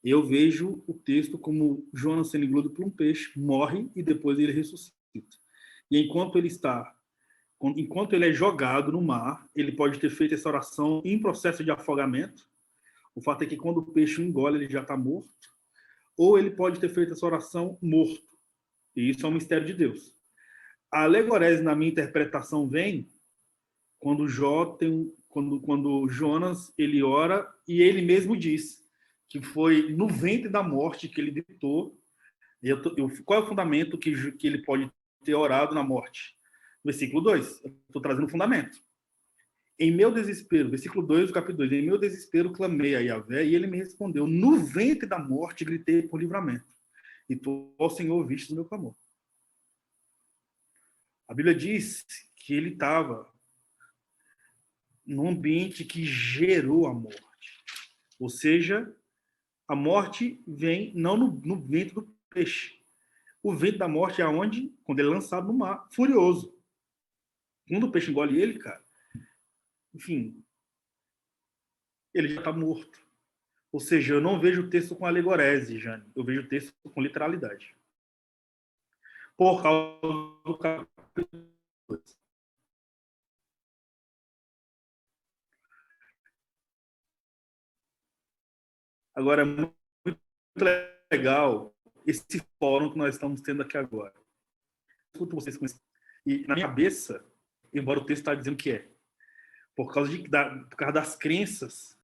Eu vejo o texto como Jonas sendo engolido por um peixe, morre e depois ele ressuscita. E enquanto ele é jogado no mar, ele pode ter feito essa oração em processo de afogamento. O fato é que quando o peixe engole, ele já está morto. Ou ele pode ter feito essa oração morto. E isso é um mistério de Deus. A alegorese, na minha interpretação, vem quando Jonas ele ora e ele mesmo diz que foi no ventre da morte que ele ditou. Qual é o fundamento que ele pode ter orado na morte? Versículo 2. Eu estou trazendo o fundamento. Em meu desespero, versículo 2 do capítulo 2, em meu desespero clamei a Yahvé e ele me respondeu. No ventre da morte gritei por livramento. E tu, ó Senhor, viste o meu clamor. A Bíblia diz que ele estava num ambiente que gerou a morte. Ou seja, a morte vem não no ventre do peixe. O ventre da morte é aonde? Quando ele é lançado no mar, furioso. Quando o peixe engole ele, cara, enfim, ele já está morto. Ou seja, eu não vejo o texto com alegorese, Jane. Eu vejo o texto com literalidade. Por causa do capítulo 2. Agora, é muito legal esse fórum que nós estamos tendo aqui agora. Escuto vocês com isso. E na minha cabeça, embora o texto está dizendo que é, por causa das crenças